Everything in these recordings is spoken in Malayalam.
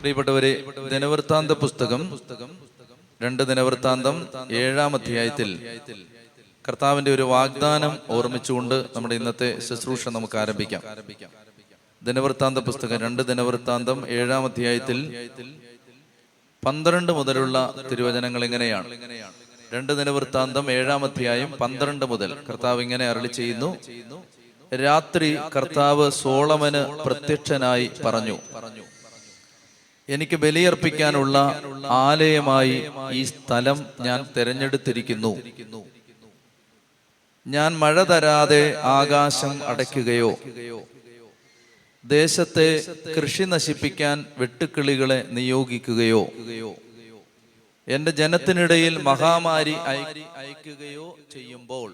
പ്രിയപ്പെട്ടവരെ, ദിനവൃത്താന്ത പുസ്തകം 2 ദിനവൃത്താന്തം 7-ാം അധ്യായത്തിൽ കർത്താവിന്റെ ഒരു വാഗ്ദാനം ഓർമ്മിച്ചുകൊണ്ട് നമ്മുടെ ഇന്നത്തെ ശുശ്രൂഷ നമുക്ക് ആരംഭിക്കാം. ദിനവൃത്താന്ത പുസ്തകം 2 ദിനവൃത്താന്തം 7-ാം അധ്യായത്തിൽ 12 മുതലുള്ള തിരുവചനങ്ങൾ ഇങ്ങനെയാണ്. 2 ദിനവൃത്താന്തം 7-ാം അധ്യായം 12 മുതൽ കർത്താവ് ഇങ്ങനെ അരുളി ചെയ്യുന്നു. രാത്രി കർത്താവ് സോളമന് പ്രത്യക്ഷനായി പറഞ്ഞു, എനിക്ക് ബലിയർപ്പിക്കാനുള്ള ആലയമായി ഈ സ്ഥലം ഞാൻ തിരഞ്ഞെടുത്തിരിക്കുന്നു. ഞാൻ മഴ തരാതെ ആകാശം അടയ്ക്കുകയോ ദേശത്തെ കൃഷി നശിപ്പിക്കാൻ വെട്ടുക്കിളികളെ നിയോഗിക്കുകയോ എന്റെ ജനത്തിനിടയിൽ മഹാമാരി അയക്കുകയോ ചെയ്യുമ്പോൾ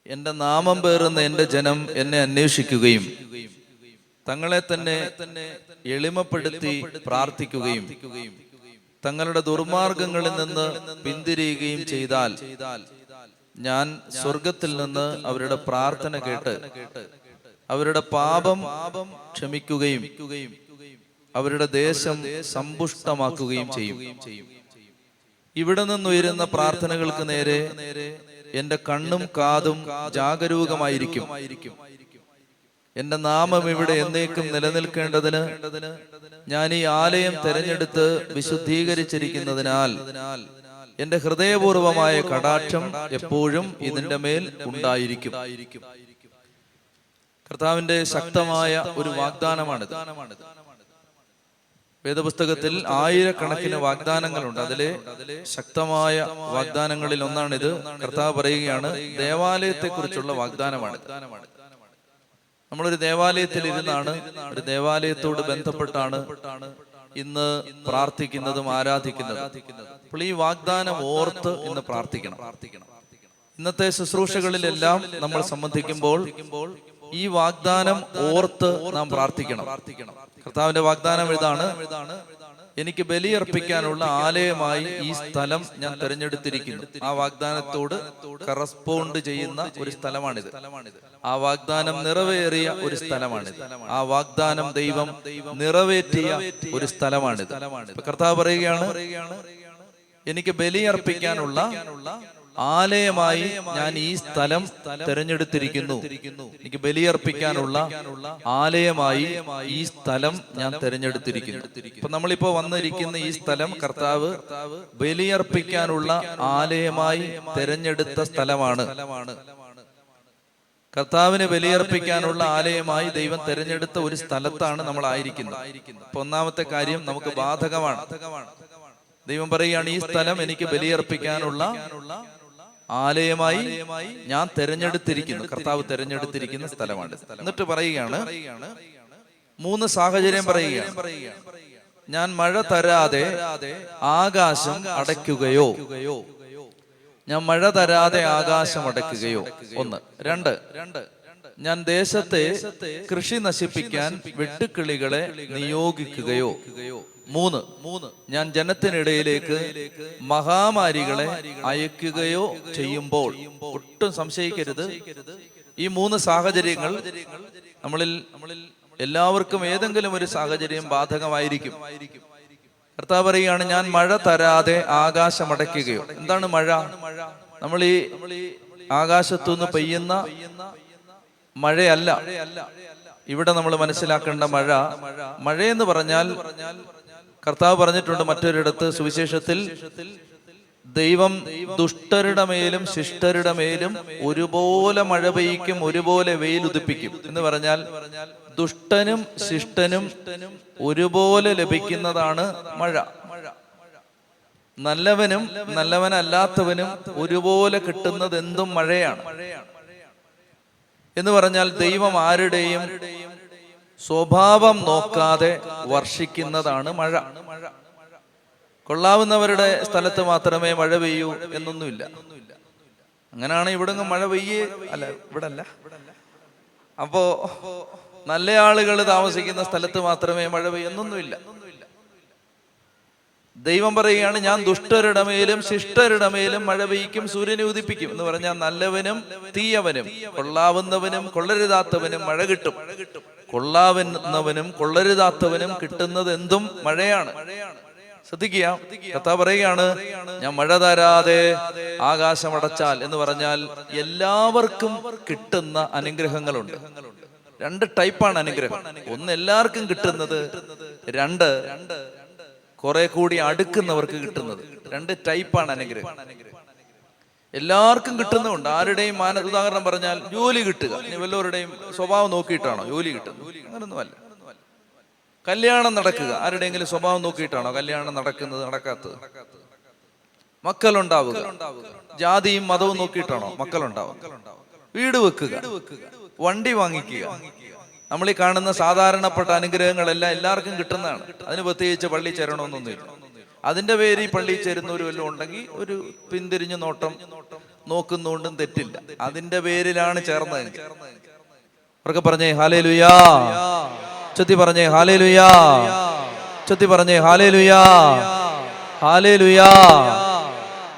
എന്റെ നാമം പേറുന്ന എന്റെ ജനം എന്നെ അന്വേഷിക്കുകയും തങ്ങളെ തന്നെ എളിമപ്പെടുത്തി പ്രാർത്ഥിക്കുകയും തങ്ങളുടെ ദുർമാർഗങ്ങളിൽ നിന്ന് പിന്തിരിയുകയും ചെയ്താൽ ഞാൻ സ്വർഗത്തിൽ നിന്ന് അവരുടെ പ്രാർത്ഥന കേട്ട് അവരുടെ പാപം ക്ഷമിക്കുകയും അവരുടെ ദേശം സമ്പുഷ്ടമാക്കുകയും ചെയ്യും. ഇവിടെ നിന്നുയരുന്ന പ്രാർത്ഥനകൾക്ക് നേരെ എന്റെ കണ്ണും കാതും ജാഗരൂകമായിരിക്കും. എന്റെ നാമം ഇവിടെ എന്നേക്കും നിലനിൽക്കേണ്ടതിന് ഞാൻ ഈ ആലയം തെരഞ്ഞെടുത്ത് വിശുദ്ധീകരിച്ചിരിക്കുന്നതിനാൽ എന്റെ ഹൃദയപൂർവമായ കടാക്ഷം എപ്പോഴും ഇതിന്റെ മേൽ ഉണ്ടായിരിക്കും. കർത്താവിന്റെ ശക്തമായ ഒരു വാഗ്ദാനമാണിത്. വേദപുസ്തകത്തിൽ ആയിരക്കണക്കിന് വാഗ്ദാനങ്ങളുണ്ട്. അതിലെ ശക്തമായ വാഗ്ദാനങ്ങളിൽ ഒന്നാണിത്. കർത്താവ് പറയുകയാണ്, ദേവാലയത്തെ കുറിച്ചുള്ള വാഗ്ദാനമാണ്. നമ്മളൊരു ദേവാലയത്തിൽ ഇരുന്നാണ്, ഒരു ദേവാലയത്തോട് ബന്ധപ്പെട്ടാണ് ഇന്ന് പ്രാർത്ഥിക്കുന്നതും ആരാധിക്കുന്നതും. അപ്പോൾ ഈ വാഗ്ദാനം ഓർത്ത് ഇന്ന് പ്രാർത്ഥിക്കണം. ഇന്നത്തെ ശുശ്രൂഷകളിലെല്ലാം നമ്മൾ സംബന്ധിക്കുമ്പോൾ ഈ വാഗ്ദാനം ഓർത്ത് നാം പ്രാർത്ഥിക്കണം. കർത്താവിന്റെ വാഗ്ദാനം ഇതാണ്, എനിക്ക് ബലിയർപ്പിക്കാനുള്ള ആലയമായി ഈ സ്ഥലം ഞാൻ തിരഞ്ഞെടുത്തിരിക്കുന്നു. ആ വാഗ്ദാനത്തോട് കറസ്പോണ്ട് ചെയ്യുന്ന ഒരു സ്ഥലമാണിത്. ആ വാഗ്ദാനം നിറവേറിയ ഒരു സ്ഥലമാണിത്. ആ വാഗ്ദാനം ദൈവം നിറവേറ്റിയ ഒരു സ്ഥലമാണിത്. കർത്താവ് പറയുകയാണ്, എനിക്ക് ബലിയർപ്പിക്കാനുള്ള ആലയമായി ഞാൻ ഈ സ്ഥലം തിരഞ്ഞെടുത്തിരിക്കുന്നു. എനിക്ക് ബലിയർപ്പിക്കാനുള്ള ആലയമായി ഈ സ്ഥലം ഞാൻ തിരഞ്ഞെടുത്തിരിക്കുന്നു. ഇപ്പൊ നമ്മളിപ്പോ വന്നിരിക്കുന്ന ഈ സ്ഥലം കർത്താവ് ബലിയർപ്പിക്കാനുള്ള ആലയമായി തിരഞ്ഞെടുത്ത സ്ഥലമാണ്. കർത്താവിന് ബലിയർപ്പിക്കാനുള്ള ആലയമായി ദൈവം തിരഞ്ഞെടുത്ത ഒരു സ്ഥലത്താണ് നമ്മൾ ആയിരിക്കുന്നത്. ഇപ്പൊ ഒന്നാമത്തെ കാര്യം നമുക്ക് ബാധകമാണ്. ദൈവം പറയുകയാണ്, ഈ സ്ഥലം എനിക്ക് ബലിയർപ്പിക്കാനുള്ള ആലയമായി ഞാൻ തിരഞ്ഞെടുത്തിരിക്കുന്നു. കർത്താവ് തിരഞ്ഞെടുത്തിരിക്കുന്ന സ്ഥലമാണ്. എന്നിട്ട് പറയുകയാണ്, 3 സാഹചര്യം പറയുകയാണ്. ഞാൻ മഴ തരാതെ ആകാശം അടയ്ക്കുകയോ, ഞാൻ മഴ തരാതെ ആകാശം അടയ്ക്കുകയോ. 1. 2, ഞാൻ ദേശത്തെ കൃഷി നശിപ്പിക്കാൻ വെട്ടുക്കിളികളെ നിയോഗിക്കുകയോ. 3, ഞാൻ ജനത്തിനിടയിലേക്ക് മഹാമാരികളെ അയക്കുകയോ ചെയ്യുമ്പോൾ. ഒട്ടും സംശയിക്കരുത്, ഈ 3 സാഹചര്യങ്ങൾ നമ്മളിൽ എല്ലാവർക്കും ഏതെങ്കിലും ഒരു സാഹചര്യം ബാധകമായിരിക്കും. കർത്താവ് പറയുകയാണ്, ഞാൻ മഴ തരാതെ ആകാശം അടയ്ക്കുകയോ. എന്താണ് മഴ? നമ്മൾ ഈ ആകാശത്തുനിന്ന് പെയ്യുന്ന മഴയല്ല ഇവിടെ നമ്മൾ മനസ്സിലാക്കേണ്ട മഴ. മഴയെന്ന് പറഞ്ഞാൽ കർത്താവ് പറഞ്ഞിട്ടുണ്ട് മറ്റൊരിടത്ത് സുവിശേഷത്തിൽ, ദൈവം ദുഷ്ടരുടെ മേലും ശിഷ്ടരുടെ മേലും ഒരുപോലെ മഴ പെയ്യിക്കും, ഒരുപോലെ വെയിൽ ഉദിപ്പിക്കും എന്ന് പറഞ്ഞാൽ ദുഷ്ടനും ശിഷ്ടനും ഒരുപോലെ ലഭിക്കുന്നതാണ് മഴ. നല്ലവനും നല്ലവനല്ലാത്തവനും ഒരുപോലെ കിട്ടുന്നത് എന്തും മഴയാണ്. എന്ന് പറഞ്ഞാൽ ദൈവം ആരുടെയും സ്വഭാവം നോക്കാതെ വർഷിക്കുന്നതാണ് മഴ. കൊള്ളാവുന്നവരുടെ സ്ഥലത്ത് മാത്രമേ മഴ പെയ്യൂ എന്നൊന്നുമില്ല. അങ്ങനെയാണ് ഇവിടെ മഴ പെയ്യേ അല്ല, ഇവിടെ അല്ല. അപ്പോ നല്ല ആളുകൾ താമസിക്കുന്ന സ്ഥലത്ത് മാത്രമേ മഴ പെയ്യുന്നൊന്നുമില്ല. ദൈവം പറയുകയാണ്, ഞാൻ ദുഷ്ടരുടെ മേലും ശിഷ്ടരുടെ മേലും മഴ പെയ്യ്ക്കും, സൂര്യനെ ഉദിപ്പിക്കും എന്ന് പറഞ്ഞാൽ നല്ലവനും തീയവനും കൊള്ളാവുന്നവനും കൊള്ളരുതാത്തവനും മഴ കിട്ടും. കൊള്ളാവുന്നവനും കൊള്ളരുതാത്തവനും കിട്ടുന്നത് എന്തും മഴയാണ്. ശ്രദ്ധിക്കുക, കർത്താവ് പറയുകയാണ്, ഞാൻ മഴ തരാതെ ആകാശം അടച്ചാൽ എന്ന് പറഞ്ഞാൽ എല്ലാവർക്കും കിട്ടുന്ന അനുഗ്രഹങ്ങളുണ്ട്. രണ്ട് ടൈപ്പാണ് അനുഗ്രഹം. ഒന്ന് എല്ലാവർക്കും കിട്ടുന്നത്, രണ്ട് കുറെ കൂടി അടുക്കുന്നവർക്ക് കിട്ടുന്നത്. രണ്ട് ടൈപ്പാണ് അനുഗ്രഹം. എല്ലാവർക്കും കിട്ടുന്നുണ്ട്. ആരുടെയും ഉദാഹരണം പറഞ്ഞാൽ ജോലി കിട്ടുക, വല്ലവരുടെയും സ്വഭാവം നോക്കിയിട്ടാണോ ജോലി കിട്ടുന്നത്? അങ്ങനൊന്നുമല്ല. കല്യാണം നടക്കുക, ആരുടെയെങ്കിലും സ്വഭാവം നോക്കിയിട്ടാണോ കല്യാണം നടക്കുന്നത് നടക്കാത്തത്? മക്കളുണ്ടാവുക, ജാതിയും മതവും നോക്കിയിട്ടാണോ മക്കളുണ്ടാവുക? വീട് വെക്കുക, വണ്ടി വാങ്ങിക്കുക, നമ്മൾ ഈ കാണുന്ന സാധാരണപ്പെട്ട അനുഗ്രഹങ്ങളെല്ലാം എല്ലാവർക്കും കിട്ടുന്നതാണ്. അതിന് പ്രത്യേകിച്ച് പള്ളി ചേരണമെന്നൊന്നുമില്ല. അതിന്റെ പേര് ഈ പള്ളിയിൽ ചേരുന്നവർ വല്ലതും ഉണ്ടെങ്കിൽ ഒരു പിന്തിരിഞ്ഞു നോട്ടം നോക്കുന്നുകൊണ്ടും തെറ്റില്ല. അതിന്റെ പേരിലാണ് ചേർന്നതെങ്കിൽ അവർക്ക് പറഞ്ഞേ ഹല്ലേലൂയാ, ചൊത്തി പറഞ്ഞേ ഹല്ലേലൂയാ, ചൊത്തി പറഞ്ഞേ ഹല്ലേലൂയാ, ഹല്ലേലൂയാ.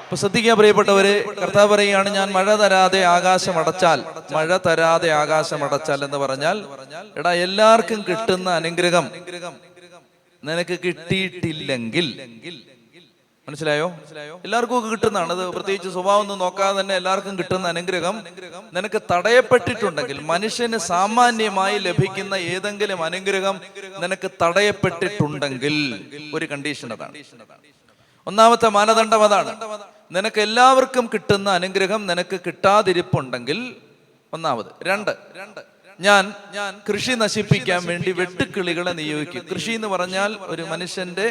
അപ്പൊ ശ്രദ്ധിക്കുക പ്രിയപ്പെട്ടവരെ, കർത്താവ് പറയുകയാണ്, ഞാൻ മഴ തരാതെ ആകാശം അടച്ചാൽ, മഴ തരാതെ ആകാശം അടച്ചാൽ എന്ന് പറഞ്ഞാൽ, എടാ എല്ലാവർക്കും കിട്ടുന്ന അനുഗ്രഹം നിനക്ക് കിട്ടിയിട്ടില്ലെങ്കിൽ, മനസ്സിലായോ? എല്ലാവർക്കും ഒക്കെ കിട്ടുന്നതാണ് അത്. പ്രത്യേകിച്ച് സ്വഭാവം ഒന്നും നോക്കാതെ തന്നെ എല്ലാവർക്കും കിട്ടുന്ന അനുഗ്രഹം നിനക്ക് തടയപ്പെട്ടിട്ടുണ്ടെങ്കിൽ, മനുഷ്യന് സാമാന്യമായി ലഭിക്കുന്ന ഏതെങ്കിലും അനുഗ്രഹം നിനക്ക് തടയപ്പെട്ടിട്ടുണ്ടെങ്കിൽ ഒരു കണ്ടീഷൻ അതാണ്. ഒന്നാമത്തെ മാനദണ്ഡം അതാണ്. നിനക്ക് എല്ലാവർക്കും കിട്ടുന്ന അനുഗ്രഹം നിനക്ക് കിട്ടാതിരിപ്പുണ്ടെങ്കിൽ ഒന്നാമത്. രണ്ട്, ഞാൻ കൃഷി നശിപ്പിക്കാൻ വേണ്ടി വെട്ടുക്കിളികളെ നിയോഗിക്കും. കൃഷി എന്ന് പറഞ്ഞാൽ ഒരു മനുഷ്യന്റെ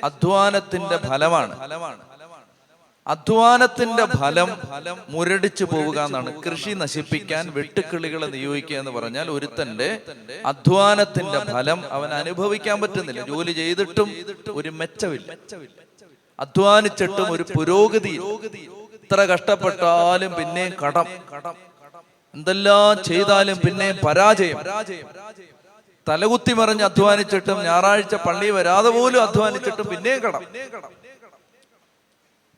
അധ്വാനത്തിന്റെ ഫലമാണ്. അധ്വാനത്തിന്റെ ഫലം മുരടിച്ചു പോവുക എന്നാണ്. കൃഷി നശിപ്പിക്കാൻ വെട്ടുക്കിളികളെ നിയോഗിക്കുക എന്ന് പറഞ്ഞാൽ ഒരുത്തന്റെ അധ്വാനത്തിന്റെ ഫലം അവൻ അനുഭവിക്കാൻ പറ്റുന്നില്ല. ജോലി ചെയ്തിട്ടും ഒരു മെച്ചമില്ല, അധ്വാനിച്ചിട്ടും ഒരു പുരോഗതി. ഇത്ര കഷ്ടപ്പെട്ടാലും പിന്നെ കടം, എന്തെല്ലാം ചെയ്താലും പിന്നെ പരാജയം. തലകുത്തി മറിഞ്ഞ് അധ്വാനിച്ചിട്ടും ഞായറാഴ്ച പള്ളി വരാതെ പോലും അധ്വാനിച്ചിട്ടും പിന്നെ കടം.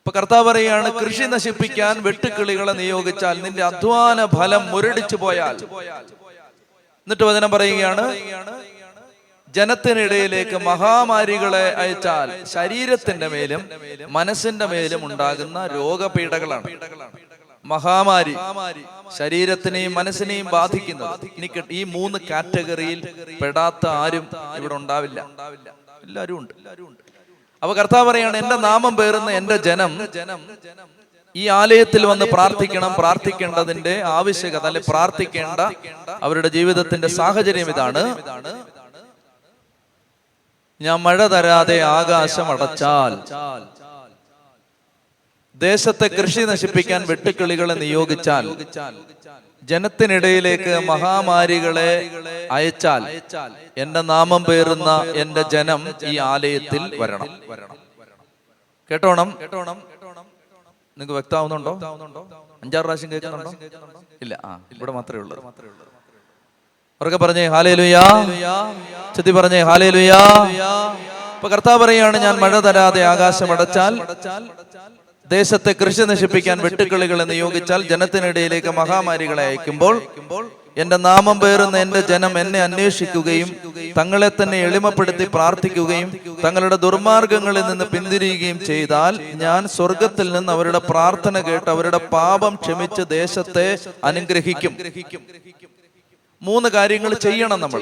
ഇപ്പൊ കർത്താവ് പറയുകയാണ്, കൃഷി നശിപ്പിക്കാൻ വെട്ടുക്കിളികളെ നിയോഗിച്ചാൽ നിന്റെ അധ്വാന ഫലം മുരടിച്ചു പോയാൽ, എന്നിട്ട് വചനം പറയുകയാണ്, ജനത്തിനിടയിലേക്ക് മഹാമാരികളെ അയച്ചാൽ ശരീരത്തിന്റെ മേലും മനസ്സിന്റെ മേലും ഉണ്ടാകുന്ന രോഗപീഠകളാണ് മഹാമാരി. ശരീരത്തിനെയും മനസ്സിനെയും ബാധിക്കുന്നത്. ഈ മൂന്ന് കാറ്റഗറിയിൽ പെടാത്ത ആരും ഇവിടെ ഉണ്ടാവില്ല. എല്ലാവരും ഉണ്ട്. അപ്പൊ കർത്താവ് പറയാണ്, എന്റെ നാമം പേറുന്ന എന്റെ ജനം ഈ ആലയത്തിൽ വന്ന് പ്രാർത്ഥിക്കണം. പ്രാർത്ഥിക്കേണ്ടതിന്റെ ആവശ്യകത, അല്ലെ പ്രാർത്ഥിക്കേണ്ട അവരുടെ ജീവിതത്തിന്റെ സാഹചര്യം ഇതാണ്. ഞാൻ മഴ തരാതെ ആകാശം അടച്ചാൽ, ദേശത്തെ കൃഷി നശിപ്പിക്കാൻ വെട്ടുക്കിളികളെ നിയോഗിച്ചാൽ, ജനത്തിനിടയിലേക്ക് മഹാമാരികളെ അയച്ചാൽ, എന്റെ നാമം പേറുന്ന എന്റെ ജനം ഈ ആലയത്തിൽ വരണം. കേട്ടോണം. നിങ്ങൾക്ക് വ്യക്തമാവുന്നുണ്ടോ? 5-6 പ്രാവശ്യം കേൾക്കുന്നുണ്ടോ? ഇല്ല, ഇവിടെ മാത്രമേ ഉള്ളൂ. അവർക്ക് പറഞ്ഞേ ഹല്ലേലൂയാ, ചൊല്ലി പറഞ്ഞേ ഹല്ലേലൂയാ. ഇപ്പൊ കർത്താവ് പറയാണ്, ഞാൻ മഴ തരാതെ ആകാശം അടച്ചാൽ, ദേശത്തെ കൃഷി നശിപ്പിക്കാൻ വെട്ടുക്കിളികളെ നിയോഗിച്ചാൽ, ജനത്തിനിടയിലേക്ക് മഹാമാരികളെ അയക്കുമ്പോൾ, എന്റെ നാമം പേറുന്ന എന്റെ ജനം എന്നെ അന്വേഷിക്കുകയും തങ്ങളെ തന്നെ എളിമപ്പെടുത്തി പ്രാർത്ഥിക്കുകയും തങ്ങളുടെ ദുർമാർഗങ്ങളിൽ നിന്ന് പിന്തിരിയുകയും ചെയ്താൽ, ഞാൻ സ്വർഗത്തിൽ നിന്ന് അവരുടെ പ്രാർത്ഥന കേട്ട് അവരുടെ പാപം ക്ഷമിച്ച് ദേശത്തെ അനുഗ്രഹിക്കും. 3 കാര്യങ്ങൾ ചെയ്യണം നമ്മൾ.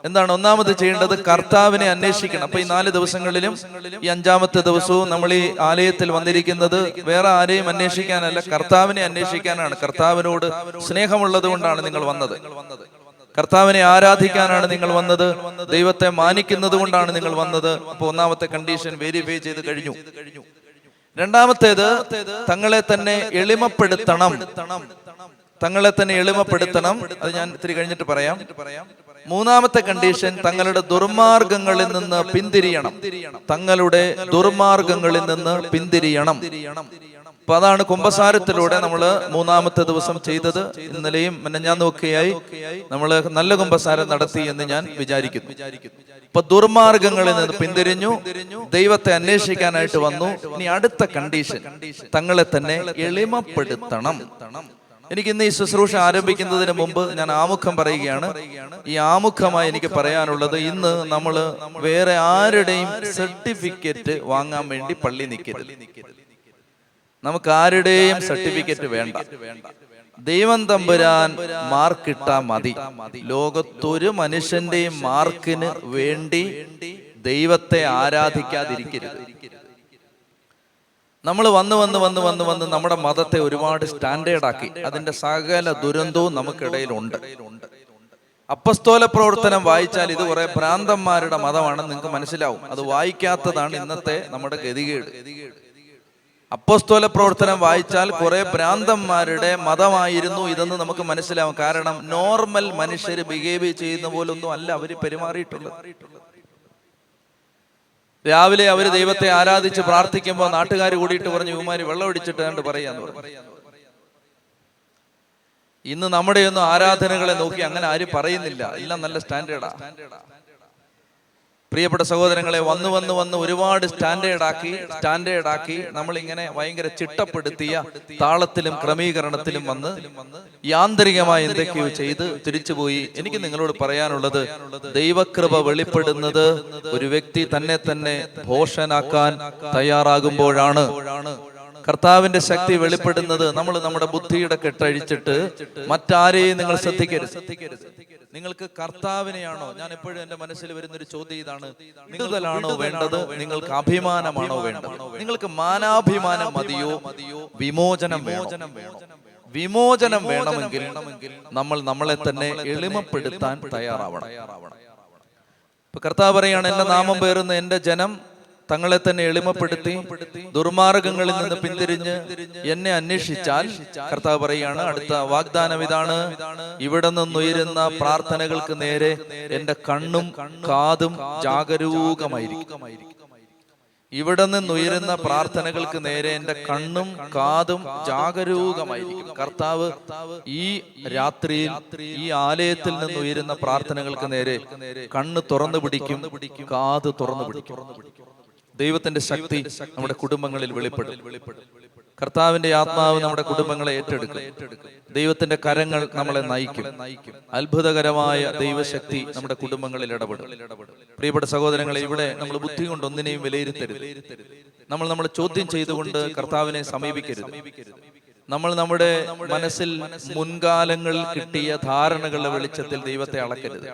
എന്താണ് ഒന്നാമത് ചെയ്യേണ്ടത്? കർത്താവിനെ അന്വേഷിക്കണം. അപ്പൊ ഈ 4 ദിവസങ്ങളിലും ഈ 5-ാമത്തെ ദിവസവും നമ്മൾ ഈ ആലയത്തിൽ വന്നിരിക്കുന്നത് വേറെ ആരെയും അന്വേഷിക്കാനല്ല, കർത്താവിനെ അന്വേഷിക്കാനാണ്. കർത്താവിനോട് സ്നേഹമുള്ളത് കൊണ്ടാണ് നിങ്ങൾ വന്നത്. കർത്താവിനെ ആരാധിക്കാനാണ് നിങ്ങൾ വന്നത്. ദൈവത്തെ മാനിക്കുന്നത് കൊണ്ടാണ് നിങ്ങൾ വന്നത്. അപ്പൊ ഒന്നാമത്തെ കണ്ടീഷൻ വെരിഫൈ ചെയ്ത് കഴിഞ്ഞു. രണ്ടാമത്തേത്, തങ്ങളെ തന്നെ എളിമപ്പെടുത്തണം. തങ്ങളെ തന്നെ എളിമപ്പെടുത്തണം. അത് ഞാൻ ഇത്തിരി കഴിഞ്ഞിട്ട് പറയാം. 3-ാമത്തെ കണ്ടീഷൻ, തങ്ങളുടെ ദുർമാർഗങ്ങളിൽ നിന്ന് പിന്തിരിയണം. തങ്ങളുടെ ദുർമാർഗങ്ങളിൽ നിന്ന് പിന്തിരിയണം. അപ്പൊ അതാണ് കുമ്പസാരത്തിലൂടെ നമ്മൾ മൂന്നാമത്തെ ദിവസം ചെയ്തത്. ഇന്നലെയും മിനിഞ്ഞാന്നുമൊക്കെയായി നമ്മൾ നല്ല കുമ്പസാരം നടത്തി എന്ന് ഞാൻ വിചാരിക്കുന്നു. ഇപ്പൊ ദുർമാർഗങ്ങളിൽ നിന്ന് പിന്തിരിഞ്ഞു ദൈവത്തെ അന്വേഷിക്കാനായിട്ട് വന്നു. ഇനി അടുത്ത കണ്ടീഷൻ, തങ്ങളെ തന്നെ എളിമപ്പെടുത്തണം. എനിക്ക് ഇന്ന് ഈ ശുശ്രൂഷ ആരംഭിക്കുന്നതിന് മുമ്പ് ഞാൻ ആമുഖം പറയുകയാണ്. ഈ ആമുഖമായി എനിക്ക് പറയാനുള്ളത്, ഇന്ന് നമ്മൾ വേറെ ആരുടെയും സർട്ടിഫിക്കറ്റ് വാങ്ങാൻ വേണ്ടി പള്ളി നിൽക്കരുത്. നമുക്ക് ആരുടെയും സർട്ടിഫിക്കറ്റ് വേണ്ട. ദൈവം തമ്പുരാൻ മാർക്കിട്ടാ മതി. ലോകത്തൊരു മനുഷ്യന്റെയും മാർക്കിന് വേണ്ടി ദൈവത്തെ ആരാധിക്കാതിരിക്കരുത്. നമ്മൾ വന്ന് നമ്മുടെ മതത്തെ ഒരുപാട് സ്റ്റാൻഡേർഡ് ആക്കി. അതിന്റെ സകല ദുരന്തവും നമുക്കിടയിലുണ്ട്. അപ്പസ്തോല പ്രവർത്തനം വായിച്ചാൽ ഇത് കുറെ ഭ്രാന്തന്മാരുടെ മതമാണെന്ന് നിങ്ങൾക്ക് മനസ്സിലാവും. അത് വായിക്കാത്തതാണ് ഇന്നത്തെ നമ്മുടെ ഗതികേട്. അപ്പോസ്തോല പ്രവർത്തനം വായിച്ചാൽ കുറെ ഭ്രാന്തന്മാരുടെ മതമായിരുന്നു ഇതെന്ന് നമുക്ക് മനസ്സിലാവും. കാരണം നോർമൽ മനുഷ്യർ ബിഹേവ് ചെയ്യുന്ന പോലൊന്നും അല്ല അവർ പെരുമാറിയിട്ടുള്ളത്. രാവിലെ അവര് ദൈവത്തെ ആരാധിച്ച് പ്രാർത്ഥിക്കുമ്പോൾ നാട്ടുകാർ കൂടിയിട്ട് പറഞ്ഞു, ഇവന്മാര് വെള്ളം ഒടിച്ചിട്ട് കണ്ട് പറയാന്ന് പറഞ്ഞു. ഇന്ന് നമ്മുടെയൊന്നും ആരാധനകളെ നോക്കി അങ്ങനെ ആരും പറയുന്നില്ല. എല്ലാം നല്ല സ്റ്റാൻഡേർഡാ. പ്രിയപ്പെട്ട സഹോദരങ്ങളെ, വന്ന് ഒരുപാട് സ്റ്റാൻഡേർഡ് ആക്കി നമ്മളിങ്ങനെ ഭയങ്കര ചിട്ടപ്പെടുത്തിയ താളത്തിലും ക്രമീകരണത്തിലും വന്ന് യാന്ത്രികമായി എന്തൊക്കെയോ ചെയ്ത് തിരിച്ചുപോയി. എനിക്ക് നിങ്ങളോട് പറയാനുള്ളത്, ദൈവകൃപ വെളിപ്പെടുന്നത് ഒരു വ്യക്തി തന്നെ ഭോഷനാക്കാൻ തയ്യാറാകുമ്പോഴാണ്. കർത്താവിന്റെ ശക്തി വെളിപ്പെടുന്നത് നമ്മൾ നമ്മുടെ ബുദ്ധിയുടെ കെട്ടഴിച്ചിട്ട് മറ്റാരെയും നിങ്ങൾ ശ്രദ്ധിക്കരുത്. നിങ്ങൾക്ക് കർത്താവിനെയാണോ? ഞാൻ എപ്പോഴും എന്റെ മനസ്സിൽ വരുന്നൊരു ചോദ്യം ഇതാണ്, നിങ്ങൾക്കാണോ വേണ്ടത്? നിങ്ങൾക്ക് അഭിമാനമാണോ വേണ്ടത്? നിങ്ങൾക്ക് മാനാഭിമാനം മതിയോ? വിമോചനം വേണോ? വിമോചനം വേണമെങ്കിൽ നമ്മൾ നമ്മളെ തന്നെ എളിമപ്പെടുത്താൻ തയ്യാറാവണം. ഇപ്പൊ കർത്താവ് പറയാണ്, എന്റെ നാമം പേറുന്ന എന്റെ ജനം തങ്ങളെ തന്നെ എളിമപ്പെടുത്തി ദുർമാർഗങ്ങളിൽ നിന്ന് പിന്തിരിഞ്ഞ് എന്നെ അന്വേഷിച്ചാൽ, കർത്താവ് പറയാണ്, അടുത്ത വാഗ്ദാനം ഇതാണ്, ഇവിടെ നിന്നുയരുന്ന പ്രാർത്ഥനകൾക്ക് നേരെ എന്റെ കണ്ണും കാതും ജാഗരൂകമായിരിക്കും. ഇവിടെ നിന്നുയരുന്ന പ്രാർത്ഥനകൾക്ക് നേരെ എന്റെ കണ്ണും കാതും ജാഗരൂകമായിരിക്കും. കർത്താവ് ഈ രാത്രിയിൽ ഈ ആലയത്തിൽ നിന്നുയരുന്ന പ്രാർത്ഥനകൾക്ക് നേരെ കണ്ണ് തുറന്നു പിടിക്കും, കാത് തുറന്നു പിടിക്കും. ദൈവത്തിന്റെ ശക്തി നമ്മുടെ കുടുംബങ്ങളിൽ വെളിപ്പെടും. കർത്താവിന്റെ ആത്മാവ് നമ്മുടെ കുടുംബങ്ങളെ ഏറ്റെടുക്കും. ദൈവത്തിന്റെ കരങ്ങൾ നമ്മളെ നയിക്കും. അത്ഭുതകരമായ ദൈവശക്തി നമ്മുടെ കുടുംബങ്ങളിൽ ഇടപെടും. പ്രിയപ്പെട്ട സഹോദരങ്ങളെ, ഇവിടെ നമ്മൾ ബുദ്ധി കൊണ്ട് ഒന്നിനെയും വിലയിരുത്തരുത്. നമ്മൾ ചോദ്യം ചെയ്തുകൊണ്ട് കർത്താവിനെ സമീപിക്കരുത്. നമ്മൾ നമ്മുടെ മനസ്സിൽ മുൻകാലങ്ങളിൽ കിട്ടിയ ധാരണകളുടെ വെളിച്ചത്തിൽ ദൈവത്തെ അളക്കരുത്.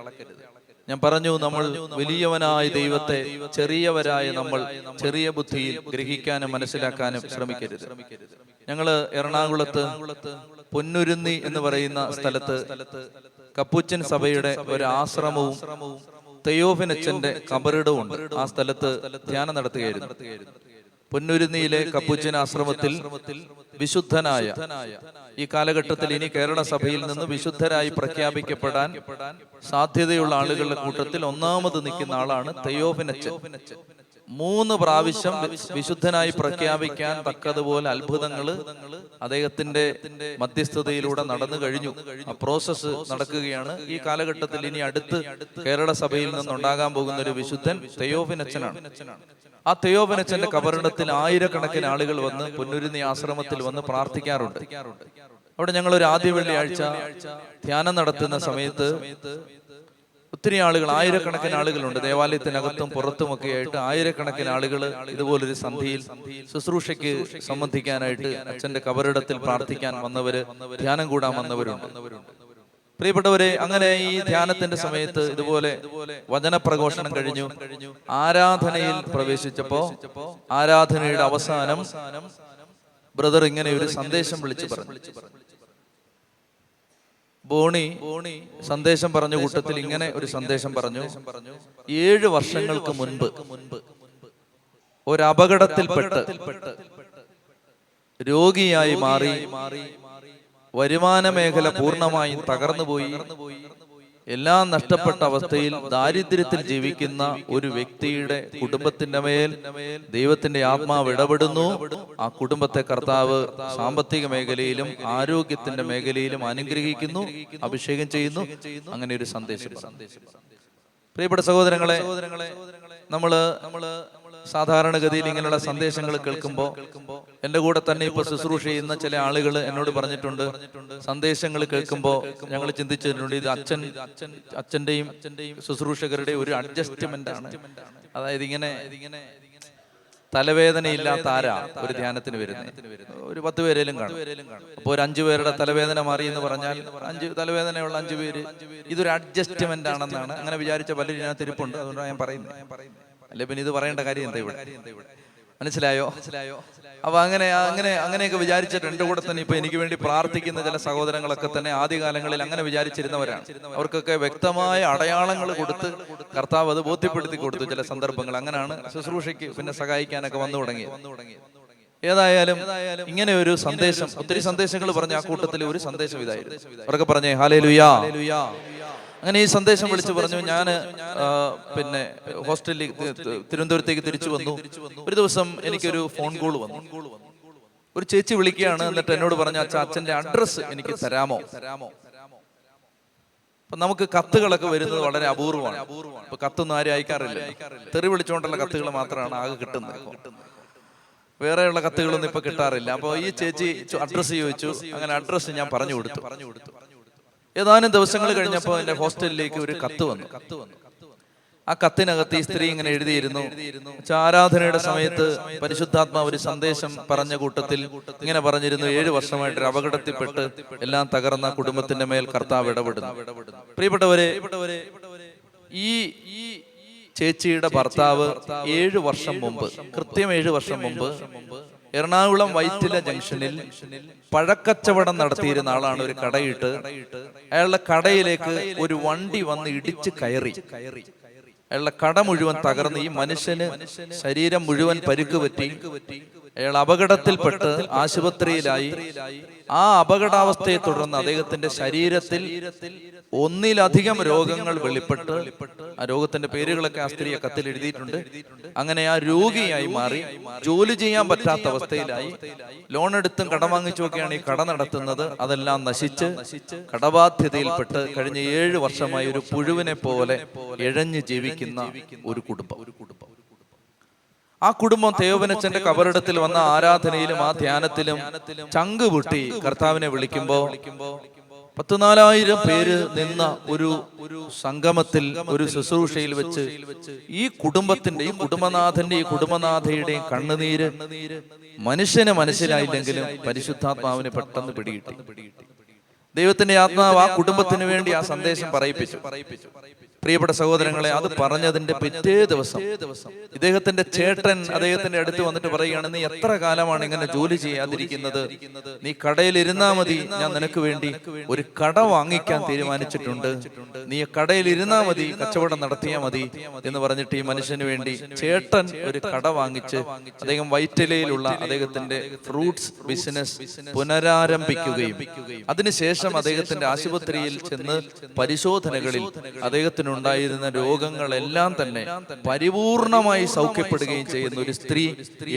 ഞാൻ പറഞ്ഞു, നമ്മൾ വലിയവനായ ദൈവത്തെ ചെറിയവരായ നമ്മൾ ചെറിയ ബുദ്ധിയിൽ ഗ്രഹിക്കാനും മനസ്സിലാക്കാനും ശ്രമിക്കരുത്. ഞങ്ങള് എറണാകുളത്ത് പൊന്നുരുന്നി എന്ന് പറയുന്ന സ്ഥലത്ത് കപ്പുച്ചൻ സഭയുടെ ഒരു ആശ്രമവും തെയോഫിനച്ചന്റെ കബറിടവും ഉണ്ട്. ആ സ്ഥലത്ത് ധ്യാനം നടത്തുകയായിരുന്നു. പൊന്നുരുന്നിയിലെ കപ്പുച്ചൻ ആശ്രമത്തിൽ വിശുദ്ധനായ, ഈ കാലഘട്ടത്തിൽ ഇനി കേരള സഭയിൽ നിന്ന് വിശുദ്ധരായി പ്രഖ്യാപിക്കപ്പെടാൻ സാധ്യതയുള്ള ആളുകളുടെ കൂട്ടത്തിൽ ഒന്നാമത് നിൽക്കുന്ന ആളാണ് തെയോഫിനച്ചൻ. 3 പ്രാവശ്യം വിശുദ്ധനായി പ്രഖ്യാപിക്കാൻ തക്കതുപോലെ അത്ഭുതങ്ങൾ അദ്ദേഹത്തിന്റെ മധ്യസ്ഥതയിലൂടെ നടന്നു കഴിഞ്ഞു. ആ പ്രോസസ്സ് നടക്കുകയാണ്. ഈ കാലഘട്ടത്തിൽ ഇനി അടുത്ത് കേരള സഭയിൽ നിന്നുണ്ടാകാൻ പോകുന്ന ഒരു വിശുദ്ധൻ തെയോഫിനച്ചനാണ്. ആ തെയോഫിനച്ചന്റെ കബറിടത്തിൽ ആയിരക്കണക്കിന് ആളുകൾ വന്ന് പൊന്നുരുന്നി ആശ്രമത്തിൽ വന്ന് പ്രാർത്ഥിക്കാറുണ്ട്. അവിടെ ഞങ്ങൾ ഒരു ആദ്യ വെള്ളിയാഴ്ച ധ്യാനം നടത്തുന്ന സമയത്ത് ഒത്തിരി ആളുകൾ, ആയിരക്കണക്കിന് ആളുകളുണ്ട്. ദേവാലയത്തിനകത്തും പുറത്തുമൊക്കെ ആയിട്ട് ആയിരക്കണക്കിന് ആളുകൾ ഇതുപോലൊരു സന്ധിയിൽ ശുശ്രൂഷയ്ക്ക് സംബന്ധിക്കാനായിട്ട് അച്ഛന്റെ കബറിടത്തിൽ പ്രാർത്ഥിക്കാൻ വന്നവര്, ധ്യാനം കൂടാൻ വന്നവരുണ്ട്. പ്രിയപ്പെട്ടവരെ, അങ്ങനെ ഈ ധ്യാനത്തിന്റെ സമയത്ത് ഇതുപോലെ വചനപ്രഘോഷണം കഴിഞ്ഞു. ആരാധനയിൽ പ്രവേശിച്ചപ്പോ ആരാധനയുടെ അവസാനം ബ്രദർ ഇങ്ങനെ ഒരു സന്ദേശം വിളിച്ചു പറഞ്ഞു. ബോണി സന്ദേശം പറഞ്ഞ കൂട്ടത്തിൽ ഇങ്ങനെ ഒരു സന്ദേശം പറഞ്ഞു. 7 വർഷങ്ങൾക്ക് മുൻപ് ഒരു അപകടത്തിൽപ്പെട്ട് രോഗിയായി മാറി വരുമാന മേഖല പൂർണ്ണമായും തകർന്നുപോയി. എല്ലാം നഷ്ടപ്പെട്ട അവസ്ഥയിൽ ദാരിദ്ര്യത്തിൽ ജീവിക്കുന്ന ഒരു വ്യക്തിയുടെ കുടുംബത്തിന്റെ മേൽ ദൈവത്തിന്റെ ആത്മാവ് ഇടപെടുന്നു. ആ കുടുംബത്തെ കർത്താവ് സാമ്പത്തിക മേഖലയിലും ആരോഗ്യത്തിന്റെ മേഖലയിലും അനുഗ്രഹിക്കുന്നു, അഭിഷേകം ചെയ്യുന്നു. അങ്ങനെ ഒരു സന്ദേശം. പ്രിയപ്പെട്ട സഹോദരങ്ങളെ, നമ്മള് സാധാരണഗതിയിൽ ഇങ്ങനെയുള്ള സന്ദേശങ്ങൾ കേൾക്കുമ്പോൾ എൻ്റെ കൂടെ തന്നെ ഇപ്പൊ ശുശ്രൂഷ ചെയ്യുന്ന ചില ആളുകൾ എന്നോട് പറഞ്ഞിട്ടുണ്ട്, സന്ദേശങ്ങൾ കേൾക്കുമ്പോൾ ഞങ്ങൾ ചിന്തിച്ചിട്ടുണ്ട്, ഇത് അച്ഛന്റെയും ശുശ്രൂഷകരുടെ ഒരു അഡ്ജസ്റ്റ്മെന്റ് ആണ്. അതായത് ഇങ്ങനെ തലവേദനയില്ലാത്ത ആരാ ഒരു ധ്യാനത്തിന് വരുന്നത്? ഒരു 10 പേരേലും കാണും. അപ്പോൾ ഒരു 5 പേരുടെ തലവേദന മാറി എന്ന് പറഞ്ഞാൽ 5 തലവേദനയുള്ള 5 പേര് ഇതൊരു അഡ്ജസ്റ്റ്മെന്റ് ആണെന്നാണ് അങ്ങനെ വിചാരിച്ച പലരും ഇതിനകത്ത് ഇരിപ്പുണ്ട്. അതുകൊണ്ടാണ് ഞാൻ പറയുന്നത്. അല്ലെ പിന്നെ ഇത് പറയേണ്ട കാര്യം എന്താ ഇവിടെ? മനസ്സിലായോ? അപ്പൊ അങ്ങനെയൊക്കെ വിചാരിച്ചിട്ട് എൻ്റെ കൂടെ തന്നെ ഇപ്പൊ എനിക്ക് വേണ്ടി പ്രാർത്ഥിക്കുന്ന ചില സഹോദരങ്ങളൊക്കെ തന്നെ ആദ്യകാലങ്ങളിൽ അങ്ങനെ വിചാരിച്ചിരുന്നവരാണ്. അവർക്കൊക്കെ വ്യക്തമായ അടയാളങ്ങൾ കൊടുത്ത് കർത്താവ് അത് ബോധ്യപ്പെടുത്തി കൊടുത്തു. ചില സന്ദർഭങ്ങൾ അങ്ങനെയാണ് ശുശ്രൂഷയ്ക്ക് പിന്നെ സഹായിക്കാനൊക്കെ വന്നു തുടങ്ങി. ഏതായാലും ഇങ്ങനെ ഒരു സന്ദേശം, ഒത്തിരി സന്ദേശങ്ങൾ പറഞ്ഞ ആ കൂട്ടത്തിൽ ഒരു സന്ദേശം ഇതായിരുന്നു. അവരൊക്കെ പറഞ്ഞേ ഹല്ലേലൂയാ. അങ്ങനെ ഈ സന്ദേശം വിളിച്ചു പറഞ്ഞു. ഞാൻ പിന്നെ ഹോസ്റ്റലിൽ തിരുവനന്തപുരത്തേക്ക് തിരിച്ചു വന്നു. ഒരു ദിവസം എനിക്കൊരു ഫോൺ കോൾ വന്നു. ഒരു ചേച്ചി വിളിക്കുകയാണ്. എന്നിട്ട് എന്നോട് പറഞ്ഞു, അച്ഛൻ്റെ അഡ്രസ്സ് എനിക്ക് തരാമോ? അപ്പൊ നമുക്ക് കത്തുകളൊക്കെ വരുന്നത് വളരെ അപൂർവമാണ്. ഇപ്പൊ കത്തൊന്നും ആരും അയക്കാറില്ല. തെറി വിളിച്ചുകൊണ്ടുള്ള കത്തുകൾ മാത്രമാണ് ആകെ കിട്ടുന്നത്. വേറെയുള്ള കത്തുകളൊന്നും ഇപ്പൊ കിട്ടാറില്ല. അപ്പൊ ഈ ചേച്ചി അഡ്രസ്സ് ചോദിച്ചു. അങ്ങനെ അഡ്രസ്സ് ഞാൻ പറഞ്ഞു കൊടുത്തു. ഏതാനും ദിവസങ്ങൾ കഴിഞ്ഞപ്പോൾ എൻ്റെ ഹോസ്റ്റലിലേക്ക് ഒരു കത്ത് വന്നു. ആ കത്തിനകത്ത് ഈ സ്ത്രീ ഇങ്ങനെ എഴുതിയിരുന്നു, ആരാധനയുടെ സമയത്ത് പരിശുദ്ധാത്മാവ് ഒരു സന്ദേശം പറഞ്ഞ കൂട്ടത്തിൽ ഇങ്ങനെ പറഞ്ഞിരുന്നു, 7 വർഷമായിട്ട് ഒരു അപകടത്തിൽപ്പെട്ട് എല്ലാം തകർന്ന കുടുംബത്തിന്റെ മേൽ കർത്താവ് ഇടപെടുന്നു. പ്രിയപ്പെട്ടവരെ, ഈ ചേച്ചിയുടെ ഭർത്താവ് 7 വർഷം മുമ്പ്, കൃത്യം 7 വർഷം മുമ്പ് എറണാകുളം വൈറ്റില ജംഗ്ഷനിൽ പഴക്കച്ചവടം നടത്തിയിരുന്ന ആളാണ്. ഒരു കടയിട്ട് അയാളുടെ കടയിലേക്ക് ഒരു വണ്ടി വന്ന് ഇടിച്ച് കയറി. അയാളുടെ കട മുഴുവൻ തകർന്ന് ഈ മനുഷ്യന് ശരീരം മുഴുവൻ പരിക്ക് പറ്റി. അയാൾ അപകടത്തിൽപ്പെട്ട് ആശുപത്രിയിലായി. ആ അപകടാവസ്ഥയെ തുടർന്ന് അദ്ദേഹത്തിന്റെ ശരീരത്തിൽ ഒന്നിലധികം രോഗങ്ങൾ വെളിപ്പെട്ട്, ആ രോഗത്തിന്റെ പേരുകളൊക്കെ ആ സ്ത്രീയെ കത്തിൽ എഴുതിയിട്ടുണ്ട്. അങ്ങനെ ആ രോഗിയായി മാറി, ജോലി ചെയ്യാൻ പറ്റാത്ത അവസ്ഥയിലായി. ലോൺ എടുത്തും കടം വാങ്ങിച്ചുമൊക്കെയാണ് ഈ കട നടത്തുന്നത്. അതെല്ലാം നശിച്ച് കടബാധ്യതയിൽപ്പെട്ട് കഴിഞ്ഞ 7 വർഷമായി ഒരു പുഴുവിനെ പോലെ ഇഴഞ്ഞു ജീവിക്കുന്ന ഒരു കുടുംബം. ആ കുടുംബം തേവനച്ചന്റെ കബറിടത്തിൽ വന്ന ആരാധനയിലും ആ ധ്യാനത്തിലും ചങ്കുപൊട്ടി കർത്താവിനെ വിളിക്കുമ്പോ 14,000 പേര് നിന്ന ഒരു സംഗമത്തിൽ, ഒരു ശുശ്രൂഷയിൽ വെച്ച് ഈ കുടുംബത്തിന്റെ, ഈ കുടുംബനാഥന്റെ, ഈ കുടുംബനാഥയുടെയും കണ്ണുനീര് മനുഷ്യന് മനസ്സിലായില്ലെങ്കിലും പരിശുദ്ധാത്മാവിനെ പെട്ടെന്ന് പിടികിട്ടി. ദൈവത്തിന്റെ ആത്മാവ് ആ കുടുംബത്തിന് വേണ്ടി ആ സന്ദേശം പറയിപ്പിച്ചു. പ്രിയപ്പെട്ട സഹോദരങ്ങളെ, അത് പറഞ്ഞതിന്റെ പിറ്റേ ദിവസം ഇദ്ദേഹത്തിന്റെ ചേട്ടൻ അദ്ദേഹത്തിന്റെ അടുത്ത് വന്നിട്ട് പറയുകയാണ്, നീ എത്ര കാലമാണ് ഇങ്ങനെ ജോലി ചെയ്യാതിരിക്കുന്നത്? നീ കടയിൽ ഇരുന്നാ മതി, ഞാൻ നിനക്ക് വേണ്ടി ഒരു കട വാങ്ങിക്കാൻ തീരുമാനിച്ചിട്ടുണ്ട്. നീ കടയിൽ ഇരുന്നാ മതി, കച്ചവടം നടത്തിയാ മതി എന്ന് പറഞ്ഞിട്ട് ഈ മനുഷ്യന് വേണ്ടി ചേട്ടൻ ഒരു കട വാങ്ങിച്ച് അദ്ദേഹം വൈറ്റിലയിലുള്ള അദ്ദേഹത്തിന്റെ ഫ്രൂട്ട്സ് ബിസിനസ് പുനരാരംഭിക്കുകയും അതിനുശേഷം അദ്ദേഹത്തിന്റെ ആശുപത്രിയിൽ ചെന്ന് പരിശോധനകളിൽ അദ്ദേഹത്തിന് ഉണ്ടായിരുന്ന രോഗങ്ങളെല്ലാം തന്നെ പരിപൂർണമായി സൗഖ്യപ്പെടുകയും ചെയ്യുന്ന ഒരു സ്ത്രീ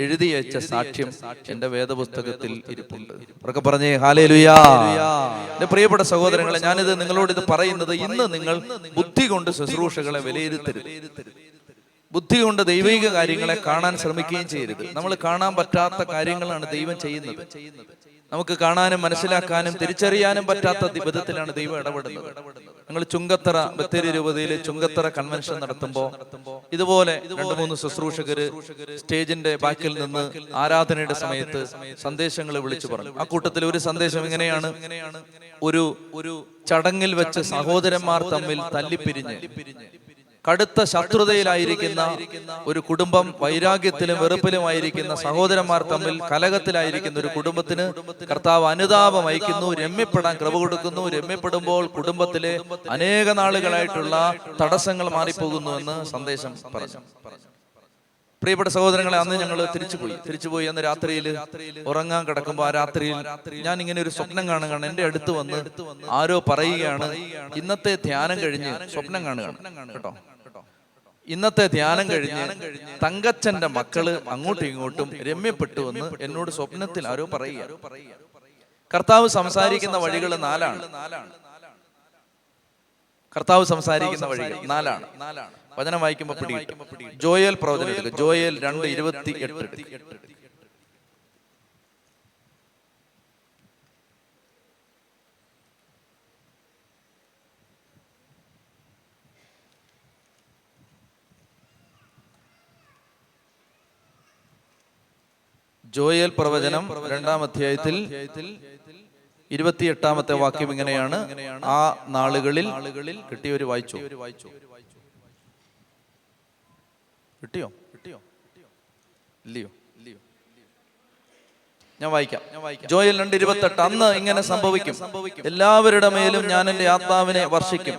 എഴുതിയച്ച സാക്ഷ്യം എന്റെ വേദപുസ്തകത്തിൽ ഇരിപ്പുണ്ട്. അവർക്ക് പറഞ്ഞേ ഹല്ലേലൂയാ. എന്റെ പ്രിയപ്പെട്ട സഹോദരങ്ങളെ, ഞാനിത് നിങ്ങളോട് ഇത് പറയുന്നത്, ഇന്ന് നിങ്ങൾ ബുദ്ധി കൊണ്ട് ശുശ്രൂഷകളെ വിലയിരുത്തരുത്. ബുദ്ധി കൊണ്ട് ദൈവിക കാര്യങ്ങളെ കാണാൻ ശ്രമിക്കുകയും ചെയ്യരുത്. നമ്മൾ കാണാൻ പറ്റാത്ത കാര്യങ്ങളാണ് ദൈവം ചെയ്യുന്നത്. നമുക്ക് കാണാനും മനസ്സിലാക്കാനും തിരിച്ചറിയാനും പറ്റാത്ത വിധത്തിലാണ് ദൈവം ഇടപെടുന്നത്. നിങ്ങൾ ചുങ്കത്തറ ബത്തേരി രൂപതയിലെ ചുങ്കത്തറ കൺവെൻഷൻ നടത്തുമ്പോൾ ഇതുപോലെ 2-3 ശുശ്രൂഷകര് സ്റ്റേജിന്റെ ബാക്കിൽ നിന്ന് ആരാധനയുടെ സമയത്ത് സന്ദേശങ്ങൾ വിളിച്ചു പറഞ്ഞു. ആ കൂട്ടത്തിൽ ഒരു സന്ദേശം ഇങ്ങനെയാണ്: ഒരു ചടങ്ങിൽ വെച്ച് സഹോദരന്മാർ തമ്മിൽ തല്ലിപ്പിരിഞ്ഞ് കടുത്ത ശത്രുതയിലായിരിക്കുന്ന ഒരു കുടുംബം, വൈരാഗ്യത്തിലും വെറുപ്പിലുമായിരിക്കുന്ന സഹോദരന്മാർ തമ്മിൽ കലഹത്തിലായിരിക്കുന്ന ഒരു കുടുംബത്തിന് കർത്താവ് അനുതാപം അയക്കുന്നു, രമ്യപ്പെടാൻ കൃപ കൊടുക്കുന്നു. രമ്യപ്പെടുമ്പോൾ കുടുംബത്തിലെ അനേക നാളുകളായിട്ടുള്ള തടസ്സങ്ങൾ മാറിപ്പോകുന്നു എന്ന് സന്ദേശം പറഞ്ഞു. പ്രിയപ്പെട്ട സഹോദരങ്ങളെ, അന്ന് ഞങ്ങൾ തിരിച്ചുപോയി. അന്ന് രാത്രിയിൽ ഉറങ്ങാൻ കിടക്കുമ്പോൾ ആ രാത്രിയിൽ ഞാൻ ഇങ്ങനെ ഒരു സ്വപ്നം കാണുകയാണ്. എൻ്റെ അടുത്ത് വന്ന് ആരോ പറയുകയാണ്, ഇന്നത്തെ ധ്യാനം കഴിഞ്ഞ് സ്വപ്നം കാണുകയാണ് കേട്ടോ. ഇന്നത്തെ ധ്യാനം കഴിഞ്ഞ് തങ്കച്ചന്റെ മക്കള് അങ്ങോട്ടും ഇങ്ങോട്ടും രമ്യപ്പെട്ടു എന്ന് എന്നോട് സ്വപ്നത്തിൽ ആരോ പറയുക. കർത്താവ് സംസാരിക്കുന്ന വഴികൾ 4ആണ്. കർത്താവ് സംസാരിക്കുന്ന വഴികൾ 4ആണ്. വചനം വായിക്കുമ്പോൾ പിടികിട്ടും. ജോയേൽ പ്രവചനം എടുക്കുക. ജോയേൽ 2:28. ജോയേൽ പ്രവചനം 2-ാം അധ്യായത്തിൽ 28-ാമത്തെ വാക്യം ഇങ്ങനെയാണ്: ആ നാളുകളിൽ കിട്ടിയവര് വായിച്ചോ? കിട്ടിയോ? ഇല്ലയോ? ഞാൻ വായിക്കാം. ജോയേൽ 2:28. അന്ന് ഇങ്ങനെ സംഭവിക്കും, എല്ലാവരുടെ മേലും ഞാൻ എൻ്റെ ആത്മാവിനെ വർഷിക്കും.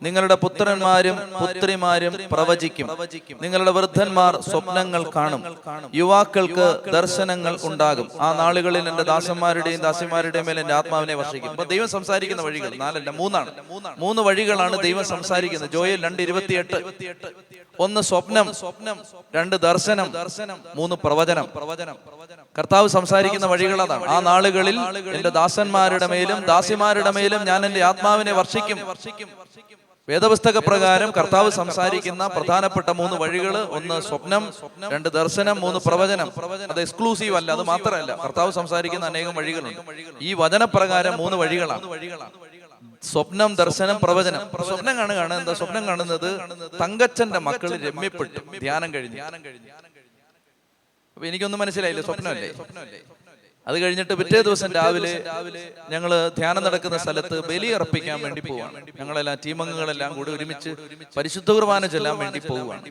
നിങ്ങളുടെ പുത്രന്മാരും പുത്രിമാരും പ്രവചിക്കും. നിങ്ങളുടെ വൃദ്ധന്മാർ സ്വപ്നങ്ങൾ കാണും. യുവാക്കൾക്ക് ദർശനങ്ങൾ ഉണ്ടാകും. ആ നാളുകളിൽ എൻ്റെ ദാസന്മാരുടെയും ദാസിമാരുടെയും മേൽ എൻ്റെ ആത്മാവിനെ വർഷിക്കും. അപ്പൊ ദൈവം സംസാരിക്കുന്ന വഴികൾ 4 അല്ല, 3ആണ്. 3 വഴികളാണ് ദൈവം സംസാരിക്കുന്നത്. ജോയേൽ 2:28. 1 സ്വപ്നം, 2 ദർശനം, 3 പ്രവചനം. കർത്താവ് സംസാരിക്കുന്ന വഴികൾ അതാണ്. ആ നാളുകളിൽ എന്റെ ദാസന്മാരുടെ മേലും ദാസിമാരുടെ മേലും ഞാൻ എൻ്റെ ആത്മാവിനെ വർഷിക്കും. വേദപുസ്തക പ്രകാരം കർത്താവ് സംസാരിക്കുന്ന പ്രധാനപ്പെട്ട 3 വഴികൾ: 1 സ്വപ്നം, 2 ദർശനം, 3 പ്രവചനം. അത് എക്സ്ക്ലൂസീവ് അല്ല, അത് മാത്രമല്ല, കർത്താവ് സംസാരിക്കുന്ന അനേകം വഴികളുണ്ട്. ഈ വചനപ്രകാരം 3 വഴികളാണ്: സ്വപ്നം, ദർശനം, പ്രവചനം. സ്വപ്നം കാണുകയാണ്. എന്താ സ്വപ്നം കാണുന്നത്? തങ്കച്ചന്റെ മക്കൾ രമ്യപ്പെട്ടു ധ്യാനം കഴിഞ്ഞു. അപ്പൊ എനിക്കൊന്നും മനസ്സിലായില്ല, സ്വപ്നമല്ലേ? അത് കഴിഞ്ഞിട്ട് പിറ്റേ ദിവസം രാവിലെ ഞങ്ങള് ധ്യാനം നടക്കുന്ന സ്ഥലത്ത് ബലി അർപ്പിക്കാൻ വേണ്ടി പോവാണ്. ഞങ്ങളെല്ലാം ടീമംഗങ്ങളെല്ലാം കൂടി ഒരുമിച്ച് പരിശുദ്ധ കുർബാന ചെല്ലാൻ വേണ്ടി പോവുകയാണ്.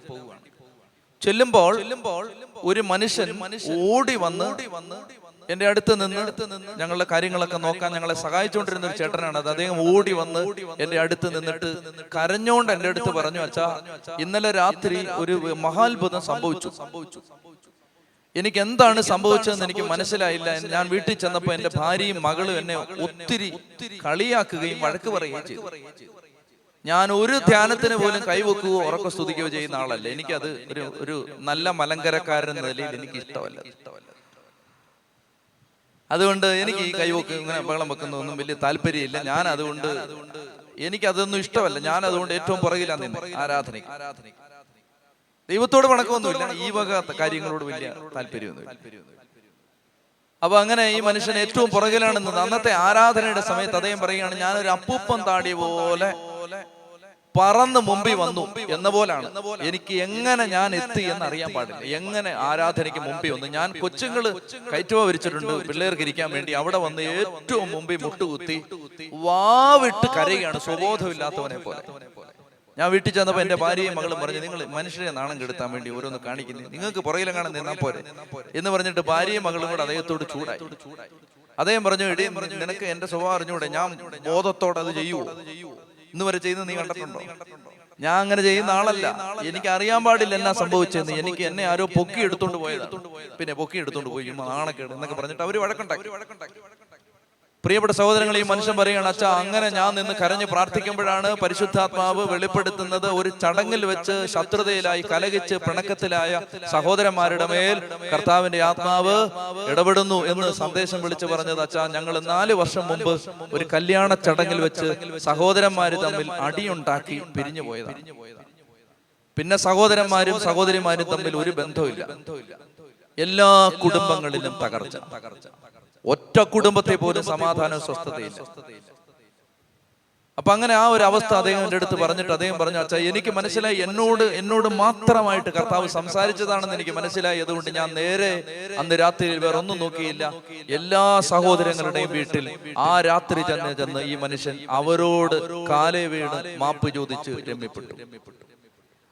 ചെല്ലുമ്പോൾ ഒരു മനുഷ്യൻ ഓടി വന്ന് എന്റെ അടുത്ത് നിന്ന് ഞങ്ങളുടെ കാര്യങ്ങളൊക്കെ നോക്കാൻ ഞങ്ങളെ സഹായിച്ചുകൊണ്ടിരുന്ന ഒരു ചേട്ടനാണ് അത്. അദ്ദേഹം ഓടി വന്ന് എന്റെ അടുത്ത് നിന്നിട്ട് കരഞ്ഞോണ്ട് എന്റെ അടുത്ത് പറഞ്ഞു, അച്ഛാ, ഇന്നലെ രാത്രി ഒരു മഹാത്ഭുതം സംഭവിച്ചു. എനിക്ക് എന്താണ് സംഭവിച്ചതെന്ന് എനിക്ക് മനസ്സിലായില്ല. ഞാൻ വീട്ടിൽ ചെന്നപ്പോ എന്റെ ഭാര്യയും മകളും എന്നെ ഒത്തിരി കളിയാക്കുകയും വഴക്ക് പറയുകയും ചെയ്തു. ഞാൻ ഒരു ധ്യാനത്തിന് പോലും കൈവെക്കുകയോ ഉറക്ക സ്തുതിക്കുകയോ ചെയ്യുന്ന ആളല്ല. എനിക്കത് ഒരു നല്ല മലങ്കരക്കാരൻ എന്ന നിലയിൽ എനിക്ക് ഇഷ്ടമല്ല. അതുകൊണ്ട് എനിക്ക് ഈ കൈവെക്ക് ഇങ്ങനെ ബഹളം വെക്കുന്നതൊന്നും വലിയ താല്പര്യമില്ല. ഞാൻ അതുകൊണ്ട് എനിക്കതൊന്നും ഇഷ്ടമല്ല. ഞാൻ അതുകൊണ്ട് ഏറ്റവും പുറകിലാണ് നിന്ന് ആരാധനയ്ക്ക്. ദൈവത്തോട് വണക്കമൊന്നുമില്ല, ഈ വക കാര്യങ്ങളോട് വലിയ താല്പര്യമൊന്നുമില്ല. അപ്പൊ അങ്ങനെ ഈ മനുഷ്യൻ ഏറ്റവും പുറകിലാണെന്നത്. അന്നത്തെ ആരാധനയുടെ സമയത്ത് അദ്ദേഹം പറയുകയാണ്, ഞാനൊരു അപ്പൂപ്പൻ താടി പോലെ പറന്ന് മുമ്പിൽ വന്നു എന്ന പോലാണ്. എനിക്ക് എങ്ങനെ ഞാൻ എത്തി എന്ന് അറിയാൻ പാടില്ല. എങ്ങനെ ആരാധനയ്ക്ക് മുമ്പിൽ വന്നു. ഞാൻ കൊച്ചുങ്ങള് കയറ്റുവ വിരിച്ചിട്ടുണ്ട് പിള്ളേർക്ക് ഇരിക്കാൻ വേണ്ടി. അവിടെ വന്ന് ഏറ്റവും മുമ്പിൽ മുട്ടുകുത്തി വാവിട്ട് കരയുകയാണ്, സ്വബോധമില്ലാത്തവനെ പോലെ. ഞാൻ വീട്ടിൽ ചെന്നപ്പോ എന്റെ ഭാര്യയും മകളും പറഞ്ഞു, നിങ്ങൾ മനുഷ്യരെ നാണം കെടുത്താൻ വേണ്ടി ഓരോന്ന് കാണിക്കുന്നത്, നിങ്ങൾക്ക് പുറകിലെങ്ങാനും നിന്നാ പോരെ എന്ന് പറഞ്ഞിട്ട് ഭാര്യയും മകളും കൂടെ അദ്ദേഹത്തോട് ചൂടായി. അദ്ദേഹം പറഞ്ഞു, എടീ, നിനക്ക് എന്റെ സ്വഭാവം അറിഞ്ഞൂടെ? ഞാൻ ബോധത്തോടെ അത് ചെയ്യുവോ? ഇന്ന് വരെ ചെയ്യുന്നത് നീ കണ്ടിട്ടുണ്ടോ? ഞാൻ അങ്ങനെ ചെയ്യുന്ന ആളല്ല. എനിക്ക് അറിയാൻ പാടില്ല എന്നാ സംഭവിച്ചെന്ന്. എനിക്ക് എന്നെ ആരോ പൊക്കി എടുത്തോണ്ട് പോയതാണ്. പിന്നെ പൊക്കി എടുത്തോണ്ട് പോയി നാണക്കേട് എന്നൊക്കെ പറഞ്ഞിട്ട് അവര് വഴക്കുണ്ടാക്കി. പ്രിയപ്പെട്ട സഹോദരങ്ങൾ, ഈ മനുഷ്യൻ പറയുകയാണ്, അച്ഛാ, അങ്ങനെ ഞാൻ നിന്ന് കരഞ്ഞ് പ്രാർത്ഥിക്കുമ്പോഴാണ് പരിശുദ്ധാത്മാവ് വെളിപ്പെടുത്തുന്നത്, ഒരു ചടങ്ങിൽ വെച്ച് ശത്രുതയിലായി കലഹിച്ച് പിണക്കത്തിലായ സഹോദരന്മാരുടെ മേൽ കർത്താവിന്റെ ആത്മാവ് ഇടപെടുന്നു എന്ന് സന്ദേശം വിളിച്ചു പറഞ്ഞത്. അച്ഛാ, ഞങ്ങൾ 4 വർഷം മുമ്പ് ഒരു കല്യാണ ചടങ്ങിൽ വെച്ച് സഹോദരന്മാര് തമ്മിൽ അടിയുണ്ടാക്കി പിരിഞ്ഞു പോയതാണ്. പിന്നെ സഹോദരന്മാരും സഹോദരിമാരും തമ്മിൽ ഒരു ബന്ധവുമില്ല. എല്ലാ കുടുംബങ്ങളിലും തകർച്ച. ഒറ്റ കുടുംബത്തെ പോലും സമാധാനവും സ്വസ്ഥതയില്ല. അപ്പൊ അങ്ങനെ ആ ഒരു അവസ്ഥ അദ്ദേഹം എൻ്റെ അടുത്ത് പറഞ്ഞിട്ട് അദ്ദേഹം പറഞ്ഞു, അച്ഛാ, എനിക്ക് മനസ്സിലായി, എന്നോട് മാത്രമായിട്ട് കർത്താവ് സംസാരിച്ചതാണെന്ന് എനിക്ക് മനസ്സിലായി. അതുകൊണ്ട് ഞാൻ നേരെ അന്ന് രാത്രിയിൽ വേറെ ഒന്നും നോക്കിയില്ല. എല്ലാ സഹോദരങ്ങളുടെയും വീട്ടിൽ ആ രാത്രി ചെന്ന് ഈ മനുഷ്യൻ അവരോട് കാലേ വീണ് മാപ്പ് ചോദിച്ച് രമ്യപ്പെട്ടു.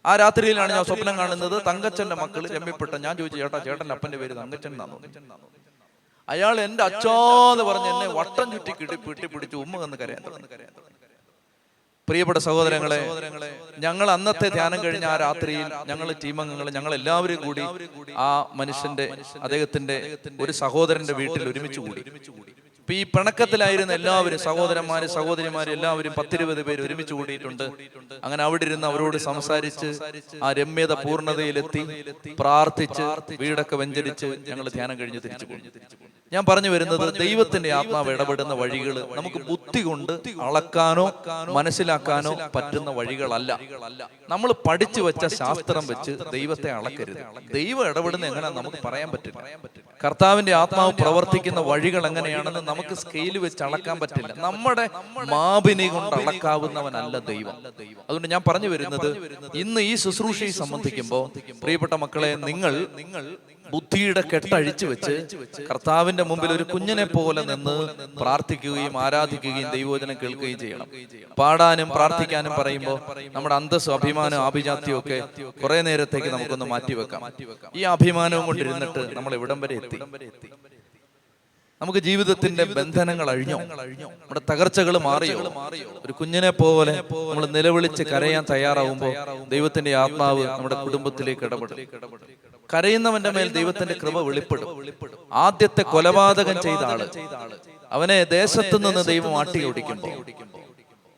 ആ രാത്രിയിലാണ് ഞാൻ സ്വപ്നം കാണുന്നത്. തങ്കച്ചന്റെ മക്കൾ രമ്യപ്പെട്ട. ഞാൻ ചോദിച്ചു, ചേട്ടന്റെ അപ്പന്റെ പേര് തങ്കച്ചൻ എന്നാണോ? അയാൾ എന്റെ അച്ഛാന്ന് പറഞ്ഞ് എന്നെ വട്ടം ചുറ്റി പിടിച്ച് ഉമ്മ എന്ന് കരയാൻ തുടങ്ങി. പ്രിയപ്പെട്ട സഹോദരങ്ങളെ, ഞങ്ങൾ അന്നത്തെ ധ്യാനം കഴിഞ്ഞ ആ രാത്രിയിൽ ഞങ്ങൾ ടീമംഗങ്ങൾ ഞങ്ങൾ എല്ലാവരും കൂടി ആ മനുഷ്യന്റെ അദ്ദേഹത്തിന്റെ ഒരു സഹോദരന്റെ വീട്ടിൽ ഒരുമിച്ച് കൂടി. ഇപ്പൊ ഈ പിണക്കത്തിലായിരുന്ന എല്ലാവരും സഹോദരന്മാര് സഹോദരിമാര് എല്ലാവരും 10-20 പേര് ഒരുമിച്ച് കൂടിയിട്ടുണ്ട്. അങ്ങനെ അവിടെ ഇരുന്ന് അവരോട് സംസാരിച്ച് ആ രമ്യത പൂർണ്ണതയിലെത്തി പ്രാർത്ഥിച്ച് വീടൊക്കെ വെഞ്ചരിച്ച് ഞങ്ങൾ ധ്യാനം കഴിഞ്ഞ് തിരിച്ചു പോയി. ഞാൻ പറഞ്ഞു വരുന്നത്, ദൈവത്തിന്റെ ആത്മാവ് ഇടപെടുന്ന വഴികൾ നമുക്ക് ബുദ്ധി കൊണ്ട് അളക്കാനോ മനസ്സിലാക്കാനോ പറ്റുന്ന വഴികളല്ല. നമ്മൾ പഠിച്ചു വെച്ച ശാസ്ത്രം വെച്ച് ദൈവത്തെ അളക്കരുത്. ദൈവം ഇടപെടുന്ന എങ്ങനെയാ നമുക്ക് പറയാൻ പറ്റില്ല. കർത്താവിന്റെ ആത്മാവ് പ്രവർത്തിക്കുന്ന വഴികൾ എങ്ങനെയാണെന്ന് നമുക്ക് സ്കെയിൽ വെച്ച് അളക്കാൻ പറ്റില്ല. നമ്മുടെ മാപിനി കൊണ്ട് അളക്കാവുന്നവനല്ല ദൈവം. അതുകൊണ്ട് ഞാൻ പറഞ്ഞു വരുന്നത്, ഇന്ന് ഈ ശുശ്രൂഷയെ സംബന്ധിക്കുമ്പോൾ പ്രിയപ്പെട്ട മക്കളെ, നിങ്ങൾ ബുദ്ധിയുടെ കെട്ടഴിച്ചു വെച്ച് കർത്താവിന്റെ മുമ്പിൽ ഒരു കുഞ്ഞിനെ പോലെ നിന്ന് പ്രാർത്ഥിക്കുകയും ആരാധിക്കുകയും ദൈവവചനം കേൾക്കുകയും ചെയ്യണം. പാടാനും പ്രാർത്ഥിക്കാനും പറയുമ്പോൾ നമ്മുടെ അന്തസ്സും അഭിമാനവും ആഭിജാത്യവും ഒക്കെ കുറെ നേരത്തേക്ക് നമുക്കൊന്ന് മാറ്റിവെക്കാം. ഈ അഭിമാനവും കൊണ്ടിരുന്നിട്ട് നമ്മൾ എവിടം വരെ എത്തി? നമുക്ക് ജീവിതത്തിന്റെ ബന്ധനങ്ങൾ അഴിഞ്ഞോ? നമ്മുടെ തകർച്ചകൾ മാറിയോ? ഒരു കുഞ്ഞിനെ പോലെ നമ്മൾ നിലവിളിച്ച് കരയാൻ തയ്യാറാവുമ്പോൾ ദൈവത്തിന്റെ ആത്മാവ് നമ്മുടെ കുടുംബത്തിലേക്ക് ഇടപെടും. കരയുന്നവന്റെ മേൽ ദൈവത്തിന്റെ കൃപ വെളിപ്പെടും. ആദ്യത്തെ കൊലപാതകം ചെയ്ത ആള്, അവനെ ദേശത്തു നിന്ന് ദൈവം ആട്ടി ഓടിക്കുമ്പോൾ,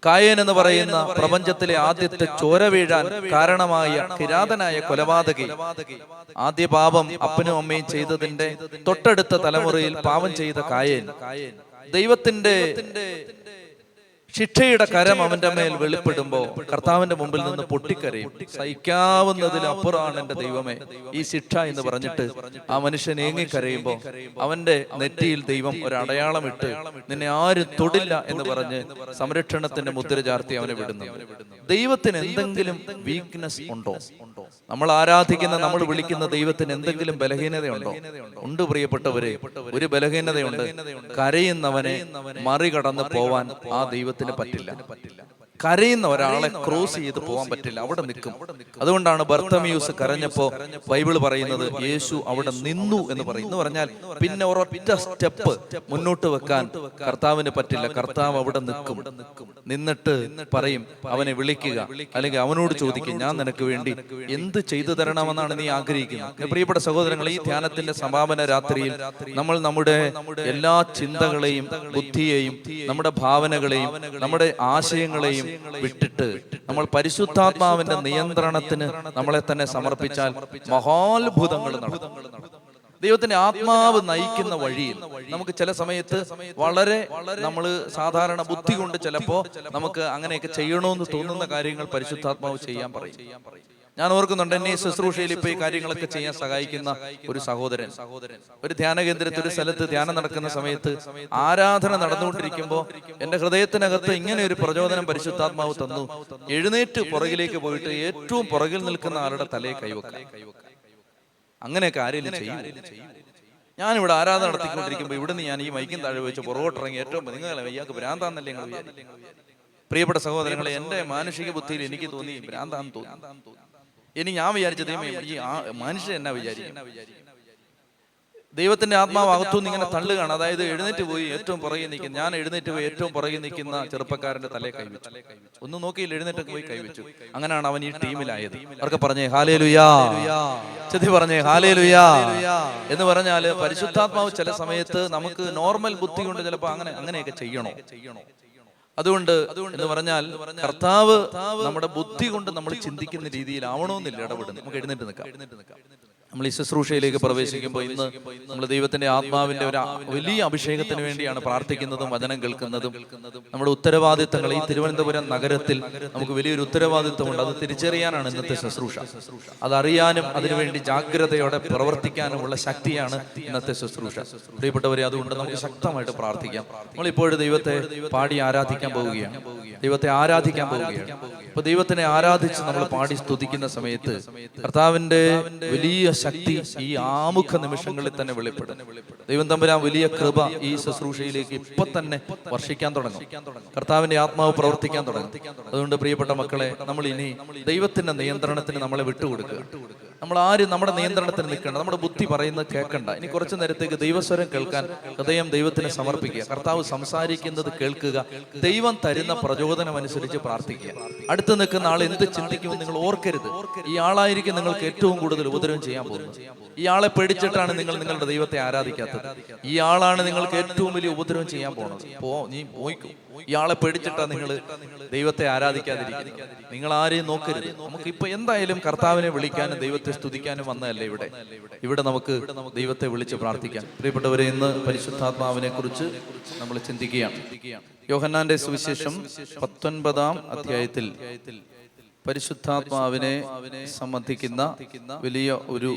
കായേൻ എന്ന് പറയുന്ന പ്രപഞ്ചത്തിലെ ആദ്യത്തെ ചോര വീഴാൻ കാരണമായ കിരാതനായ കൊലപാതകി, ആദ്യ പാപം അപ്പനും അമ്മയും ചെയ്തതിന്റെ തൊട്ടടുത്ത തലമുറയിൽ പാപം ചെയ്ത കായേൻ, ദൈവത്തിന്റെ ശിക്ഷയുടെ കരം അവന്റെ മേൽ വെളിപ്പെടുമ്പോ കർത്താവിന്റെ മുമ്പിൽ നിന്ന് പൊട്ടിക്കരയും. സഹിക്കാവുന്നതിലപ്പുറമാണ് എന്റെ ദൈവമേ ഈ ശിക്ഷ എന്ന് പറഞ്ഞിട്ട് ആ മനുഷ്യൻ ഏങ്ങിക്കരയുമ്പോ അവന്റെ നെറ്റിയിൽ ദൈവം ഒരു അടയാളം ഇട്ട് നിന്നെ ആരും തൊടില്ല എന്ന് പറഞ്ഞ് സംരക്ഷണത്തിന്റെ മുദ്ര ചാർത്തി അവനെ വിടുന്നു. ദൈവത്തിന് എന്തെങ്കിലും വീക്ക്നെസ് ഉണ്ടോ? നമ്മൾ ആരാധിക്കുന്ന, നമ്മൾ വിളിക്കുന്ന ദൈവത്തിന് എന്തെങ്കിലും ബലഹീനതയുണ്ടോ? ഉണ്ട് പ്രിയപ്പെട്ടവരെ, ഒരു ബലഹീനതയുണ്ട്. കരയുന്നവനെ മറികടന്ന് പോവാൻ ആ ദൈവത്തിന് പറ്റില്ല. കരയുന്ന ഒരാളെ ക്രോസ് ചെയ്ത് പോകാൻ പറ്റില്ല, അവിടെ നിൽക്കും. അതുകൊണ്ടാണ് ബർത്തമിയൂസ് കരഞ്ഞപ്പോ ബൈബിൾ പറയുന്നത് യേശു അവിടെ നിന്നു എന്ന് പറയും. എന്ന് പറഞ്ഞാൽ പിന്നെ ഒരൊറ്റ സ്റ്റെപ്പ് മുന്നോട്ട് വെക്കാൻ കർത്താവിന് പറ്റില്ല. കർത്താവ് അവിടെ നിൽക്കും. നിന്നിട്ട് പറയും, അവനെ വിളിക്കുക, അല്ലെങ്കിൽ അവനോട് ചോദിക്കും, ഞാൻ നിനക്ക് വേണ്ടി എന്ത് ചെയ്തു തരണമെന്നാണ് നീ ആഗ്രഹിക്കുന്നത്? പ്രിയപ്പെട്ട സഹോദരങ്ങൾ, ഈ ധ്യാനത്തിന്റെ സമാപന രാത്രിയിൽ നമ്മൾ നമ്മുടെ എല്ലാ ചിന്തകളെയും ബുദ്ധിയെയും നമ്മുടെ ഭാവനകളെയും നമ്മുടെ ആശയങ്ങളെയും വിട്ടിട്ട് നമ്മൾ പരിശുദ്ധാത്മാവിന്റെ നിയന്ത്രണത്തിന് നമ്മളെ തന്നെ സമർപ്പിച്ചാൽ മഹാത്ഭുതങ്ങൾ നടക്കും. ദൈവത്തിന്റെ ആത്മാവ് നയിക്കുന്ന വഴിയിൽ നമുക്ക് ചില സമയത്ത് വളരെ നമ്മൾ സാധാരണ ബുദ്ധി കൊണ്ട് ചിലപ്പോ നമുക്ക് അങ്ങനെയൊക്കെ ചെയ്യണമെന്ന് തോന്നുന്ന കാര്യങ്ങൾ പരിശുദ്ധാത്മാവ് ചെയ്യാൻ പറയും. ഞാൻ ഓർക്കുന്നുണ്ട്, എന്നെ ഈ ശുശ്രൂഷയിൽ ഇപ്പൊ ഈ കാര്യങ്ങളൊക്കെ ചെയ്യാൻ സഹായിക്കുന്ന ഒരു സഹോദരൻ ഒരു ധ്യാന കേന്ദ്രത്തിൽ ഒരു സ്ഥലത്ത് ധ്യാനം നടക്കുന്ന സമയത്ത് ആരാധന നടന്നുകൊണ്ടിരിക്കുമ്പോൾ എന്റെ ഹൃദയത്തിനകത്ത് ഇങ്ങനെ ഒരു പ്രചോദനം പരിശുദ്ധാത്മാവ് തന്നു. എഴുന്നേറ്റ് പുറകിലേക്ക് പോയിട്ട് ഏറ്റവും പുറകിൽ നിൽക്കുന്ന ആളുടെ തലയെ കൈവെക്കാൻ. അങ്ങനെയൊക്കെ ആരെങ്കിലും ചെയ്യും? ഞാനിവിടെ ആരാധന നടത്തിക്കൊണ്ടിരിക്കുമ്പോൾ ഇവിടുന്ന് ഞാൻ ഈ മൈക്കും താഴെ വെച്ച് പുറകോട്ടിറങ്ങി ഏറ്റവും നിങ്ങൾ ഇയാൾക്ക് ഭ്രാന്താന്നല്ലേ നിങ്ങൾ വിചാരിക്കും? പ്രിയപ്പെട്ട സഹോദരങ്ങളെ, എന്റെ മാനുഷിക ബുദ്ധിയിൽ എനിക്ക് തോന്നി ഭ്രാന്താന്ന് തോന്നി. ഇനി ഞാൻ വിചാരിച്ചത് ഈ മനുഷ്യൻ എന്നാ വിചാരിക്കും? ദൈവത്തിന്റെ ആത്മാവ് അകത്തുനിന്ന് ഇങ്ങനെ തള്ളുകയാണ്. അതായത് എഴുന്നേറ്റ് പോയി ഏറ്റവും പുറകെ നിൽക്കുന്ന, ഞാൻ എഴുന്നേറ്റ് പോയി ഏറ്റവും പുറകെ നിൽക്കുന്ന ചെറുപ്പക്കാരന്റെ തലയെ കൈവച്ചു. ഒന്നും നോക്കിയില്ല, എഴുന്നേറ്റൊക്കെ പോയി കൈവച്ചു. അങ്ങനെയാണ് അവൻ ഈ ടീമിലായത്. അവർക്ക് പറഞ്ഞേ ഹല്ലേലൂയാ, ചെത്തി പറഞ്ഞേ ഹല്ലേലൂയാ എന്ന് പറഞ്ഞാല് പരിശുദ്ധാത്മാവ് ചില സമയത്ത് നമുക്ക് നോർമൽ ബുദ്ധി കൊണ്ട് ചിലപ്പോ അങ്ങനെയൊക്കെ ചെയ്യണോ? അതുകൊണ്ട് എന്ന് പറഞ്ഞാൽ കർത്താവ് നമ്മുടെ ബുദ്ധി കൊണ്ട് നമ്മൾ ചിന്തിക്കുന്ന രീതിയിലാവണമെന്നില്ല ഇടപെടുന്നത്. നമുക്ക് എഴുന്നേറ്റ് നിൽക്കാം. നമ്മൾ ഈ ശുശ്രൂഷയിലേക്ക് പ്രവേശിക്കുമ്പോൾ ഇന്ന് നമ്മൾ ദൈവത്തിന്റെ ആത്മാവിന്റെ ഒരു വലിയ അഭിഷേകത്തിന് വേണ്ടിയാണ് പ്രാർത്ഥിക്കുന്നതും വചനം കേൾക്കുന്നതും. നമ്മുടെ ഉത്തരവാദിത്തങ്ങൾ ഈ തിരുവനന്തപുരം നഗരത്തിൽ നമുക്ക് വലിയൊരു ഉത്തരവാദിത്തമുണ്ട്. അത് തിരിച്ചറിയാനാണ് ഇന്നത്തെ ശുശ്രൂഷ. അതറിയാനും അതിനുവേണ്ടി ജാഗ്രതയോടെ പ്രവർത്തിക്കാനുമുള്ള ശക്തിയാണ് ഇന്നത്തെ ശുശ്രൂഷ. പ്രിയപ്പെട്ടവരെ, അതുകൊണ്ട് നമുക്ക് ശക്തമായിട്ട് പ്രാർത്ഥിക്കാം. നമ്മളിപ്പോഴും ദൈവത്തെ പാടി ആരാധിക്കാൻ പോവുകയാണ്. ദൈവത്തെ ആരാധിക്കാൻ പോവുകയാണ്. അപ്പൊ ദൈവത്തിനെ ആരാധിച്ച് നമ്മൾ പാടി സ്തുതിക്കുന്ന സമയത്ത് കർത്താവിന്റെ വലിയ ശക്തി ഈ ആമുഖ നിമിഷങ്ങളിൽ തന്നെ വെളിപ്പെടും. ദൈവം തമ്പുരാൻ വലിയ കൃപ ഈ ശുശ്രൂഷയിലേക്ക് ഇപ്പൊ തന്നെ വർഷിക്കാൻ തുടങ്ങും. കർത്താവിന്റെ ആത്മാവ് പ്രവർത്തിക്കാൻ തുടങ്ങും. അതുകൊണ്ട് പ്രിയപ്പെട്ട മക്കളെ, നമ്മൾ ഇനി ദൈവത്തിന്റെ നിയന്ത്രണത്തിന് നമ്മളെ വിട്ടുകൊടുക്കുക. നമ്മൾ ആരും നമ്മുടെ നിയന്ത്രണത്തിന് നിൽക്കണ്ട, നമ്മുടെ ബുദ്ധി പറയുന്നത് കേൾക്കണ്ട. ഇനി കുറച്ചു നേരത്തേക്ക് ദൈവസ്വരം കേൾക്കാൻ ഹൃദയം ദൈവത്തിന് സമർപ്പിക്കുക. കർത്താവ് സംസാരിക്കുന്നത് കേൾക്കുക, ദൈവം തരുന്ന പ്രചോദനം അനുസരിച്ച് പ്രാർത്ഥിക്കുക. അടുത്ത് നിൽക്കുന്ന ആൾ എന്ത് ചിന്തിക്കുമെന്ന് നിങ്ങൾ ഓർക്കരുത്. ഈ ആളായിരിക്കും നിങ്ങൾക്ക് ഏറ്റവും കൂടുതൽ ഉപദ്രവം ചെയ്യാൻ പോകുന്നത്. ഈ ആളെ പേടിച്ചിട്ടാണ് നിങ്ങൾ നിങ്ങളുടെ ദൈവത്തെ ആരാധിക്കാത്തത്. ഈ ആളാണ് നിങ്ങൾക്ക് ഏറ്റവും വലിയ ഉപദ്രവം ചെയ്യാൻ പോകുന്നത്. നീ പോയിക്കോ. ഇയാളെ പേടിച്ചിട്ടാണ് നിങ്ങൾ ദൈവത്തെ ആരാധിക്കാതിരിക്കുന്നത്. നിങ്ങൾ ആരെയും നോക്കരുത്. നമുക്ക് ഇപ്പൊ എന്തായാലും കർത്താവിനെ വിളിക്കാനും ദൈവത്തെ സ്തുതിക്കാനും വന്നതല്ലേ ഇവിടെ നമുക്ക് ദൈവത്തെ വിളിച്ച് പ്രാർത്ഥിക്കാം. പ്രിയപ്പെട്ടവരെ, ഇന്ന് പരിശുദ്ധാത്മാവിനെ കുറിച്ച് നമ്മൾ ചിന്തിക്കുകയാണ്. യോഹന്നാന്റെ സുവിശേഷം 19-ാം അധ്യായത്തിൽ പരിശുദ്ധാത്മാവിനെ സംബന്ധിക്കുന്ന വലിയ ഒരു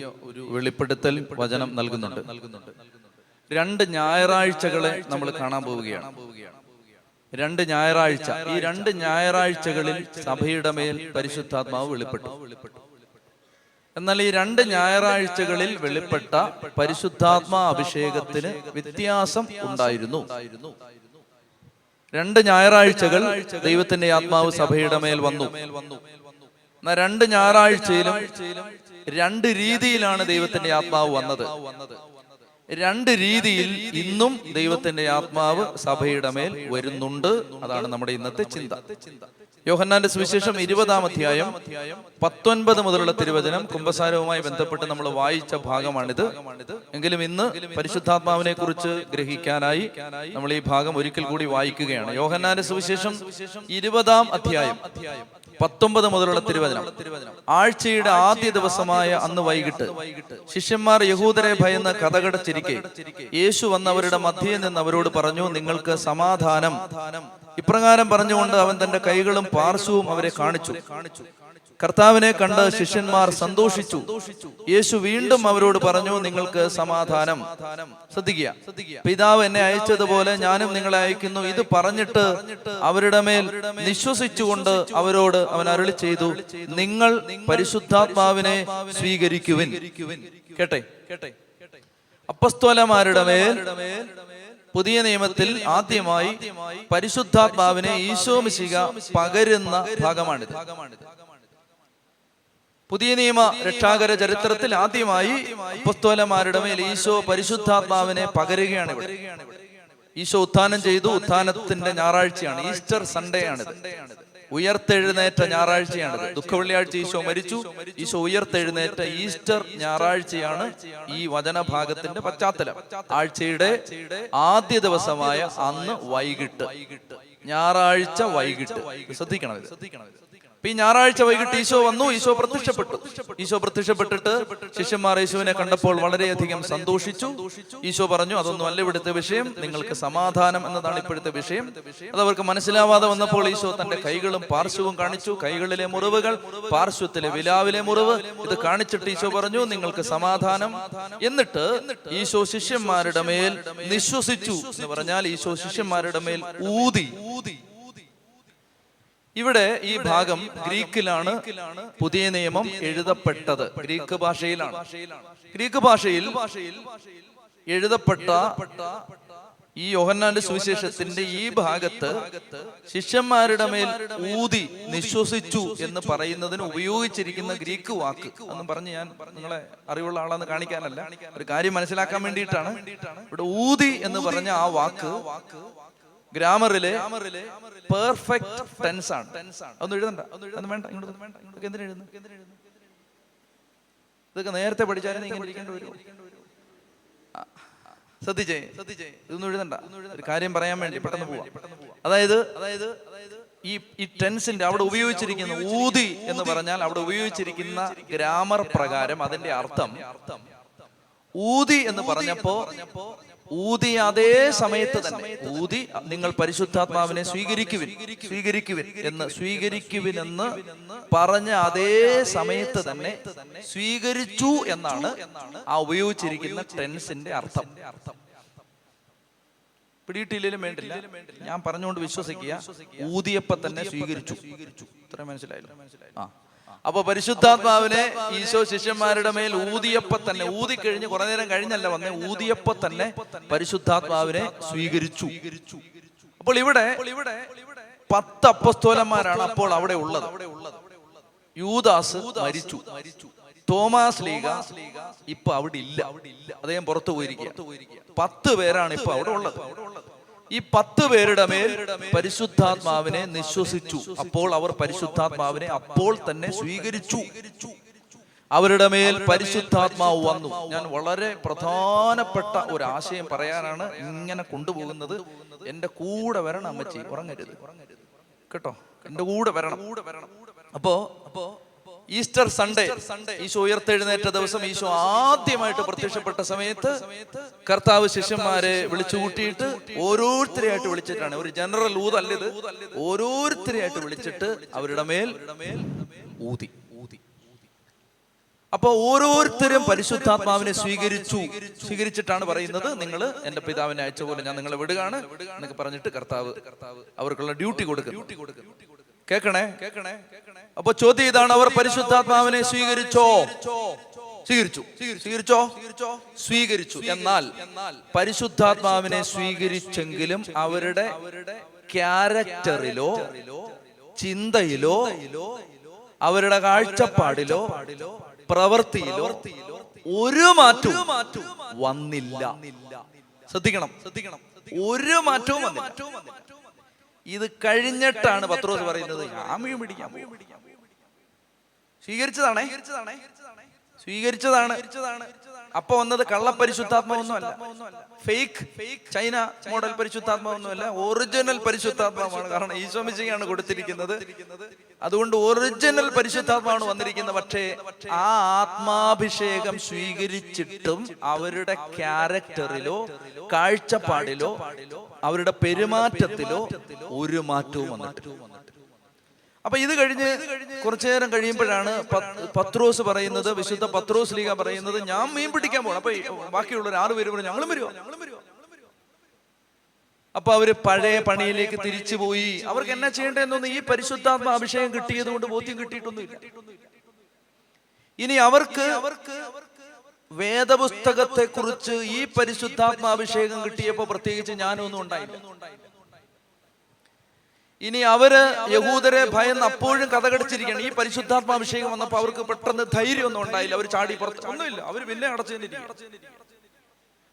വെളിപ്പെടുത്തൽ വചനം നൽകുന്നുണ്ട്. 2 ഞായറാഴ്ചകളെ നമ്മൾ കാണാൻ പോവുകയാണ്. 2 ഞായറാഴ്ച. ഈ 2 ഞായറാഴ്ചകളിൽ സഭയുടെ മേൽ പരിശുദ്ധാത്മാവ് വെളിപ്പെട്ടു. എന്നാൽ ഈ 2 ഞായറാഴ്ചകളിൽ വെളിപ്പെട്ട പരിശുദ്ധാത്മാ അഭിഷേകത്തിന് വ്യത്യാസം ഉണ്ടായിരുന്നു. 2 ഞായറാഴ്ചകൾ ദൈവത്തിന്റെ ആത്മാവ് സഭയുടെ മേൽ വന്നു. എന്നാൽ 2 ഞായറാഴ്ചയിലും 2 രീതിയിലാണ് ദൈവത്തിന്റെ ആത്മാവ് വന്നത്. 2 രീതിയിൽ ഇന്നും ദൈവത്തിന്റെ ആത്മാവ് സഭയുടെ മേൽ വരുന്നുണ്ട്. അതാണ് നമ്മുടെ ഇന്നത്തെ ചിന്ത. യോഹന്നാന്റെ സുവിശേഷം 20-ാം അധ്യായം 19 മുതലുള്ള തിരുവചനം കുമ്പസാരവുമായി ബന്ധപ്പെട്ട് നമ്മൾ വായിച്ച ഭാഗമാണിത്. എങ്കിലും ഇന്ന് പരിശുദ്ധാത്മാവിനെ കുറിച്ച് ഗ്രഹിക്കാനായി നമ്മൾ ഈ ഭാഗം ഒരിക്കൽ കൂടി വായിക്കുകയാണ്. യോഹന്നാന്റെ സുവിശേഷം 20-ാം അധ്യായം 19 മുതലുള്ള തിരുവചനം. ആഴ്ചയുടെ ആദ്യ ദിവസമായ അന്ന് വൈകിട്ട് ശിഷ്യന്മാർ യഹൂദരെ ഭയന്ന് കതകടച്ചിരിക്കെ യേശു വന്നവരുടെ മധ്യേ നിന്ന് അവരോട് പറഞ്ഞു, നിങ്ങൾക്ക് സമാധാനം. ഇപ്രകാരം പറഞ്ഞുകൊണ്ട് അവൻ തന്റെ കൈകളും പാർശ്വവും അവരെ കാണിച്ചു. കർത്താവിനെ കണ്ട് ശിഷ്യന്മാർ സന്തോഷിച്ചു. യേശു വീണ്ടും അവരോട് പറഞ്ഞു, നിങ്ങൾക്ക് സമാധാനം. ശ്രദ്ധിക്കുക, പിതാവ് എന്നെ അയച്ചതുപോലെ ഞാനും നിങ്ങളെ അയക്കുന്നു. ഇത് പറഞ്ഞിട്ട് അവരുടെ മേൽ നിശ്വസിച്ചുകൊണ്ട് അവരോട് അവൻ അരുളി ചെയ്തു, നിങ്ങൾ പരിശുദ്ധാത്മാവിനെ സ്വീകരിക്കുവിൻ. കേട്ടെ, അപ്പസ്തോലന്മാരുടെ മേൽ പുതിയ നിയമത്തിൽ ആദ്യമായി പരിശുദ്ധാത്മാവിനെ ഈശോ മിശിഹ പകരുന്ന ഭാഗമാണിത്. പുതിയ നിയമ രക്ഷാകര ചരിത്രത്തിൽ ആദ്യമായി അപ്പസ്തോലന്മാരുടെ മേൽ ഈശോ പരിശുദ്ധാത്മാവിനെ പകരുകയാണ്. ഇവിടെ ഈശോ ഉത്ഥാനം ചെയ്തു. ഉത്ഥാനത്തിന്റെ ഞായറാഴ്ചയാണ്, ഈസ്റ്റർ സൺഡേ ആണിത്. ഉയർത്തെഴുന്നേറ്റ ഞായറാഴ്ചയാണിത്. ദുഃഖവെള്ളിയാഴ്ച ഈശോ മരിച്ചു. ഈശോ ഉയർത്തെഴുന്നേറ്റ ഈസ്റ്റർ ഞായറാഴ്ചയാണ് ഈ വചനഭാഗത്തിന്റെ പശ്ചാത്തലം. ആഴ്ചയുടെ ആദ്യ ദിവസമായ അന്ന് വൈകിട്ട്, ഞായറാഴ്ച വൈകിട്ട്. ശ്രദ്ധിക്കണം. ഈ ഞായറാഴ്ച വൈകിട്ട് ഈശോ വന്നു. ഈശോ പ്രത്യക്ഷപ്പെട്ടിട്ട് ശിഷ്യന്മാർ യേശുവിനെ കണ്ടപ്പോൾ വളരെയധികം സന്തോഷിച്ചു. ഈശോ പറഞ്ഞു, അതൊന്നും അല്ല ഇവിടുത്തെ വിഷയം, നിങ്ങൾക്ക് സമാധാനം എന്നതാണ് ഇപ്പോഴത്തെ വിഷയം. അത് അവർക്ക് മനസ്സിലാവാതെ വന്നപ്പോൾ ഈശോ തന്റെ കൈകളും പാർശ്വവും കാണിച്ചു. കൈകളിലെ മുറിവുകൾ, പാർശ്വത്തിലെ വിലാവിലെ മുറിവ്, ഇത് കാണിച്ചിട്ട് ഈശോ പറഞ്ഞു, നിങ്ങൾക്ക് സമാധാനം. എന്നിട്ട് ഈശോ ശിഷ്യന്മാരുടെ മേൽ നിശ്വസിച്ചു എന്ന് പറഞ്ഞാൽ ഈശോ ശിഷ്യന്മാരുടെ മേൽ ഊതി. ഇവിടെ ഈ ഭാഗം ഗ്രീക്കിലാണ് പുതിയ നിയമം എഴുതപ്പെട്ടത്. ഗ്രീക്ക് ഭാഷയിലാണ്. ഗ്രീക്ക് ഭാഷയിൽ എഴുതപ്പെട്ട ഈ യോഹന്നാന്റെ സുവിശേഷത്തിന്റെ ഈ ഭാഗത്ത് ശിഷ്യന്മാരുടെ മേൽ ഊതി നിശ്വസിച്ചു എന്ന് പറയുന്നതിന് ഉപയോഗിച്ചിരിക്കുന്ന ഗ്രീക്ക് വാക്ക് എന്ന് പറഞ്ഞ് ഞാൻ നിങ്ങളെ അറിവുള്ള ആളാന്ന് കാണിക്കാനല്ല, ഒരു കാര്യം മനസ്സിലാക്കാൻ വേണ്ടിയിട്ടാണ്. ഇവിടെ ഊതി എന്ന് പറഞ്ഞ ആ വാക്ക് ഗ്രാമറിലെ പെർഫെക്റ്റ് ടെൻസ് ആണ്. അതൊന്നും എഴുതണ്ട, അതൊന്നും വേണ്ട, ഇങ്ങോട്ട് എന്തിനാ എഴുതുന്നത്? ഇതൊക്കെ നേരത്തെ പഠിച്ചാലും ഇങ്ങനെ ഇരിക്കേണ്ടി വരും. ശ്രദ്ധിച്ചേ, ഇതൊന്നും എഴുതണ്ട, ഒരു കാര്യം പറയാൻ വേണ്ടി പെട്ടെന്ന് പോവാം. അതായത് ഈ ടെൻസിന്റെ അവിടെ ഉപയോഗിച്ചിരിക്കുന്ന ഊതി എന്ന് പറഞ്ഞാൽ അവിടെ ഉപയോഗിച്ചിരിക്കുന്ന ഗ്രാമർ പ്രകാരം അതിന്റെ അർത്ഥം, ഊതി എന്ന് പറഞ്ഞപ്പോ ഊതി അതേ സമയത്ത് തന്നെ ഊതി നിങ്ങൾ പരിശുദ്ധാത്മാവിനെ സ്വീകരിക്കുവിൻ എന്ന് പറഞ്ഞ അതേ സമയത്ത് തന്നെ സ്വീകരിച്ചു എന്നാണ് ആ ഉപയോഗിച്ചിരിക്കുന്ന ടെൻസിന്റെ അർത്ഥം. പിടിയിട്ടില്ലേലും വേണ്ടില്ല, ഞാൻ പറഞ്ഞുകൊണ്ട് വിശ്വസിക്കുക, ഊതിയപ്പോ തന്നെ സ്വീകരിച്ചു. ഇത്ര മനസ്സിലായല്ലോ? അപ്പൊ പരിശുദ്ധാത്മാവിനെ ഈശോ ശിഷ്യന്മാരുടെ മേൽ ഊതിയപ്പോ തന്നെ, ഊതിക്കഴിഞ്ഞ് കുറെ നേരം കഴിഞ്ഞല്ല വന്നേ, ഊതിയപ്പോ തന്നെ പരിശുദ്ധാത്മാവിനെ സ്വീകരിച്ചു. അപ്പോൾ ഇവിടെ 10 അപ്പസ്തോലന്മാരാണ് അപ്പോൾ അവിടെ ഉള്ളത്. യൂദാസ് മരിച്ചു. തോമാസ് ലീഗ ഇപ്പൊ അവിടെ ഇല്ല, അദ്ദേഹം പുറത്തു പോയിരിക്കുക. 10 പേരാണ് ഇപ്പൊ അവിടെ ഉള്ളത്. ഈ 10 പേരുടെ മേൽ പരിശുദ്ധാത്മാവിനെ നിശ്വസിച്ചു. അപ്പോൾ അവർ പരിശുദ്ധാത്മാവിനെ അപ്പോൾ തന്നെ സ്വീകരിച്ചു. അവരുടെ മേൽ പരിശുദ്ധാത്മാവ് വന്നു. ഞാൻ വളരെ പ്രധാനപ്പെട്ട ഒരു ആശയം പറയാനാണ് ഇങ്ങനെ കൊണ്ടുപോകുന്നത്. എന്റെ കൂടെ വരണം അമ്മച്ചി, ഉറങ്ങരുത് കേട്ടോ, എന്റെ കൂടെ വരണം. അപ്പോ ഈസ്റ്റർ സൺഡേ, ഈശോ ഉയർത്തെഴുന്നേറ്റ ദിവസം ഈശോ ആദ്യമായിട്ട് പ്രത്യക്ഷപ്പെട്ട സമയത്ത് കർത്താവ് ശിഷ്യന്മാരെ വിളിച്ചു കൂട്ടിയിട്ട് ഓരോരുത്തരെയായിട്ട് വിളിച്ചിട്ടാണ്, ഒരു ജനറൽ ഊതല്ല ഇത്, ഓരോരുത്തരെയായിട്ട് വിളിച്ചിട്ട് അവരുടെ മേൽ ഊതി. അപ്പൊ ഓരോരുത്തരും പരിശുദ്ധാത്മാവിനെ സ്വീകരിച്ചിട്ടാണ് പറയുന്നത്, നിങ്ങൾ എന്റെ പിതാവിനെ അയച്ച പോലെ ഞാൻ നിങ്ങളെ വിടുകയാണ് എന്നൊക്കെ പറഞ്ഞിട്ട് കർത്താവ് അവർക്കുള്ള ഡ്യൂട്ടി കൊടുക്കും. കേൾക്കണേ. അപ്പൊ ചോദ്യം ഇതാണ്, അവർ പരിശുദ്ധാത്മാവിനെ സ്വീകരിച്ചോ? സ്വീകരിച്ചു. എന്നാൽ പരിശുദ്ധാത്മാവിനെ സ്വീകരിച്ചെങ്കിലും അവരുടെ ക്യാരക്ടറിലോ ചിന്തയിലോ അവരുടെ കാഴ്ചപ്പാടിലോ പ്രവൃത്തിയിലോ ഒരു മാറ്റവും വന്നില്ല. ശ്രദ്ധിക്കണം, ഒരു മാറ്റവും വന്നില്ല. ഇത് കഴിഞ്ഞിട്ടാണ് പത്രോസ് പറയുന്നത്, ഞാൻ മീൻ പിടിക്കാൻ പോകും. സ്വീകരിച്ചതാണ്. അപ്പൊ വന്നത് കള്ളപ്പരിശുദ്ധാത്മാവൊന്നുമല്ല, ഫേക്ക് ചൈന മോഡൽ പരിശുദ്ധാത്മാവൊന്നുമല്ല, ഒറിജിനൽ പരിശുദ്ധാത്മാവാണ്. കാരണം ഈശോ മിശിഹായാണ് കൊടുത്തിരിക്കുന്നത്, അതുകൊണ്ട് ഒറിജിനൽ പരിശുദ്ധാത്മാവാണ് വന്നിരിക്കുന്നത്. പക്ഷേ ആ ആത്മാഭിഷേകം സ്വീകരിച്ചിട്ടും അവരുടെ ക്യാരക്ടറിലോ കാഴ്ചപ്പാടിലോ അവരുടെ പെരുമാറ്റത്തിലോ ഒരു മാറ്റവും വന്നിട്ടില്ല. അപ്പൊ ഇത് കഴിഞ്ഞ് കുറച്ചു നേരം കഴിയുമ്പോഴാണ് പത്രോസ് പറയുന്നത്, വിശുദ്ധ പത്രോസ് ലീഗ പറയുന്നത്, ഞാൻ മീൻ പിടിക്കാൻ പോകണം. അപ്പൊ ബാക്കിയുള്ളവർ 6 പേര് പറഞ്ഞു, ഞങ്ങളും വരുമോ. അപ്പൊ അവര് പഴയ പണിയിലേക്ക് തിരിച്ചുപോയി. അവർക്ക് എന്നാ ചെയ്യേണ്ടതെന്നൊന്നും ഈ പരിശുദ്ധാത്മ അഭിഷേകം കിട്ടിയത് കൊണ്ട് ബോധ്യം കിട്ടിയിട്ടൊന്നുമില്ല. ഇനി അവർക്ക് വേദപുസ്തകത്തെ കുറിച്ച് ഈ പരിശുദ്ധാത്മാഭിഷേകം കിട്ടിയപ്പോ പ്രത്യേകിച്ച് ജ്ഞാനമൊന്നും ഉണ്ടായില്ല. ഇനി അവര് യഹൂദരെ ഭയന്ന് അപ്പോഴും കഥകടിച്ചിരിക്കുകയാണ്. ഈ പരിശുദ്ധാത്മാഭിഷേകം വന്നപ്പോ അവർക്ക് പെട്ടെന്ന് ധൈര്യമൊന്നും ഉണ്ടായില്ല, അവർ ചാടി പുറത്ത് ഒന്നുമില്ല, അവർ പിന്നെ അടച്ചിരിക്കുകയാണ്.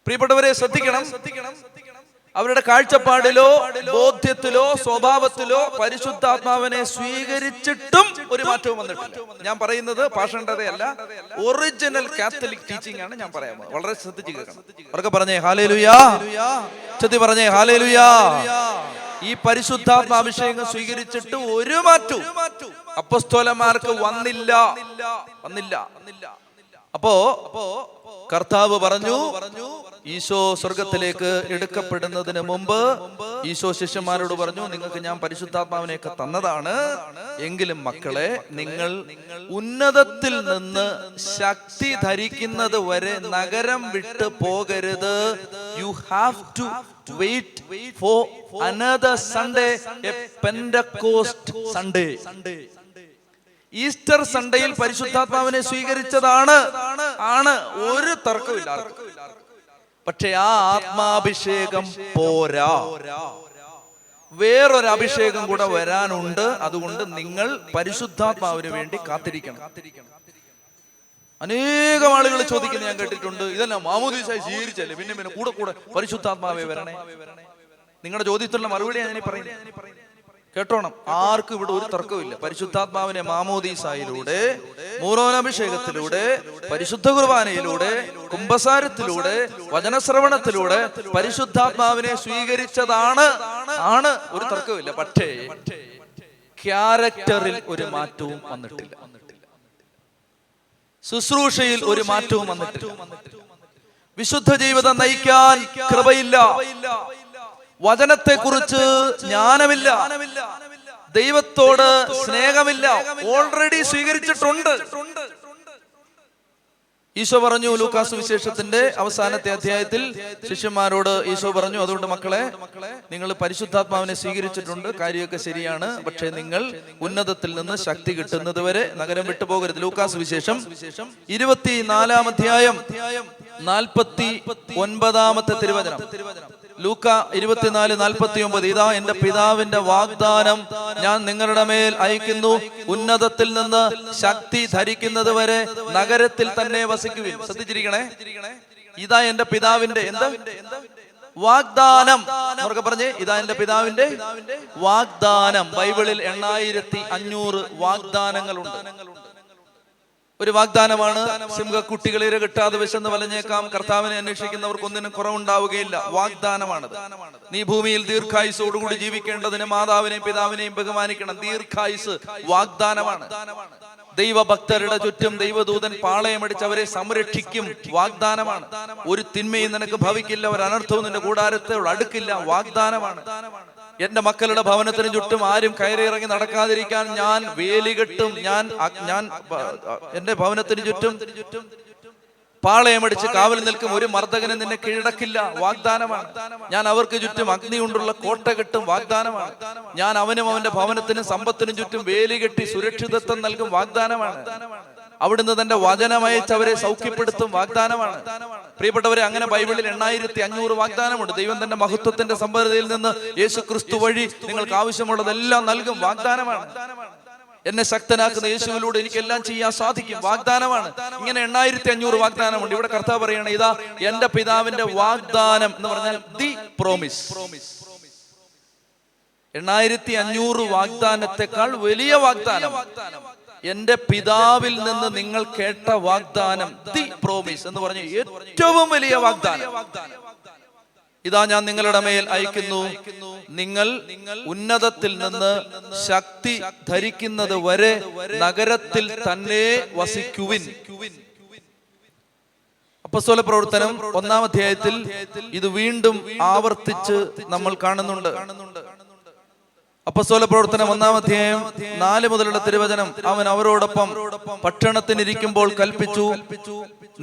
പ്രിയപ്പെട്ടവരെ ശ്രദ്ധിക്കണം, അവരുടെ കാഴ്ചപ്പാടിലോ ബോധ്യത്തിലോ സ്വഭാവത്തിലോ പരിശുദ്ധാത്മാവിനെ സ്വീകരിച്ചിട്ടും ഒരു മാറ്റവും വന്നിട്ടില്ല. ഞാൻ പറയുന്നത് പാഷണ്ഡതയല്ല, ഒറിജിനൽ കാത്തലിക് ടീച്ചിങ് ആണ് ഞാൻ പറയാൻ പോകുന്നത്. വളരെ ശ്രദ്ധിച്ച് കേൾക്കണം. അവർക്ക് പറഞ്ഞേ ഹല്ലേലൂയാ, ചൊല്ലി പറഞ്ഞേ ഹല്ലേലൂയാ. ഈ പരിശുദ്ധാത്മാഭിഷേകം സ്വീകരിച്ചിട്ട് ഒരു മാറ്റവും അപ്പോസ്തലന്മാർക്ക് വന്നില്ല. അപ്പോ കർത്താവ് പറഞ്ഞു, ഈശോ സ്വർഗത്തിലേക്ക് എടുക്കപ്പെടുന്നതിന് മുമ്പ് ഈശോ ശിഷ്യന്മാരോട് പറഞ്ഞു, നിങ്ങൾക്ക് ഞാൻ പരിശുദ്ധാത്മാവിനെയൊക്കെ തന്നതാണ്, എങ്കിലും മക്കളെ നിങ്ങൾ ഉന്നതത്തിൽ നിന്ന് ശക്തി ധരിക്കുന്നത് വരെ നഗരം വിട്ട് പോകരുത്. You have to wait for another Sunday, a Pentecost Sunday. Easter സൺഡേയിൽ പരിശുദ്ധാത്മാവിനെ സ്വീകരിച്ചതാണ്, ഒരു തർക്കമില്ല. പക്ഷെ ആ ആത്മാഭിഷേകം പോരാ, വേറൊരു അഭിഷേകം കൂടെ വരാനുണ്ട്. അതുകൊണ്ട് നിങ്ങൾ പരിശുദ്ധാത്മാവിന് വേണ്ടി കാത്തിരിക്കണം. അനേകം ആളുകൾ ചോദിക്കുന്നത് ഞാൻ കേട്ടിട്ടുണ്ട്, ഇതെല്ലാം മാമോദീസായി സ്വീകരിച്ചല്ലേ, പിന്നെ കൂടെ പരിശുദ്ധാത്മാവേ വരണേ. നിങ്ങളുടെ ചോദ്യത്തിലുള്ള മറുപടിയാണ് ഞാൻ പറയുന്നത്. കേട്ടോണം, ആർക്കും ഇവിടെ ഒരു തർക്കമില്ല. പരിശുദ്ധാത്മാവിനെ മാമോദീസായിലൂടെ, മൂറോനഭിഷേകത്തിലൂടെ, പരിശുദ്ധ കുർബാനയിലൂടെ, കുംഭസാരത്തിലൂടെ, വചനശ്രവണത്തിലൂടെ പരിശുദ്ധാത്മാവിനെ സ്വീകരിച്ചതാണ്, ഒരു തർക്കമില്ല. പക്ഷേ ക്യാരക്ടറിൽ ഒരു മാറ്റവും വന്നിട്ടില്ല, ശുശ്രൂഷയിൽ ഒരു മാറ്റവും വന്നിട്ടില്ല, വിശുദ്ധ ജീവിതം നയിക്കാൻ കൃപയില്ല, വചനത്തെക്കുറിച്ച് ജ്ഞാനമില്ല, ദൈവത്തോട് സ്നേഹമില്ല. ഓൾറെഡി സ്വീകരിച്ചിട്ടുണ്ട്. ഈശോ പറഞ്ഞു, ലൂക്കാസ് സുവിശേഷത്തിന്റെ അവസാനത്തെ അധ്യായത്തിൽ ശിഷ്യന്മാരോട് ഈശോ പറഞ്ഞു, അതുകൊണ്ട് മക്കളെ, നിങ്ങൾ പരിശുദ്ധാത്മാവിനെ സ്വീകരിച്ചിട്ടുണ്ട്, കാര്യമൊക്കെ ശരിയാണ്, പക്ഷെ നിങ്ങൾ ഉന്നതത്തിൽ നിന്ന് ശക്തി കിട്ടുന്നത് വരെ നഗരം വിട്ടു പോകരുത്. ലൂക്കാസ് സുവിശേഷം 24-ാം അധ്യായം 49-ാമത്തെ തിരുവചനം. ലൂക്ക 24:49, ഇതാ എന്റെ പിതാവിന്റെ വാഗ്ദാനം ഞാൻ നിങ്ങളുടെ മേൽ അയക്കുന്നു, ഉന്നതത്തിൽ നിന്ന് ശക്തി ധരിക്കുന്നത് വരെ നഗരത്തിൽ തന്നെ വസിക്കുവിൻ. ശ്രദ്ധിച്ചിരിക്കണേ, ഇതാ എന്റെ പിതാവിന്റെ എന്താ വാഗ്ദാനം എന്നൊക്കെ പറഞ്ഞേ. ഇതാ എന്റെ പിതാവിന്റെ വാഗ്ദാനം. ബൈബിളിൽ 8500 വാഗ്ദാനങ്ങളുണ്ട്. ഒരു വാഗ്ദാനമാണ് സിംഹക്കുട്ടികളെ കിട്ടാതെ വിശന്ന് വലഞ്ഞേക്കാം, കർത്താവിനെ അന്വേഷിക്കുന്നവർക്കൊന്നിനും കുറവുണ്ടാവുകയില്ല. വാഗ്ദാനമാണത്. നീ ഭൂമിയിൽ ദീർഘായുസോടുകൂടി ജീവിക്കേണ്ടതിന് മാതാവിനെയും പിതാവിനെയും ബഹുമാനിക്കണം. ദീർഘായുസ് വാഗ്ദാനമാണ്. ദൈവഭക്തരുടെ ചുറ്റും ദൈവദൂതൻ പാളയമടിച്ച് അവരെ സംരക്ഷിക്കും. വാഗ്ദാനമാണ്. ഒരു തിന്മയും നിനക്ക് ഭവിക്കില്ല, ഒരു അനർത്ഥവും നിന്റെ കൂടാരത്തോട് അടുക്കില്ല. വാഗ്ദാനമാണ്. എന്റെ മക്കളുടെ ഭവനത്തിന് ചുറ്റും ആരും കയറിയിറങ്ങി നടക്കാതിരിക്കാൻ ഞാൻ വേലി കെട്ടും. ഞാൻ എന്റെ ഭവനത്തിന് ചുറ്റും പാളയമടിച്ച് കാവൽ നിൽക്കും, ഒരു മർദ്ദകനും നിന്നെ കീഴടക്കില്ല. വാഗ്ദാനമാണ്. ഞാൻ അവർക്ക് ചുറ്റും അഗ്നി കൊണ്ടുള്ള കോട്ട കെട്ടും. വാഗ്ദാനമാണ്. ഞാൻ അവനും അവന്റെ ഭവനത്തിനും സമ്പത്തിനും ചുറ്റും വേലി കെട്ടി സുരക്ഷിതത്വം നൽകും. വാഗ്ദാനമാണ്. അവിടുന്ന് തന്റെ വചനമയച്ച് അവരെ സൗഖ്യപ്പെടുത്തും. വാഗ്ദാനമാണ്. പ്രിയപ്പെട്ടവരെ, അങ്ങനെ ബൈബിളിൽ 8500 വാഗ്ദാനമുണ്ട്. ദൈവം തന്റെ മഹത്വത്തിന്റെ സമ്പന്നതയിൽ നിന്ന് യേശു ക്രിസ്തു വഴി നിങ്ങൾക്ക് ആവശ്യമുള്ളതെല്ലാം നൽകും. വാഗ്ദാനമാണ്. എന്നെ ശക്തനാക്കുന്ന യേശുവിലൂടെ എനിക്കെല്ലാം ചെയ്യാൻ സാധിക്കും. വാഗ്ദാനമാണ്. ഇങ്ങനെ 8500 വാഗ്ദാനമുണ്ട്. ഇവിടെ കർത്താവ് പറയാണ്, ഇതാ എന്റെ പിതാവിന്റെ വാഗ്ദാനം എന്ന് പറഞ്ഞാൽ ദി പ്രോമിസ്. 8500 വാഗ്ദാനത്തെക്കാൾ വലിയ വാഗ്ദാനം എന്റെ പിതാവിൽ നിന്ന് നിങ്ങൾ കേട്ട വാഗ്ദാനം, ദി പ്രോമിസ് എന്ന് പറഞ്ഞ ഏറ്റവും വലിയ വാഗ്ദാനം. ഇതാ ഞാൻ നിങ്ങളുടെ മേൽ അയക്കുന്നു, നിങ്ങൾ ഉന്നതത്തിൽ നിന്ന് ശക്തി ധരിക്കുന്നത് വരെ നഗരത്തിൽ തന്നെ വസിക്കുവിൻ. അപ്പോസ്തല പ്രവർത്തനം 1-ാം അധ്യായത്തിൽ ഇത് വീണ്ടും ആവർത്തിച്ച് നമ്മൾ കാണുന്നുണ്ട്. അപ്പോസ്തല പ്രവർത്തനം 1-ാം അധ്യായം 4 മുതലുള്ള തിരുവചനം, അവൻ അവരോടൊപ്പം പട്ടണത്തിനിരിക്കുമ്പോൾ കൽപ്പിച്ചു,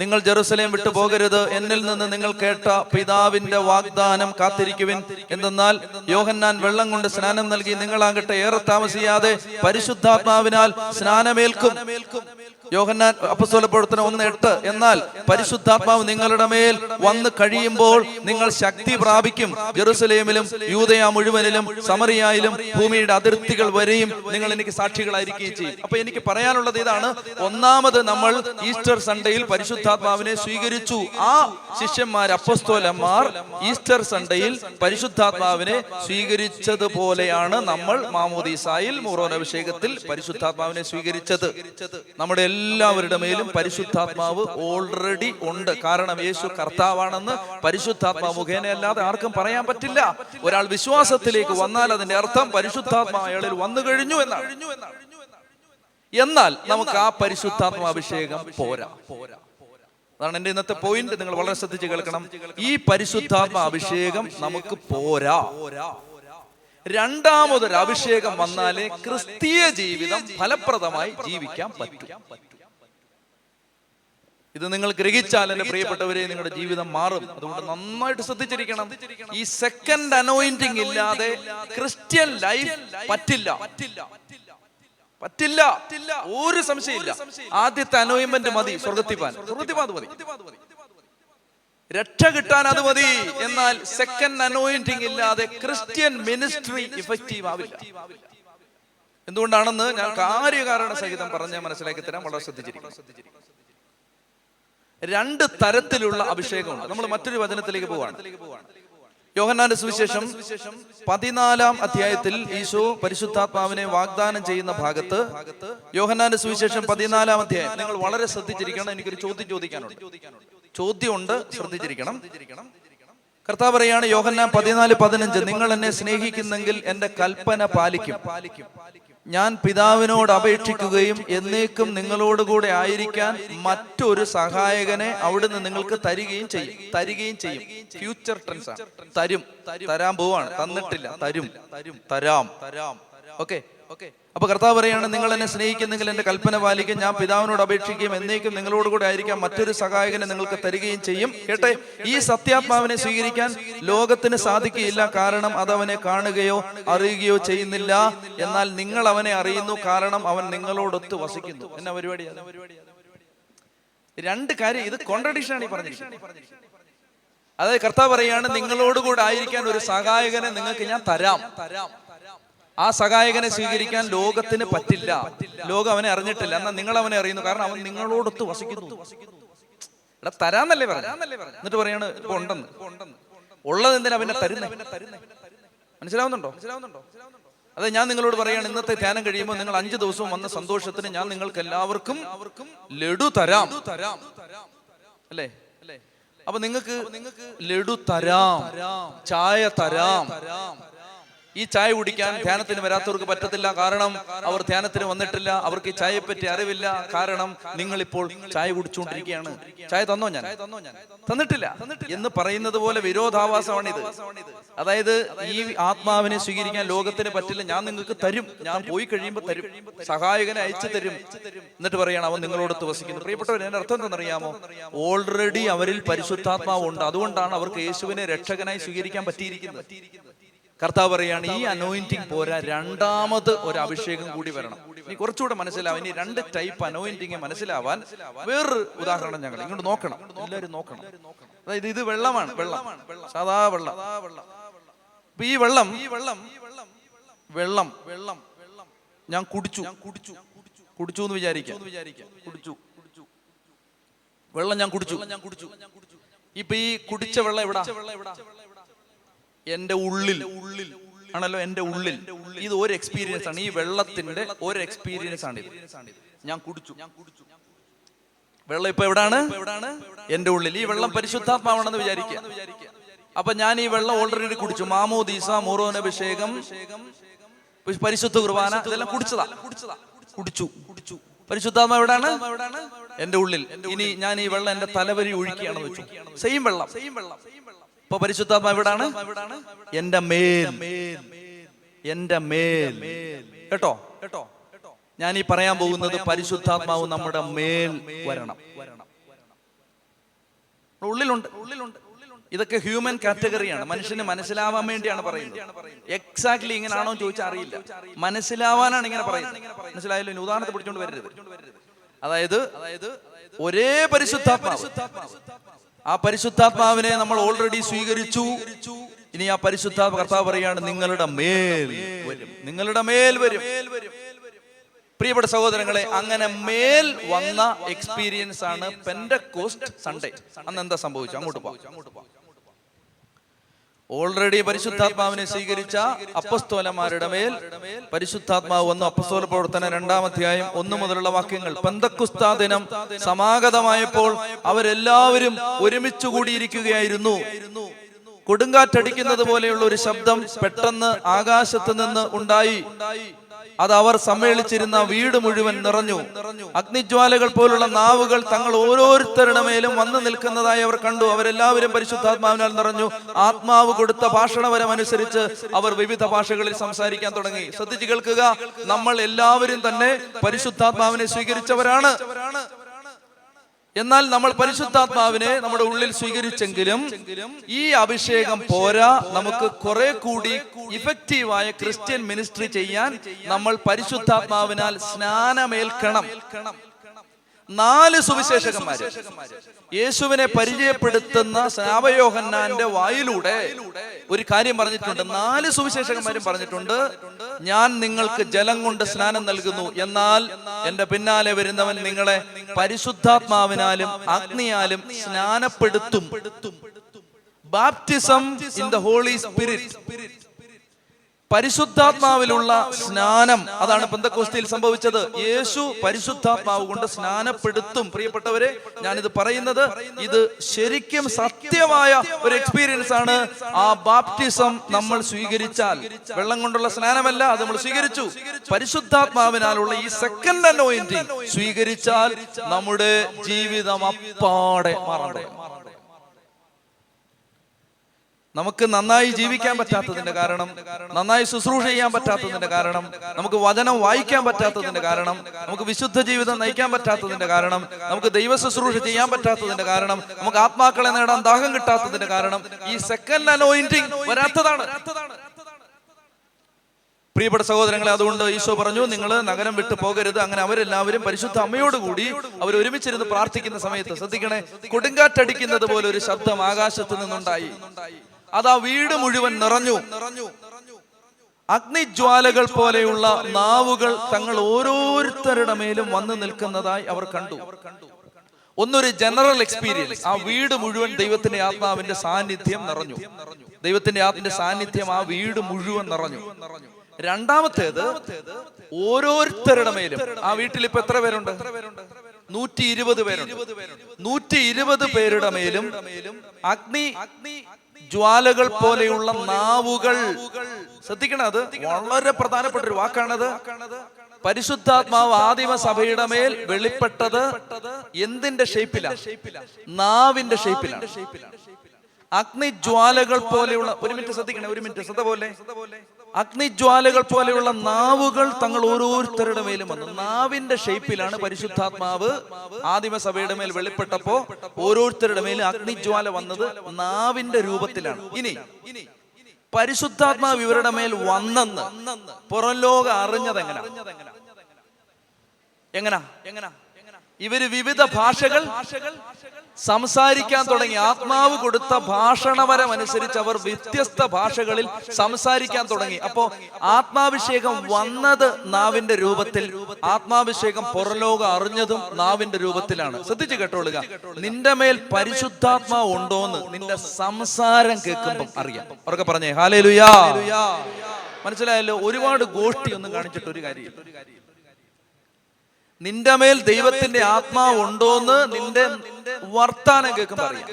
നിങ്ങൾ ജെറുസലേം വിട്ടു പോകരുത്, എന്നിൽ നിന്ന് നിങ്ങൾ കേട്ട പിതാവിന്റെ വാഗ്ദാനം കാത്തിരിക്കുവിൻ. എന്തെന്നാൽ യോഹന്നാൻ വെള്ളം കൊണ്ട് സ്നാനം നൽകി, നിങ്ങളാകട്ടെ ഏറെ താമസിയാതെ പരിശുദ്ധാത്മാവിനാൽ സ്നാനമേൽക്കും. യോഹന്നാൻ അപ്പോസ്തല പ്രവർത്തനം 1:8, എന്നാൽ പരിശുദ്ധാത്മാവ് നിങ്ങളുടെ മേൽ വന്ന് കഴിയുമ്പോൾ നിങ്ങൾ ശക്തി പ്രാപിക്കും. ജെറുസലേമിലും യൂദയ മുഴുവനിലും സമറിയായിലും ഭൂമിയുടെ അതിർത്തികൾ വരെയും നിങ്ങൾ എനിക്ക് സാക്ഷികളായിരിക്കുകയും ചെയ്യും. അപ്പൊ എനിക്ക് പറയാനുള്ളത് ഇതാണ്. ഒന്നാമത് നമ്മൾ ഈസ്റ്റർ സൺഡേയിൽ പരിശുദ്ധാത്മാവിനെ സ്വീകരിച്ചു. ആ ശിഷ്യന്മാർ, അപ്പോസ്തലന്മാർ ഈസ്റ്റർ സൺഡേയിൽ പരിശുദ്ധാത്മാവിനെ സ്വീകരിച്ചതുപോലെയാണ് നമ്മൾ മാമോദീസായിൽ മൂറോനഭിഷേകത്തിൽ പരിശുദ്ധാത്മാവിനെ സ്വീകരിച്ചത്. നമ്മുടെ എല്ലാവരുടെ മേലും പരിശുദ്ധാത്മാവ് ഓൾറെഡി ഉണ്ട്. കാരണം യേശു കർത്താവാണെന്ന് പരിശുദ്ധാത്മാവ് മുഖേന അല്ലാതെ ആർക്കും പറയാൻ പറ്റില്ല. ഒരാൾ വിശ്വാസത്തിലേക്ക് വന്നാൽ അതിന്റെ അർത്ഥം പരിശുദ്ധാത്മാവ് അയാളിൽ വന്നു കഴിഞ്ഞു എന്നാണ്. എന്നാൽ നമുക്ക് ആ പരിശുദ്ധാത്മാഭിഷേകം പോരാ. അതാണ് എന്റെ ഇന്നത്തെ പോയിന്റ്. നിങ്ങൾ വളരെ ശ്രദ്ധിച്ച് കേൾക്കണം. ഈ പരിശുദ്ധാത്മാഭിഷേകം നമുക്ക് പോരാ. രണ്ടാമതൊരു അഭിഷേകം വന്നാലേ ക്രിസ്തീയ ജീവിതം ഫലപ്രദമായി ജീവിക്കാൻ പറ്റും. ഇത് നിങ്ങൾ ഗ്രഹിച്ചാൽ എന്റെ പ്രിയപ്പെട്ടവരെ നിങ്ങളുടെ ജീവിതം മാറും. അതുകൊണ്ട് നന്നായിട്ട് ശ്രദ്ധിച്ചിരിക്കണം. ഈ സെക്കൻഡ് അനോയിന്റിങ് ഇല്ലാതെ ക്രിസ്ത്യൻ ലൈഫ് പറ്റില്ല. ഒരു സംശയമില്ല. ആദ്യത്തെ അനോയിന്റ്മെന്റ് മതി സ്വർഗത്തിൽ മതി, രക്ഷ കിട്ടാൻ അത് മതി. എന്നാൽ സെക്കൻഡ് അനോയിന്റിങ് ഇല്ലാതെ ക്രിസ്ത്യൻ മിനിസ്ട്രി ഇഫക്റ്റീവ് ആവില്ല. എന്തുകൊണ്ടാണെന്ന് ഞാൻ കാര്യകാരണ സഹിതം പറഞ്ഞ് മനസ്സിലാക്കി തരാം. വളരെ ശ്രദ്ധിച്ചിരിക്കണം. 2 തരത്തിലുള്ള അഭിഷേകമുണ്ട്. നമ്മൾ മറ്റൊരു വചനത്തിലേക്ക് പോവാണ്. യോഹന്നാന്റെ സുവിശേഷം 14-ാം അധ്യായത്തിൽ ഈശോ പരിശുദ്ധാത്മാവിനെ വാഗ്ദാനം ചെയ്യുന്ന ഭാഗത്ത്, യോഹന്നാന്റെ സുവിശേഷം 14-ാം അധ്യായം, നിങ്ങൾ വളരെ ശ്രദ്ധിച്ചിരിക്കണം. എനിക്കൊരു ചോദ്യം ചോദിക്കാനുണ്ട്. ചോദ്യമുണ്ട്, ശ്രദ്ധിച്ചിരിക്കണം. കർത്താവ് പറയാണ് യോഹന്നാൻ 14:15, നിങ്ങൾ എന്നെ സ്നേഹിക്കുന്നെങ്കിൽ എന്റെ കൽപ്പന പാലിക്കും. ഞാൻ പിതാവിനോട് അപേക്ഷിക്കുകയും എന്നേക്കും നിങ്ങളോടുകൂടെ ആയിരിക്കാൻ മറ്റൊരു സഹായകനെ അവിടുന്ന് നിങ്ങൾക്ക് തരികയും ചെയ്യും. ഫ്യൂച്ചർ ടെൻസ് ആണ്. തരാൻ പോവാണ്, തന്നിട്ടില്ല, തരാം. ഓക്കെ. അപ്പൊ കർത്താവ് പറയാണ്, നിങ്ങൾ എന്നെ സ്നേഹിക്കുന്നെങ്കിൽ എന്റെ കൽപ്പന പാലിക്കും. ഞാൻ പിതാവിനോട് അപേക്ഷിക്കുകയും എന്നേക്കും നിങ്ങളോടുകൂടെ ആയിരിക്കാൻ മറ്റൊരു സഹായകനെ നിങ്ങൾക്ക് തരികയും ചെയ്യും. കേട്ടെ, ഈ സത്യാത്മാവിനെ സ്വീകരിക്കാൻ ലോകത്തിന് സാധിക്കുകയില്ല. കാരണം അത് അവനെ കാണുകയോ അറിയുകയോ ചെയ്യുന്നില്ല. എന്നാൽ നിങ്ങൾ അവനെ അറിയുന്നു, കാരണം അവൻ നിങ്ങളോടൊത്ത് വസിക്കുന്നു. എന്നാ പരിപാടിയാണ്? 2 കാര്യം. ഇത് കോൺട്രഡിക്ഷൻ ആണ് ഈ പറഞ്ഞിരിക്കുന്നത്. അതായത് കർത്താവ് പറയാണ്, നിങ്ങളോടുകൂടെ ആയിരിക്കാൻ ഒരു സഹായകനെ നിങ്ങൾക്ക് ഞാൻ തരാം. ആ സഹായകനെ സ്വീകരിക്കാൻ ലോകത്തിന് പറ്റില്ല. ലോകം അവനെ അറിഞ്ഞിട്ടില്ല, എന്നാൽ നിങ്ങൾ അവനെ അറിയുന്നു, കാരണം അവൻ നിങ്ങളോടൊത്ത് വസിക്കുന്നു. എടാ തരാന്നല്ലേ പറഞ്ഞു. എന്നിട്ട് പറയാണ് ഇപ്പൊ ഉണ്ടെന്ന്. ഉള്ളത് എന്തിനാ പിന്നെ തരുന്നേ? മനസ്സിലാവുന്നുണ്ടോ? അതെ, ഞാൻ നിങ്ങളോട് പറയാണ്, ഇന്നത്തെ ധ്യാനം കഴിയുമ്പോൾ നിങ്ങൾ 5 ദിവസവും വന്ന സന്തോഷത്തിന് ഞാൻ നിങ്ങൾക്ക് എല്ലാവർക്കും ലഡു തരാം. അല്ലേ? അപ്പൊ നിങ്ങൾക്ക് ലഡു തരാം, ചായ തരാം. ഈ ചായ കുടിക്കാൻ ധ്യാനത്തിന് വരാത്തവർക്ക് പറ്റത്തില്ല, കാരണം അവർ ധ്യാനത്തിന് വന്നിട്ടില്ല, അവർക്ക് ഈ ചായയെ പറ്റി അറിവില്ല. കാരണം നിങ്ങൾ ഇപ്പോൾ ചായ കുടിച്ചുകൊണ്ടിരിക്കുകയാണ്. ചായ തന്നോ? ഞാൻ തന്നിട്ടില്ല എന്ന് പറയുന്നത് പോലെ വിരോധാഭാസമാണിത്. അതായത് ഈ ആത്മാവിനെ സ്വീകരിക്കാൻ ലോകത്തിന് പറ്റില്ല, ഞാൻ നിങ്ങൾക്ക് തരും, ഞാൻ പോയി കഴിയുമ്പോൾ തരും, സഹായകനെ അയച്ചു തരും. എന്നിട്ട് പറയാണ് അവൻ നിങ്ങളോടൊത്ത് വസിക്കുന്നു. പ്രിയപ്പെട്ടവർ, അതിന്റെ അർത്ഥം എന്താണെന്നറിയാമോ? ഓൾറെഡി അവരിൽ പരിശുദ്ധാത്മാവ് ഉണ്ട്. അതുകൊണ്ടാണ് അവർക്ക് യേശുവിനെ രക്ഷകനായി സ്വീകരിക്കാൻ പറ്റിയിരിക്കുന്നത്. കർത്താവ് പറയാണ്, ഈ അനോയിന്റിങ് പോരാ, രണ്ടാമത് ഒരു അഭിഷേകം കൂടി വരണം. ഇനി കുറച്ചുകൂടെ മനസ്സിലാവും. ഇനി 2 ടൈപ്പ് അനോയിന്റിങ് മനസ്സിലാവാൻ വേറൊരു ഉദാഹരണം ഞങ്ങൾ ഇങ്ങോട്ട് നോക്കണം, എല്ലാവരും നോക്കണം. അതായത് ഇത് വെള്ളമാണ്, സാധാ വെള്ളം. അപ്പൊ ഈ വെള്ളം ഞാൻ കുടിച്ചു എന്ന് വിചാരിക്കാം. വെള്ളം ഞാൻ കുടിച്ചു. ഇപ്പൊ ഈ കുടിച്ച വെള്ളം എവിടാ? എന്റെ ഉള്ളിൽ ആണല്ലോ, എന്റെ ഉള്ളിൽ. ഇത് ഒരു എക്സ്പീരിയൻസ് ആണ്, ഈ വെള്ളത്തിന്റെ ഒരു എക്സ്പീരിയൻസ് ആണ് ഇത്. ഞാൻ കുടിച്ചു. വെള്ളം ഇപ്പൊ എവിടാണ്? എന്റെ ഉള്ളിൽ. ഈ വെള്ളം പരിശുദ്ധാത്മാവാണെന്ന് വിചാരിക്കുക. അപ്പൊ ഞാൻ ഈ വെള്ളം ഓൾറെഡി കുടിച്ചു. മാമോദീസ, മോറോനഭിഷേകം, പരിശുദ്ധ കുർബാന, ഇതെല്ലാം കുടിച്ചു. പരിശുദ്ധാത്മാവ് എവിടാണ്? എന്റെ ഉള്ളിൽ. ഇനി ഞാൻ ഈ വെള്ളം എന്റെ തലവരി ഒഴുക്കിയാണെന്ന് വെച്ചു. സെയിം വെള്ളം. ഇപ്പൊ പരിശുദ്ധാത്മാവ് എവിടാണ്? എന്റെ മേൽ. കേട്ടോ? ഞാൻ ഈ പറയാൻ പോകുന്നത് പരിശുദ്ധാത്മാവ് നമ്മുടെ മേൽ വരണം. ഉള്ളിലുണ്ട്. ഇതൊക്കെ ഹ്യൂമൻ കാറ്റഗറിയാണ്, മനുഷ്യന് മനസ്സിലാവാൻ വേണ്ടിയാണ് പറയുന്നത്. എക്സാക്ട്ലി ഇങ്ങനാണോ എന്ന് ചോദിച്ചാൽ അറിയില്ല, മനസ്സിലാവാനാണ് ഇങ്ങനെ പറയുന്നത്. മനസ്സിലായല്ലോ? ഇനി ഉദാഹരണത്തെ പിടിച്ചോണ്ട് വരരുത്. അതായത് ഒരേ പരിശുദ്ധാത്മാവ്, ആ പരിശുദ്ധാത്മാവിനെ നമ്മൾ ഓൾറെഡി സ്വീകരിച്ചു. ഇനി ആ പരിശുദ്ധാത്മ കർത്താവ് പറയാണ്, നിങ്ങളുടെ മേൽ വരും. പ്രിയപ്പെട്ട സഹോദരങ്ങളെ, അങ്ങനെ മേൽ വന്ന എക്സ്പീരിയൻസ് ആണ് പെന്തക്കോസ്റ്റ് സൺഡേ. അന്ന് എന്താ സംഭവിച്ചു? അങ്ങോട്ട് പോവാം. ഓൾറെഡി പരിശുദ്ധാത്മാവിനെ സ്വീകരിച്ച അപ്പസ്തോലന്മാരുടെ മേൽ പരിശുദ്ധാത്മാവ് വന്നു. അപ്പസ്തോല പ്രവർത്തനം 2-ാം അധ്യായം 1 മുതലുള്ള വാക്യങ്ങൾ. പെന്തക്കുസ്താ ദിനം സമാഗതമായപ്പോൾ അവരെല്ലാവരും ഒരുമിച്ച് കൂടിയിരിക്കുകയായിരുന്നു. കൊടുങ്കാറ്റടിക്കുന്നത് പോലെയുള്ള ഒരു ശബ്ദം പെട്ടെന്ന് ആകാശത്ത് നിന്ന് ഉണ്ടായി. അത് അവർ സമ്മേളിച്ചിരുന്ന വീട് മുഴുവൻ നിറഞ്ഞു. അഗ്നിജ്വാലകൾ പോലുള്ള നാവുകൾ തങ്ങൾ ഓരോരുത്തരുടെ മേലും വന്നു നിൽക്കുന്നതായി അവർ കണ്ടു. അവരെല്ലാവരും പരിശുദ്ധാത്മാവിനാൽ നിറഞ്ഞു. ആത്മാവ് കൊടുത്ത ഭാഷണവരമനുസരിച്ച് അവർ വിവിധ ഭാഷകളിൽ സംസാരിക്കാൻ തുടങ്ങി. ശ്രദ്ധിച്ചു കേൾക്കുക, നമ്മൾ എല്ലാവരും തന്നെ പരിശുദ്ധാത്മാവിനെ സ്വീകരിച്ചവരാണ്. എന്നാൽ നമ്മൾ പരിശുദ്ധാത്മാവിനെ നമ്മുടെ ഉള്ളിൽ സ്വീകരിച്ചെങ്കിലും ഈ അഭിഷേകം പോരാ. നമുക്ക് കുറെ കൂടി ഇഫക്റ്റീവായ ക്രിസ്ത്യൻ മിനിസ്ട്രി ചെയ്യാൻ നമ്മൾ പരിശുദ്ധാത്മാവിനാൽ സ്നാനമേൽക്കണം. 4 സുവിശേഷകന്മാര് യേശുവിനെ പരിചയപ്പെടുത്തുന്ന സ്നാപകയോഹന്നാന്റെ വായിലൂടെ ഒരു കാര്യം പറഞ്ഞിട്ടുണ്ട്. 4 സുവിശേഷകന്മാരും പറഞ്ഞിട്ടുണ്ട്, ഞാൻ നിങ്ങൾക്ക് ജലം കൊണ്ട് സ്നാനം നൽകുന്നു, എന്നാൽ എന്റെ പിന്നാലെ വരുന്നവൻ നിങ്ങളെ പരിശുദ്ധാത്മാവിനാലും അഗ്നിയാലും സ്നാനപ്പെടുത്തും. Baptism in the holy Spirit, പരിശുദ്ധാത്മാവിലുള്ള സ്നാനം, അതാണ് പെന്തക്കോസ്തിയിൽ സംഭവിച്ചത്. യേശു പരിശുദ്ധാത്മാവ് കൊണ്ട് സ്നാനപ്പെടുത്തും. പ്രിയപ്പെട്ടവരെ, ഞാനിത് പറയുന്നത് ഇത് ശരിക്കും സത്യമായ ഒരു എക്സ്പീരിയൻസ് ആണ്. ആ ബാപ്റ്റിസം നമ്മൾ സ്വീകരിച്ചാൽ, വെള്ളം കൊണ്ടുള്ള സ്നാനമല്ല, അത് നമ്മൾ സ്വീകരിച്ചു. പരിശുദ്ധാത്മാവിനാലുള്ള ഈ സെക്കൻഡ് അനോയിന്റിംഗ് സ്വീകരിച്ചാൽ നമ്മുടെ ജീവിതം അപ്പാടെ മാറണം. നമുക്ക് നന്നായി ജീവിക്കാൻ പറ്റാത്തതിന്റെ കാരണം, നന്നായി ശുശ്രൂഷ ചെയ്യാൻ പറ്റാത്തതിന്റെ കാരണം, നമുക്ക് വചനം വായിക്കാൻ പറ്റാത്തതിന്റെ കാരണം, നമുക്ക് വിശുദ്ധ ജീവിതം നയിക്കാൻ പറ്റാത്തതിന്റെ കാരണം, നമുക്ക് ദൈവ ശുശ്രൂഷ ചെയ്യാൻ പറ്റാത്തതിന്റെ കാരണം, നമുക്ക് ആത്മാക്കളെ നേടാൻ ദാഹം കിട്ടാത്തതിന്റെ കാരണം ഈ സെക്കൻഡ് അനോയിന്റിംഗ് വരാത്തതാണ്. പ്രിയപ്പെട്ട സഹോദരങ്ങളെ, അതുകൊണ്ട് ഈശോ പറഞ്ഞു, നിങ്ങൾ നഗരം വിട്ടു പോകരുത്. അങ്ങനെ അവരെല്ലാവരും പരിശുദ്ധ അമ്മയോടുകൂടി അവർ ഒരുമിച്ചിരുന്ന് പ്രാർത്ഥിക്കുന്ന സമയത്ത് ശ്രദ്ധിക്കണേ, കൊടുങ്കാറ്റടിക്കുന്നത് പോലെ ഒരു ശബ്ദം ആകാശത്ത് നിന്നുണ്ടായി. അത് ആ വീട് മുഴുവൻ നിറഞ്ഞു. അഗ്നിജ്വാലകൾ പോലെയുള്ള നാവുകൾ തങ്ങൾ ഓരോരുത്തരുടെ മേലും വന്നു നിൽക്കുന്നതായി അവർ കണ്ടു. ഒന്നൊരു ജനറൽ എക്സ്പീരിയൻസ്. ആ വീട് മുഴുവൻ ദൈവത്തിന്റെ ആത്മാവിന്റെ സാന്നിധ്യം നിറഞ്ഞു. ദൈവത്തിന്റെ ആത്മാവിന്റെ സാന്നിധ്യം ആ വീട് മുഴുവൻ നിറഞ്ഞു. രണ്ടാമത്തേത്, ഓരോരുത്തരുടെ മേലും, ആ വീട്ടിൽ ഇപ്പൊ എത്ര പേരുണ്ട്? 120 പേരുണ്ട്. 120 പേരുടെ മേലും അഗ്നി ജ്വാലകൾ പോലെയുള്ള നാവുകൾ. ശ്രദ്ധിക്കണം, അത് വളരെ പ്രധാനപ്പെട്ട ഒരു വാക്കാണത്. പരിശുദ്ധാത്മാവ് ആദിമ സഭയുടെ മേൽ വെളിപ്പെട്ടത് എന്തിന്റെ ഷേപ്പിലാണ്? നാവിന്റെ ഷേപ്പിലാണ്. അഗ്നിജ്വാലകൾ പോലെയുള്ള, ഒരു മിനിറ്റ് ശ്രദ്ധിക്കണേ, ഒരു മിനിറ്റ് ശ്രദ്ധ പോലെ, അഗ്നിജ്വാലകൾ പോലെയുള്ള നാവുകൾ തങ്ങൾ ഓരോരുത്തരുടെ മേലും വന്നു. നാവിന്റെ ഷേപ്പിലാണ് പരിശുദ്ധാത്മാവ് ആദിമസഭയുടെ മേൽ വെളിപ്പെട്ടപ്പോ ഓരോരുത്തരുടെ മേലും അഗ്നിജ്വാല വന്നത് നാവിന്റെ രൂപത്തിലാണ്. ഇനി പരിശുദ്ധാത്മാവ് ഇവരുടെ മേൽ വന്നെന്ന് പുറം ലോകം അറിഞ്ഞത് എങ്ങനാ? ഇവര് വിവിധ ഭാഷകൾ സംസാരിക്കാൻ തുടങ്ങി. ആത്മാവ് കൊടുത്ത ഭാഷണവരം അനുസരിച്ച് അവർ വ്യത്യസ്ത ഭാഷകളിൽ സംസാരിക്കാൻ തുടങ്ങി. അപ്പോ ആത്മാഭിഷേകം വന്നത് നാവിന്റെ രൂപത്തിൽ, ആത്മാഭിഷേകം പുറലോകം അറിഞ്ഞതും നാവിന്റെ രൂപത്തിലാണ്. ശ്രദ്ധിച്ചു കേട്ടോളുക, നിന്റെ മേൽ പരിശുദ്ധാത്മാവ് ഉണ്ടോന്ന് നിന്റെ സംസാരം കേൾക്കുമ്പോൾ അറിയാം. അവർക്ക് പറഞ്ഞേ ഹല്ലേലൂയാ. മനസ്സിലായല്ലോ? ഒരുപാട് ഗോഷ്ഠി ഒന്നും കാണിച്ചിട്ട് ഒരു കാര്യം. നിന്റെ മേൽ ദൈവത്തിന്റെ ആത്മാവ് ഉണ്ടോന്ന് നിന്റെ വർത്താനം കേൾക്കുമ്പോൾ അറിയാം.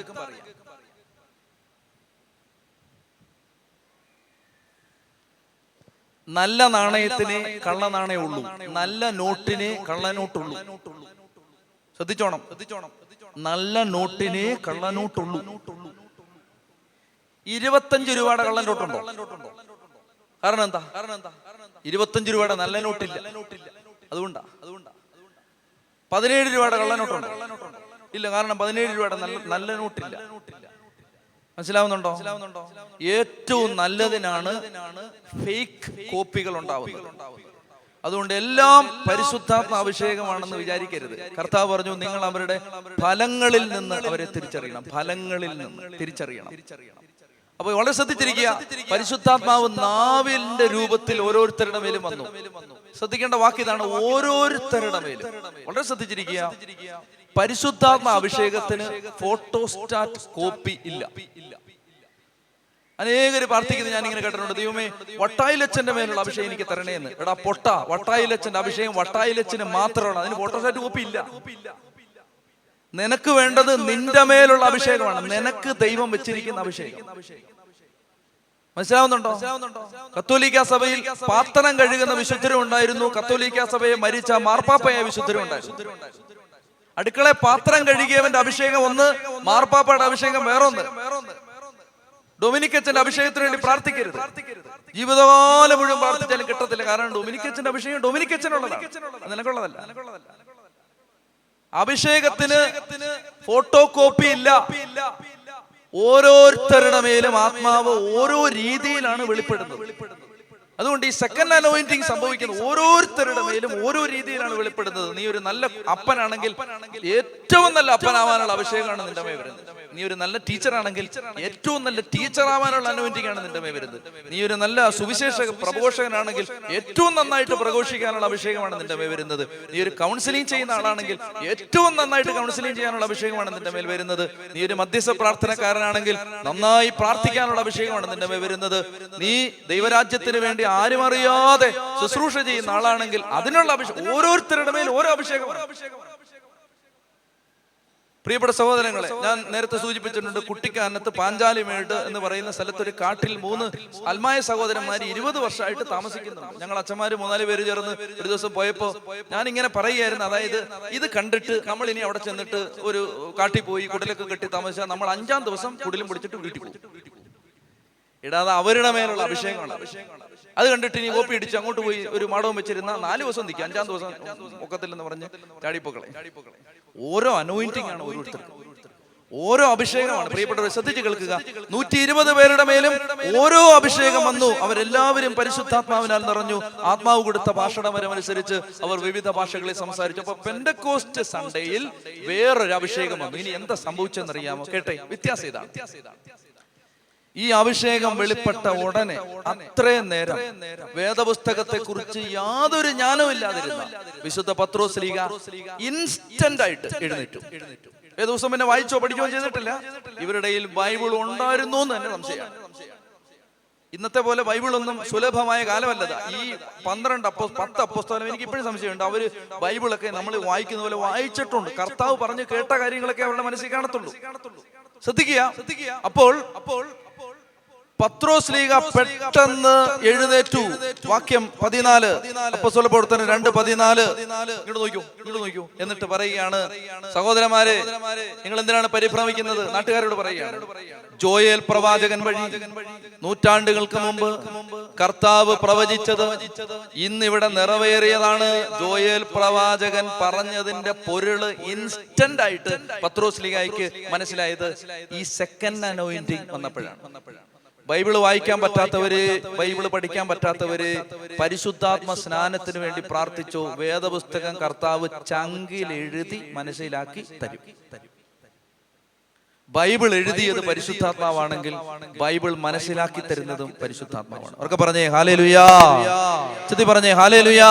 നല്ല നാണയത്തിന് കള്ള നാണയമുള്ളൂ, നല്ല നോട്ടിന് കള്ളനോട്ടുള്ളൂ. ശ്രദ്ധിച്ചോണം, നല്ല നോട്ടിന് കള്ളനോട്ടുള്ളൂ. 25 രൂപയുടെ കള്ളൻ നോട്ടുണ്ടോ? കാരണം എന്താ? 25 രൂപയുടെ നല്ല നോട്ടില്ല, അതുകൊണ്ടാ. 17 രൂപയുടെ കള്ളനോട്ടുണ്ടോ? ഇല്ല, കാരണം 17 രൂപയുടെ നല്ല നോട്ടില്ല. മനസ്സിലാവുന്നുണ്ടോ? ഏറ്റവും നല്ലതിനാണ് ഫേക്ക് കോപ്പികൾ ഉണ്ടാവുന്നത്. അതുകൊണ്ട് എല്ലാം പരിശുദ്ധാത്മ അഭിഷേകമാണെന്ന് വിചാരിക്കരുത്. കർത്താവ് പറഞ്ഞു, നിങ്ങൾ അവരുടെ ഫലങ്ങളിൽ നിന്ന് അവരെ തിരിച്ചറിയണം. ഫലങ്ങളിൽ നിന്ന് തിരിച്ചറിയണം. അപ്പൊ വളരെ ശ്രദ്ധിച്ചിരിക്കുക, പരിശുദ്ധാത്മാവ് നാവിന്റെ രൂപത്തിൽ ഓരോരുത്തരുടെ മേലും വന്നു. ശ്രദ്ധിക്കേണ്ട വാക്ക് ഇതാണ്, ഓരോരുത്തരുടെ മേലും. വളരെ ശ്രദ്ധിച്ചിരിക്കുക, പരിശുദ്ധാത്മ അഭിഷേകത്തിന് ഫോട്ടോസ്റ്റാറ്റ് കോപ്പി ഇല്ല. അനേകര് പ്രാർത്ഥിക്കുന്നത് ഞാൻ ഇങ്ങനെ കേട്ടിട്ടുണ്ട്, ദൈവമേ വട്ടായിലച്ചന്റെ മേലുള്ള അഭിഷേകം എനിക്ക് തരണേന്ന്. എടാ പൊട്ട, വട്ടായിലച്ചന്റെ അഭിഷേകം വട്ടായിലച്ചന് മാത്രമാണ്, അതിന് ഫോട്ടോസ്റ്റാറ്റ് കോപ്പി ഇല്ല. നിനക്ക് വേണ്ടത് നിന്റെ മേലുള്ള അഭിഷേകമാണ്, നിനക്ക് ദൈവം വെച്ചിരിക്കുന്ന അഭിഷേകം. മനസ്സിലാവുന്നുണ്ടോ? കത്തോലിക്ക സഭയിൽ പാത്രം കഴുകുന്ന വിശുദ്ധരും ഉണ്ടായിരുന്നു, കത്തോലിക്ക സഭയെ മരിച്ച മാർപ്പാപ്പയായ വിശുദ്ധരും ഉണ്ടായിരുന്നു. അടുക്കള പാത്രം കഴുകിയവന്റെ അഭിഷേകം ഒന്ന്, മാർപ്പാപ്പയുടെ അഭിഷേകം വേറൊന്ന്. ഡൊമിനിക്കച്ചന്റെ അഭിഷേകത്തിന് വേണ്ടി പ്രാർത്ഥിക്കരുത്. ജീവിതകാലം മുഴുവൻ പ്രാർത്ഥിച്ചാലും കിട്ടത്തില്ല. കാരണം ഡൊമിനിക്കച്ചന്റെ അഭിഷേകം ഡൊമിനിക്കച്ചനുള്ളതാണ്, നിനക്കുള്ളതല്ല. അഭിഷേകത്തിന് ഫോട്ടോ കോപ്പി ഇല്ല. ഓരോരുത്തരുടെ മേലും ആത്മാവ് ഓരോ രീതിയിലാണ് വെളിപ്പെടുന്നത്. അതുകൊണ്ട് ഈ സെക്കൻഡ് അനോയിന്റിങ് സംഭവിക്കുന്നത് ഓരോരുത്തരുടെ മേലും ഓരോ രീതിയിലാണ് വെളിപ്പെടുന്നത്. നീ ഒരു നല്ല അപ്പനാണെങ്കിൽ ഏറ്റവും നല്ല അപ്പനാവാനുള്ള അഭിഷേകമാണ് നിന്റെ മേൽ വരുന്നത്. നീ ഒരു നല്ല ടീച്ചറാണെങ്കിൽ ഏറ്റവും നല്ല ടീച്ചർ ആവാനുള്ള അനോയിന്റിങ് ആണ് നിന്റെ മേൽ വരുന്നത്. നീ ഒരു നല്ല സുവിശേഷ പ്രഘോഷകനാണെങ്കിൽ ഏറ്റവും നന്നായിട്ട് പ്രഘോഷിക്കാനുള്ള അഭിഷേകമാണ് നിന്റെ മേൽ വരുന്നത്. നീ ഒരു കൗൺസിലിംഗ് ചെയ്യുന്ന ആളാണെങ്കിൽ ഏറ്റവും നന്നായിട്ട് കൗൺസിലിംഗ് ചെയ്യാനുള്ള അഭിഷേകമാണ് നിന്റെ മേൽ വരുന്നത്. നീ ഒരു മധ്യസ്ഥ പ്രാർത്ഥനക്കാരനാണെങ്കിൽ നന്നായി പ്രാർത്ഥിക്കാനുള്ള അഭിഷേകമാണ് നിന്റെ മേൽ വരുന്നത്. നീ ദൈവരാജ്യത്തിന് വേണ്ടി ആരും അറിയാതെ ശുശ്രൂഷ ചെയ്യുന്ന ആളാണെങ്കിൽ അതിനുള്ള അഭിഷേകം. ഓരോരുത്തരുടെ മേൽ ഓരോ അഭിഷേകമാണ്. പ്രിയപ്പെട്ട സഹോദരങ്ങളെ, ഞാൻ നേരത്തെ സൂചിപ്പിച്ചിട്ടുണ്ട്, കുട്ടിക്കാനത്ത് പാഞ്ചാലിമേട് എന്ന് പറയുന്ന സ്ഥലത്തൊരു കാട്ടിൽ 3 അൽമായ സഹോദരന്മാർ 20 വർഷമായിട്ട് താമസിക്കുന്നുണ്ട്. ഞങ്ങൾ അച്ഛന്മാര് 4 പേര് ചേർന്ന് ഒരു ദിവസം പോയപ്പോ ഞാൻ ഇങ്ങനെ പറയുകയായിരുന്നു, അതായത് ഇത് കണ്ടിട്ട് നമ്മൾ ഇനി അവിടെ ചെന്നിട്ട് ഒരു കാട്ടിൽ പോയി കുടിലൊക്കെ കെട്ടി താമസിച്ചാൽ നമ്മൾ 5-ാം ദിവസം കുടിലും പിടിച്ചിട്ട് വീട്ടിൽ പോകും. ഇടാതെ അവരുടെ മേലുള്ള അഭിഷേകമാണ്. അത് കണ്ടിട്ട് ഇനി കോപ്പി ഇടിച്ച് അങ്ങോട്ട് പോയി ഒരു മാടവും വെച്ചിരുന്ന 4 ദിവസം നിൽക്കുക, 5-ാം ദിവസം ഒക്കത്തില്ലെന്ന് പറഞ്ഞ് ചാടിപ്പോക്കളെ. ഓരോ അനോയിന്റിംഗ് ആണ് ഓരോരുത്തർക്കും. ഓരോ അഭിഷേകമാണ് പ്രിയപ്പെട്ടവർ, ശ്രദ്ധിച്ച് കേൾക്കുക. 120 പേരുടെ മേലും ഓരോ അഭിഷേകം വന്നു. അവരെല്ലാവരും പരിശുദ്ധാത്മാവിനാൽ നിറഞ്ഞു. ആത്മാവ് കൊടുത്ത ഭാഷണമനുസരിച്ച് അവർ വിവിധ ഭാഷകളിൽ സംസാരിച്ചു. അപ്പൊ പെന്തക്കോസ്റ്റ് സൺഡേയിൽ വേറൊരു അഭിഷേകം വന്നു. ഇനി എന്താ സംഭവിച്ചെന്നറിയാമോ? കേട്ടെ, വ്യത്യാസം ഇതാണ്. ഈ അഭിഷേകം വെളിപ്പെട്ട ഉടനെ അത്രയും നേരം വേദപുസ്തകത്തെ കുറിച്ച് യാതൊരു ജ്ഞാനവും ഇല്ലാതിരുന്ന വിശുദ്ധ പത്രോസ് ശ്ലീഹ ഇൻസ്റ്റന്റ് ആയിട്ട് എഴുന്നേറ്റു. ഏത് ദിവസം പിന്നെ വായിച്ചോ പഠിച്ചോ ചെയ്തിട്ടില്ല. ഇവരുടെ ബൈബിൾ ഉണ്ടായിരുന്നു എന്ന് തന്നെ സംശയമാണ്. ഇന്നത്തെ പോലെ ബൈബിളൊന്നും സുലഭമായ കാലമല്ലത്. ഈ 10 അപ്പോസ്തലരും എനിക്ക് ഇപ്പോഴും സംശയമുണ്ട്. അവര് ബൈബിളൊക്കെ നമ്മൾ വായിക്കുന്ന പോലെ വായിച്ചിട്ടുണ്ട്. കർത്താവ് പറഞ്ഞു കേട്ട കാര്യങ്ങളൊക്കെ അവരുടെ മനസ്സിൽ കാണത്തുള്ളൂ. ശ്രദ്ധിക്കുക. അപ്പോൾ പത്രോസ് ശ്ലീഹ പെട്ടെന്ന് എഴുന്നേറ്റു. വാക്യം 14, അപ്പോസ്തല പ്രവർത്തനം 2:14. ഇങ്ങോട്ട് നോക്കൂ. എന്നിട്ട് പറയുകയാണ്, സഹോദരന്മാരെ, നിങ്ങൾ എന്തിനാണ് പരിഭ്രമിക്കുന്നത്? നാട്ടുകാരോട് പറയുകയാണ്. ജോയേൽ പ്രവാചകൻ വഴി നൂറ്റാണ്ടുകൾക്ക് മുമ്പ് കർത്താവ് പ്രവചിച്ചത് ഇന്നിവിടെ നിറവേറിയതാണ്. ജോയേൽ പ്രവാചകൻ പറഞ്ഞതിന്റെ പൊരുള് ഇൻസ്റ്റന്റ് ആയിട്ട് പത്രോസ് ശ്ലീഹായ്ക്ക് മനസ്സിലായത് ഈ സെക്കൻഡ് അനോയിന്റിങ് വന്നപ്പോഴാണ്. ബൈബിള് വായിക്കാൻ പറ്റാത്തവര്, ബൈബിള് പഠിക്കാൻ പറ്റാത്തവര് പരിശുദ്ധാത്മ സ്നാനത്തിന് വേണ്ടി പ്രാർത്ഥിച്ചു. വേദപുസ്തകം കർത്താവ് ചങ്കിൽ എഴുതി മനസ്സിലാക്കി തരും. ബൈബിൾ എഴുതിയത് പരിശുദ്ധാത്മാവാണെങ്കിൽ ബൈബിൾ മനസ്സിലാക്കി തരുന്നതും പരിശുദ്ധാത്മാവാണ്. അവർക്ക് പറഞ്ഞേ ഹല്ലേലൂയാ. ചെത്തി പറഞ്ഞേ ഹല്ലേലൂയാ.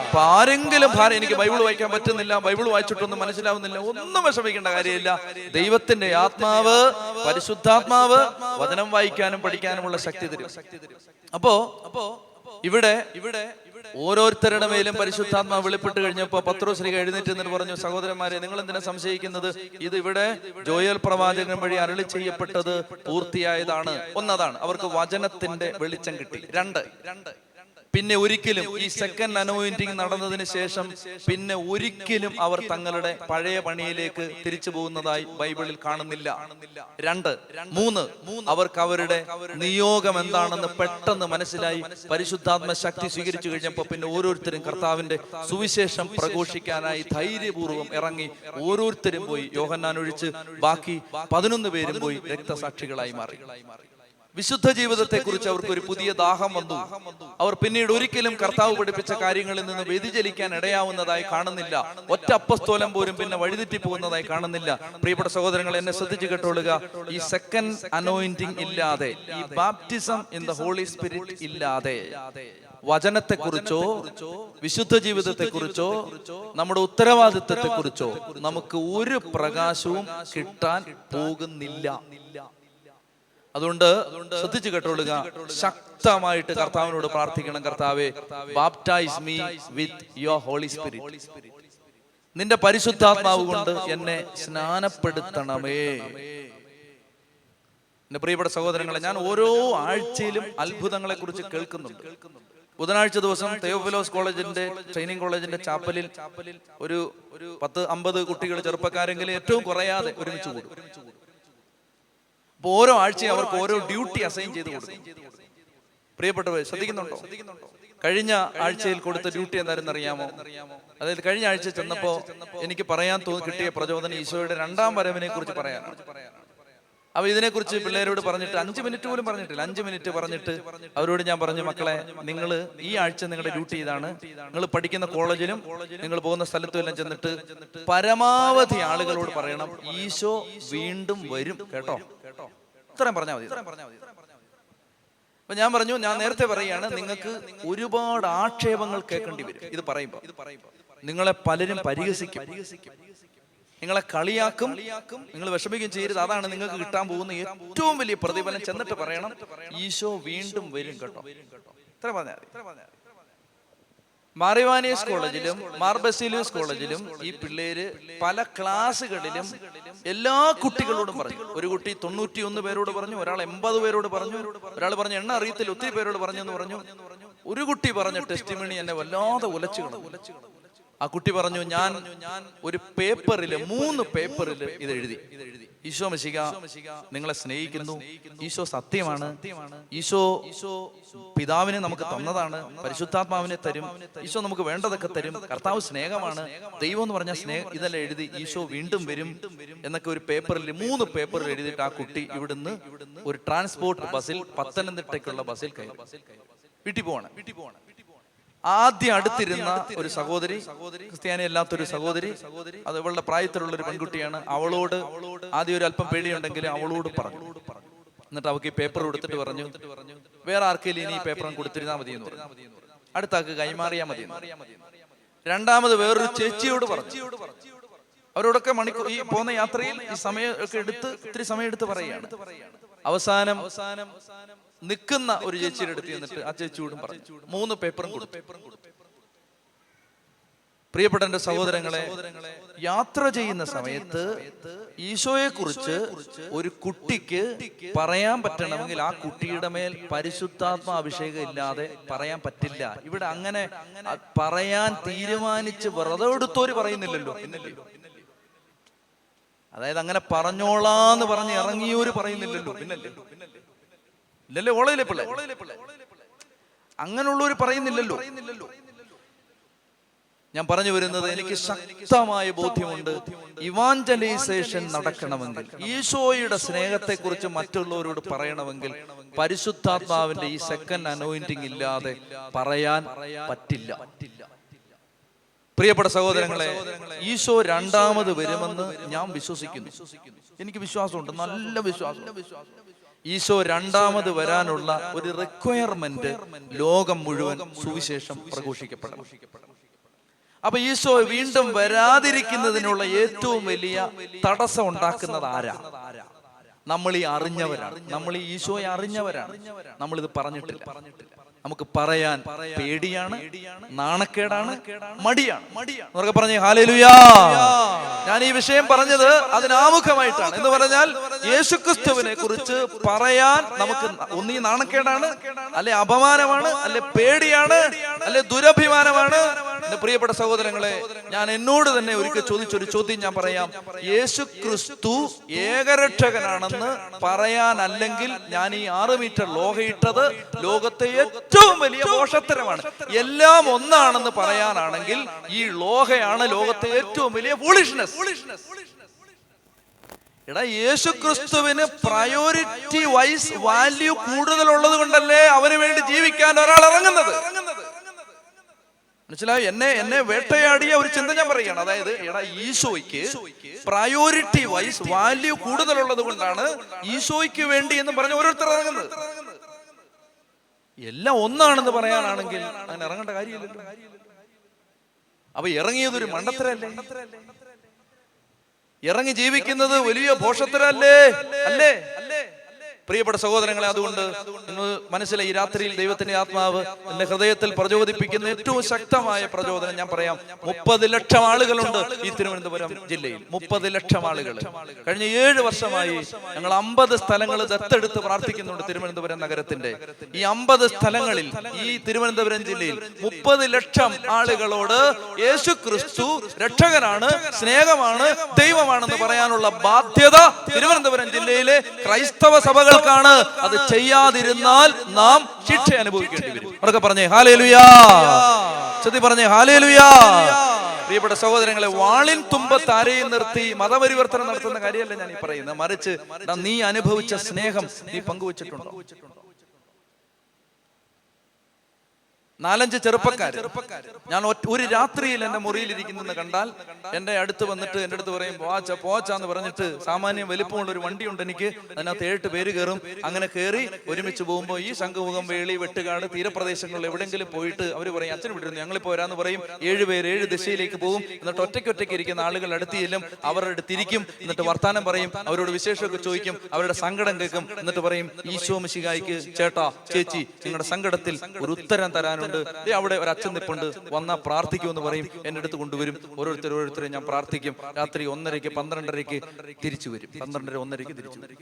അപ്പൊ ആരെങ്കിലും എനിക്ക് ബൈബിൾ വായിക്കാൻ പറ്റുന്നില്ല, ബൈബിൾ വായിച്ചിട്ടൊന്നും മനസ്സിലാവുന്നില്ല, ഒന്നും വിഷമിക്കേണ്ട കാര്യമില്ല. ദൈവത്തിന്റെ ആത്മാവ്, പരിശുദ്ധാത്മാവ് വചനം വായിക്കാനും പഠിക്കാനുമുള്ള ശക്തി തരും. അപ്പോ ഇവിടെ ഓരോരുത്തരുടെ മേലും പരിശുദ്ധാത്മാവ് വെളിപ്പെട്ട് കഴിഞ്ഞപ്പോ പത്രോസ് ശ്ലീഹ എഴുന്നേറ്റ് എന്നിട്ട് പറഞ്ഞു, സഹോദരന്മാരെ, നിങ്ങൾ എന്തിനാ സംശയിക്കുന്നത്? ഇത് ഇവിടെ ജോയേൽ പ്രവാചകൻ വഴി അരുളി ചെയ്യപ്പെട്ടത് പൂർത്തിയായതാണ്. ഒന്നതാണ്, അവർക്ക് വചനത്തിന്റെ വെളിച്ചം കിട്ടി. രണ്ട്, പിന്നെ ഒരിക്കലും ഈ സെക്കൻഡ് അനോയിന്റിങ് നടന്നതിന് ശേഷം പിന്നെ ഒരിക്കലും അവർ തങ്ങളുടെ പഴയ പണിയിലേക്ക് തിരിച്ചു പോകുന്നതായി ബൈബിളിൽ കാണുന്നില്ല. 2, 3, അവർക്ക് അവരുടെ നിയോഗം എന്താണെന്ന് പെട്ടെന്ന് മനസ്സിലായി. പരിശുദ്ധാത്മ ശക്തി സ്വീകരിച്ചു കഴിഞ്ഞപ്പോൾ പിന്നെ ഓരോരുത്തരും കർത്താവിന്റെ സുവിശേഷം പ്രഘോഷിക്കാനായി ധൈര്യപൂർവ്വം ഇറങ്ങി. ഓരോരുത്തരും പോയി, യോഹന്നാൻ ഒഴിച്ച് ബാക്കി 11 പേരും പോയി രക്തസാക്ഷികളായി മാറി. വിശുദ്ധ ജീവിതത്തെ കുറിച്ച് അവർക്ക് ഒരു പുതിയ ദാഹം വന്നു. അവർ പിന്നീട് ഒരിക്കലും കർത്താവ് പഠിപ്പിച്ച കാര്യങ്ങളിൽ നിന്ന് വ്യതിചലിക്കാൻ ഇടയാവുന്നതായി കാണുന്നില്ല. ഒറ്റ അപ്പസ്തോലൻ പോലും പിന്നെ വഴിതെറ്റി പോകുന്നതായി കാണുന്നില്ല. പ്രിയപ്പെട്ട സഹോദരങ്ങൾ, എന്നെ ശ്രദ്ധിച്ചു കേട്ടോളുക. ഈ സെക്കൻഡ് അനോയിന്റിങ് ഇല്ലാതെ, ഈ baptism in the holy spirit ഇല്ലാതെ വചനത്തെക്കുറിച്ചോ വിശുദ്ധ ജീവിതത്തെക്കുറിച്ചോ നമ്മുടെ ഉത്തരവാദിത്വത്തെക്കുറിച്ചോ നമുക്ക് ഒരു പ്രകാശവും കിട്ടാൻ പോകുന്നില്ല. അതുകൊണ്ട് ശ്രദ്ധിച്ചു കേട്ടോളുക. ശക്തമായിട്ട് കർത്താവിനോട് പ്രാർത്ഥിക്കണം. കർത്താവേ, baptize me with your holy spirit. നിന്റെ പരിശുദ്ധാത്മാവ് കൊണ്ട് എന്നെ സ്നാനപ്പെടുത്തണമേ. എന്റെ പ്രിയപ്പെട്ട സഹോദരങ്ങളെ, ഞാൻ ഓരോ ആഴ്ചയിലും അത്ഭുതങ്ങളെ കുറിച്ച് കേൾക്കുന്നുണ്ട്. ബുധനാഴ്ച ദിവസം തെയോഫിലോസ് കോളേജിന്റെ ട്രെയിനിങ് കോളേജിന്റെ ചാപ്പലിൽ ഒരു 10-50 കുട്ടികൾ, ചെറുപ്പക്കാരെങ്കിലും ഏറ്റവും കുറയാതെ ഒരുമിച്ച് കൂടും. ഓരോ ആഴ്ചയും അവർക്ക് ഓരോ ഡ്യൂട്ടി അസൈൻ ചെയ്ത് കൊടുക്കും. പ്രിയപ്പെട്ടവർ ശ്രദ്ധിക്കുന്നുണ്ടോ? കഴിഞ്ഞ ആഴ്ചയിൽ കൊടുത്ത ഡ്യൂട്ടി എന്തായിരുന്നു അറിയാമോ? അതായത് കഴിഞ്ഞ ആഴ്ച ചെന്നപ്പോ എനിക്ക് പറയാൻ കിട്ടിയ പ്രചോദനം ഈശോയുടെ 2ാം വരവിനെ കുറിച്ച് പറയാനാണ്. അപ്പൊ ഇതിനെക്കുറിച്ച് പിള്ളേരോട് പറഞ്ഞിട്ട് 5 മിനിറ്റ് പോലും പറഞ്ഞിട്ടില്ല. 5 മിനിറ്റ് പറഞ്ഞിട്ട് അവരോട് ഞാൻ പറഞ്ഞു, മക്കളെ, നിങ്ങൾ ഈ ആഴ്ച നിങ്ങളുടെ ഡ്യൂട്ടി ഇതാണ്. നിങ്ങൾ പഠിക്കുന്ന കോളേജിലും നിങ്ങൾ പോകുന്ന സ്ഥലത്തും എല്ലാം ചെന്നിട്ട് പരമാവധി ആളുകളോട് പറയണം, ഈശോ വീണ്ടും വരും കേട്ടോ. ഇത്രയും പറഞ്ഞാൽ മതി. അപ്പൊ ഞാൻ പറഞ്ഞു, ഞാൻ നേരത്തെ പറയുകയാണ്, നിങ്ങൾക്ക് ഒരുപാട് ആക്ഷേപങ്ങൾ കേൾക്കേണ്ടി വരും ഇത് പറയുമ്പോ. നിങ്ങളെ പലരും പരിഹസിക്കും, നിങ്ങളെ കളിയാക്കും, നിങ്ങൾ വിഷമിക്കുകയും ചെയ്യരുത്. അതാണ് നിങ്ങൾക്ക് കിട്ടാൻ പോകുന്ന ഏറ്റവും വലിയ പ്രതിഫലം. ചെന്നിട്ട് പറയണം, ഈശോ വീണ്ടും വരും കേട്ടോ. ഇത്ര പറഞ്ഞാൽ മതി. മാറിവാനിയസ് കോളേജിലും മാർ ബസീലിയസ് കോളേജിലും ഈ പിള്ളേര് പല ക്ലാസ്സുകളിലും എല്ലാ കുട്ടികളോടും പറഞ്ഞു. ഒരു കുട്ടി 91 പേരോട് പറഞ്ഞു, ഒരാൾ 80 പേരോട് പറഞ്ഞു, ഒരാൾ പറഞ്ഞു എണ്ണ അറിയത്തില്ല ഒത്തിരി പേരോട് പറഞ്ഞു എന്ന് പറഞ്ഞു. ഒരു കുട്ടി പറഞ്ഞ ടെസ്റ്റിമണി എന്നെ വല്ലാതെ ഉലച്ചു കളഞ്ഞു. ആ കുട്ടി പറഞ്ഞു, ഞാൻ ഒരു പേപ്പറില് 3 പേപ്പറിൽ ഇത് എഴുതി. ഈശോ മിശിഹ നിങ്ങളെ സ്നേഹിക്കുന്നു, ഈശോ സത്യമാണ്, ഈശോ പിതാവിനെ നമുക്ക് തന്നതാണ്, പരിശുദ്ധാത്മാവിനെ തരും, ഈശോ നമുക്ക് വേണ്ടതൊക്കെ തരും, കർത്താവ് സ്നേഹമാണ്, ദൈവം എന്ന് പറഞ്ഞ സ്നേഹം, ഇതെല്ലാം എഴുതി ഈശോ വീണ്ടും വരും എന്നൊക്കെ ഒരു പേപ്പറിൽ 3 പേപ്പറിൽ എഴുതിയിട്ട് ആ കുട്ടി ഇവിടുന്ന് ഒരു ട്രാൻസ്പോർട്ട് ബസ്സിൽ പത്തനംതിട്ടയ്ക്കുള്ള ബസ്സിൽ കയറി വീട്ടിൽ പോവാണ്. ആദ്യം അടുത്തിരുന്ന ഒരു സഹോദരി, ക്രിസ്ത്യാനി അല്ലാത്തൊരു സഹോദരി, അത് ഇവളുടെ പ്രായത്തിലുള്ള ഒരു പെൺകുട്ടിയാണ്. അവളോട് ആദ്യം ഒരു അല്പം പേടിയുണ്ടെങ്കിലും അവളോട് പറഞ്ഞു. എന്നിട്ട് അവൾക്ക് ഈ പേപ്പർ കൊടുത്തിട്ട് പറഞ്ഞു, വേറെ ആർക്കെങ്കിലും ഇനി ഈ പേപ്പർ കൊടുത്തിരുന്നാൽ മതി എന്ന് പറഞ്ഞു, അടുത്താക്ക് കൈമാറിയാൽ മതി. രണ്ടാമത് വേറൊരു ചേച്ചിയോട് പറഞ്ഞു. അവരോടൊക്കെ മണിക്കൂർ ഈ പോകുന്ന യാത്രയിൽ ഈ സമയമൊക്കെ എടുത്ത് ഇത്തിരി സമയം എടുത്ത് പറയുകയാണ്. അവസാനം നിൽക്കുന്ന ഒരു ചേച്ചിയുടെ അടുത്ത് എന്നിട്ട് ആ ചേച്ചിയോടും പറഞ്ഞു, 3 പേപ്പറും കൊടുത്തു. പ്രിയപ്പെട്ട എന്റെ സഹോദരങ്ങളെ, യാത്ര ചെയ്യുന്ന സമയത്ത് ഈശോയെ കുറിച്ച് ഒരു കുട്ടിക്ക് പറയാൻ പറ്റണമെങ്കിൽ ആ കുട്ടിയുടെ മേൽ പരിശുദ്ധാത്മ അഭിഷേകം ഇല്ലാതെ പറയാൻ പറ്റില്ല. ഇവിടെ അങ്ങനെ പറയാൻ തീരുമാനിച്ച് വ്രതം എടുത്തോര് പറയുന്നില്ലല്ലോ. അതായത് അങ്ങനെ പറഞ്ഞോളാന്ന് പറഞ്ഞ് ഇറങ്ങിയോര് പറയുന്നില്ലല്ലോ. ഇല്ലല്ലേ? ഓളയിലെ പിള്ളേ അങ്ങനെയുള്ളവര് പറയുന്നില്ലല്ലോ. ഞാൻ പറഞ്ഞു വരുന്നത്, എനിക്ക് ശക്തമായ ബോധ്യമുണ്ട്, ഇവാഞ്ചലൈസേഷൻ നടക്കണമെങ്കിൽ, ഈശോയുടെ സ്നേഹത്തെ കുറിച്ച് മറ്റുള്ളവരോട് പറയണമെങ്കിൽ പരിശുദ്ധാത്മാവിന്റെ ഈ സെക്കൻഡ് അനോയിന്റിങ് ഇല്ലാതെ പറയാൻ പറ്റില്ല. പ്രിയപ്പെട്ട സഹോദരങ്ങളെ, ഈശോ രണ്ടാമത് വരുമെന്ന് ഞാൻ വിശ്വസിക്കുന്നു. എനിക്ക് വിശ്വാസമുണ്ട്, നല്ല വിശ്വാസം. ഈശോ രണ്ടാമത് വരാനുള്ള ഒരു റിക്വയർമെന്റ് ലോകം മുഴുവൻ സുവിശേഷം പ്രഘോഷിക്കപ്പെടണം. അപ്പൊ ഈശോ വീണ്ടും വരാതിരിക്കുന്നതിനുള്ള ഏറ്റവും വലിയ തടസ്സം ഉണ്ടാക്കുന്നത് ആരാ? നമ്മൾ ഈ അറിഞ്ഞവരാണ്, നമ്മൾ ഈ ഈശോയെ അറിഞ്ഞവരാണ്. നമ്മളിത് പറഞ്ഞിട്ടില്ല. നമുക്ക് പറയാൻ പേടിയാണ്, നാണക്കേടാണ്, മടിയാണ്. എന്നൊക്കെ പറഞ്ഞേ ഹല്ലേലൂയാ. ഞാൻ ഈ വിഷയം പറഞ്ഞത് അതിനാമുഖമായിട്ടാണ്. എന്ന് പറഞ്ഞാൽ യേശുക്രിസ്തുവിനെ കുറിച്ച് പറയാൻ നമുക്ക് ഒന്നീ നാണക്കേടാണ്, അല്ലെ അപമാനമാണ്, അല്ലെ പേടിയാണ്, അല്ലെ ദുരഭിമാനമാണ്. എന്റെ പ്രിയപ്പെട്ട സഹോദരങ്ങളെ, ഞാൻ എന്നോട് തന്നെ ഒരിക്കൽ ചോദിച്ചൊരു ചോദ്യം ഞാൻ പറയാം. യേശുക്രിസ്തു ഏകരക്ഷകനാണെന്ന് പറയാനല്ലെങ്കിൽ ഞാൻ ഈ 6 മീറ്റർ ലോഹയിട്ടത് ലോകത്തെ ഏറ്റവും വലിയ മോശത്തരമാണ്. എല്ലാം ഒന്നാണെന്ന് പറയാനാണെങ്കിൽ ഈ ലോഹയാണ് ലോകത്തെ ഏറ്റവും വലിയ ഫൂളിഷ്നെസ്. എടാ, യേശുക്രിസ്തുവിന് പ്രയോറിറ്റി വൈസ് വാല്യൂ കൂടുതലുള്ളത് കൊണ്ടല്ലേ അവന് വേണ്ടി ജീവിക്കാൻ ഒരാൾ ഇറങ്ങുന്നത്. മനസ്സിലായോ? എന്നെ വേട്ടയാടിയ ഒരു ചിന്ത ഞാൻ പറയുകയാണ്. അതായത് എടാ, ഈശോയ്ക്ക് പ്രയോറിറ്റി വൈസ് വാല്യൂ കൂടുതലുള്ളത് കൊണ്ടാണ് ഈശോയ്ക്ക് വേണ്ടി എന്ന് പറഞ്ഞ് ഓരോരുത്തർ ഇറങ്ങുന്നത്. എല്ലാം ഒന്നാണെന്ന് പറയാനാണെങ്കിൽ അങ്ങനെ ഇറങ്ങേണ്ട കാര്യമില്ലല്ലോ. അപ്പൊ ഇറങ്ങിയതൊരു മണ്ടത്തരല്ലേ? ഇറങ്ങി ജീവിക്കുന്നത് വലിയ ഭോഷത്തരല്ലേ? അല്ലേ? പ്രിയപ്പെട്ട സഹോദരങ്ങളെ, അതുകൊണ്ട് നിങ്ങൾ മനസ്സിലെ ഈ രാത്രിയിൽ ദൈവത്തിന്റെ ആത്മാവ് എന്റെ ഹൃദയത്തിൽ പ്രചോദിപ്പിക്കുന്ന ഏറ്റവും ശക്തമായ പ്രചോദനം ഞാൻ പറയാം. 30 ലക്ഷം ആളുകളുണ്ട് ഈ തിരുവനന്തപുരം ജില്ലയിൽ. 30 ലക്ഷം ആളുകൾ. കഴിഞ്ഞ 7 വർഷമായി ഞങ്ങൾ 50 സ്ഥലങ്ങൾ ദത്തെടുത്ത് പ്രാർത്ഥിക്കുന്നുണ്ട് തിരുവനന്തപുരം നഗരത്തിന്റെ. ഈ 50 സ്ഥലങ്ങളിൽ ഈ തിരുവനന്തപുരം ജില്ലയിൽ 30 ലക്ഷം ആളുകളോട് യേശുക്രിസ്തു രക്ഷകനാണ്, സ്നേഹമാണ്, ദൈവമാണെന്ന് പറയാനുള്ള ബാധ്യത തിരുവനന്തപുരം ജില്ലയിലെ ക്രൈസ്തവ സഭകൾ ാണ്. അത് ചെയ്യാതിരുന്നാൽ നാം ശിക്ഷ അനുഭവിക്കേണ്ടി വരും. അവരൊക്കെ പറഞ്ഞേ ഹല്ലേലൂയാ. ചൊല്ലി പറഞ്ഞേ ഹല്ലേലൂയാ. പ്രിയപ്പെട്ട സഹോദരങ്ങളെ, വാളിൻ തുമ്പത്ത് ആരെയും നിർത്തി മതപരിവർത്തനം നടത്തുന്ന കാര്യമല്ല ഞാൻ ഈ പറയുന്നത്. മറിച്ച് നീ അനുഭവിച്ച സ്നേഹം നീ പങ്കുവച്ചിട്ടുണ്ടോ? 4-5 ചെറുപ്പക്കാര് ഞാൻ ഒരു രാത്രിയിൽ എന്റെ മുറിയിൽ ഇരിക്കുന്നെന്ന് കണ്ടാൽ എന്റെ അടുത്ത് വന്നിട്ട് എന്റെ അടുത്ത് പറയും, പോച്ചാന്ന് പറഞ്ഞിട്ട് സാമാന്യം വലിപ്പമുള്ള ഒരു വണ്ടിയുണ്ട് എനിക്ക്, അതിനകത്ത് 7 പേര് കയറും. അങ്ങനെ കയറി ഒരുമിച്ച് പോകുമ്പോൾ ഈ ശംഖുമുഖം, വേളി, വെട്ടുകാട് തീരപ്രദേശങ്ങളിൽ എവിടെയെങ്കിലും പോയിട്ട് അവർ പറയും, അച്ഛൻ വിട്ടിരുന്നു, ഞങ്ങളിപ്പോ വരാന്ന് പറയും. 7 പേര് 7 ദിശയിലേക്ക് പോകും. എന്നിട്ട് ഒറ്റയ്ക്ക് ഇരിക്കുന്ന ആളുകൾ അടുത്ത് ചെല്ലും, അവരുടെ അടുത്തിരിക്കും. എന്നിട്ട് വർത്താനം പറയും, അവരോട് വിശേഷമൊക്കെ ചോദിക്കും, അവരുടെ സങ്കടം കേൾക്കും. എന്നിട്ട് പറയും, ഈശോ മിശിഹായ്ക്ക് ചേട്ടാ, ചേച്ചി, നിങ്ങളുടെ സങ്കടത്തിൽ ഒരു ഉത്തരം തരാനുണ്ട്, അവിടെ ഒരു അച്ഛൻ നിപ്പുണ്ട്, വന്നാ പ്രാർത്ഥിക്കുമെന്ന് പറയും. എന്റെ അടുത്ത് കൊണ്ടുവരും. ഓരോരുത്തരെ ഞാൻ പ്രാർത്ഥിക്കും. രാത്രി 1:30-12:30 തിരിച്ചു വരും. 12:30-1:30 തിരിച്ചു വരും.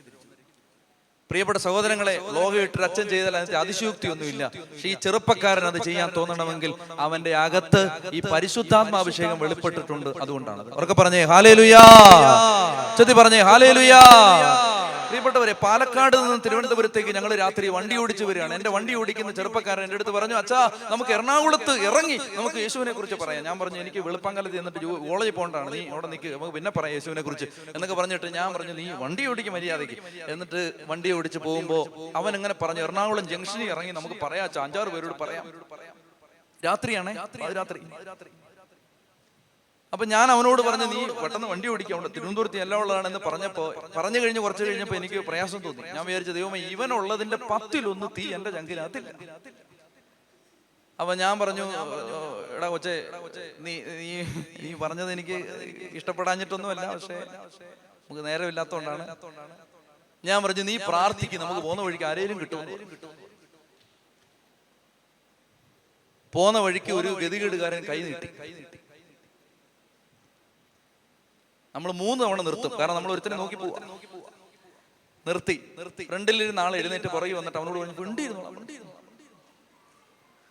പ്രിയപ്പെട്ട സഹോദരങ്ങളെ, ലോകയിട്ട് അച്ഛൻ ചെയ്താൽ അതിന്റെ അതിശയോക്തിയൊന്നുമില്ല. പക്ഷെ ഈ ചെറുപ്പക്കാരൻ അത് ചെയ്യാൻ തോന്നണമെങ്കിൽ അവന്റെ അകത്ത് ഈ പരിശുദ്ധാത്മാഭിഷേകം വെളിപ്പെട്ടിട്ടുണ്ട്. അതുകൊണ്ടാണ്. അവർക്ക് പറഞ്ഞേ ഹല്ലേലൂയാ, ചെത്തി പറഞ്ഞേ ഹല്ലേലൂയാ. പ്രിയപ്പെട്ടവരെ, പാലക്കാട് നിന്ന് തിരുവനന്തപുരത്തേക്ക് ഞങ്ങൾ രാത്രി വണ്ടി ഓടിച്ചു വരികയാണ്. എന്റെ വണ്ടി ഓടിക്കുന്ന ചെറുപ്പക്കാരൻ എൻ്റെ അടുത്ത് പറഞ്ഞു, അച്ഛാ നമുക്ക് എറണാകുളത്ത് ഇറങ്ങി നമുക്ക് യേശുവിനെ കുറിച്ച് പറയാം. ഞാൻ പറഞ്ഞു, എനിക്ക് വെളുപ്പാങ്കാലത്ത് എന്നിട്ട് കോളേജിൽ പോകേണ്ടതാണ്, നീ അവിടെ നിൽക്ക്, നമുക്ക് പിന്നെ പറയാം യേശുവിനെ കുറിച്ച് എന്നൊക്കെ പറഞ്ഞിട്ട് ഞാൻ പറഞ്ഞു, നീ വണ്ടി ഓടിക്കും മര്യാദയ്ക്ക്. എന്നിട്ട് വണ്ടി ഓടിച്ച് പോകുമ്പോൾ അവൻ ഇങ്ങനെ പറഞ്ഞു, എറണാകുളം ജംഗ്ഷനിൽ ഇറങ്ങി നമുക്ക് പറയാം, 5-6 പേരോട് പറയാം. രാത്രിയാണേ, രാത്രി. അപ്പൊ ഞാൻ അവനോട് പറഞ്ഞു, നീ പെട്ടെന്ന് വണ്ടി ഓടിക്കാം, തിരുവനന്തപുരത്ത് എല്ലാം ഉള്ളതാണെന്ന് പറഞ്ഞു കഴിഞ്ഞ് കുറച്ച് കഴിഞ്ഞപ്പോൾ എനിക്ക് പ്രയാസം തോന്നി. ഞാൻ വിചാരിച്ച, ദൈവമേ, ഇവനുള്ളതിന്റെ 10-1 തീ എന്റെ ചങ്കിനകത്തില്ല. അപ്പൊ ഞാൻ പറഞ്ഞു, എടാ കൊച്ചേ, നീ പറഞ്ഞത് എനിക്ക് ഇഷ്ടപ്പെടാഞ്ഞിട്ടൊന്നുമല്ല, പക്ഷെ നമുക്ക് നേരമില്ലാത്തതുകൊണ്ടാണ്. ഞാൻ പറഞ്ഞു, നീ പ്രാർത്ഥിക്കും, നമുക്ക് പോകുന്ന വഴിക്ക് ആരെങ്കിലും കിട്ടും. പോകുന്ന വഴിക്ക് ഒരു ഗതികേടുകാരൻ കൈ നീട്ടി. നമ്മൾ 3 തവണ നിർത്തും, കാരണം നമ്മൾ ഒരുത്തനെ നോക്കി പോവാ. നിർത്തി. ഫ്രണ്ടിലിരുന്ന ആൾ എഴുന്നേറ്റ് പുറകെ വന്നിട്ട് അവനോട് പറഞ്ഞു, വണ്ടിയിരുന്നു.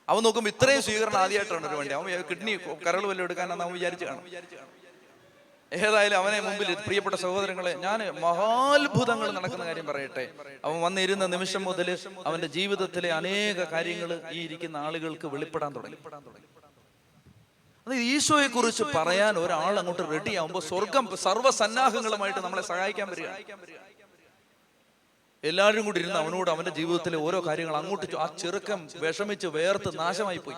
അവൻ നോക്കുമ്പോൾ ഇത്രയും സ്വീകരണം ആദ്യമായിട്ടാണ് ഒരു വണ്ടി. അവൻ കിഡ്നി കരൾ വല്ലതും എടുക്കാനാണ് അവൻ വിചാരിച്ചു കാണും. ഏതായാലും അവനെ മുമ്പിൽ, പ്രിയപ്പെട്ട സഹോദരങ്ങളെ, ഞാൻ മഹാത്ഭുതങ്ങൾ നടക്കുന്ന കാര്യം പറയട്ടെ. അവൻ വന്നിരുന്ന നിമിഷം മുതൽ അവന്റെ ജീവിതത്തിലെ അനേക കാര്യങ്ങൾ ഈ ഇരിക്കുന്ന ആളുകൾക്ക് വെളിപ്പെടാൻ തുടങ്ങി. അത് ഈശോയെ കുറിച്ച് പറയാൻ ഒരാൾ അങ്ങോട്ട് റെഡി ആവുമ്പോൾ സ്വർഗം സർവ്വസന്നാഹങ്ങളുമായിട്ട് നമ്മളെ സഹായിക്കാൻ വരികയാണ്. എല്ലാവരും കൂടി ഇരുന്ന് അവനോട് അവന്റെ ജീവിതത്തിലെ ഓരോ കാര്യങ്ങൾ അങ്ങോട്ട്, ആ ചെറുക്കം വിഷമിച്ച് വേർത്ത് നാശമായി പോയി.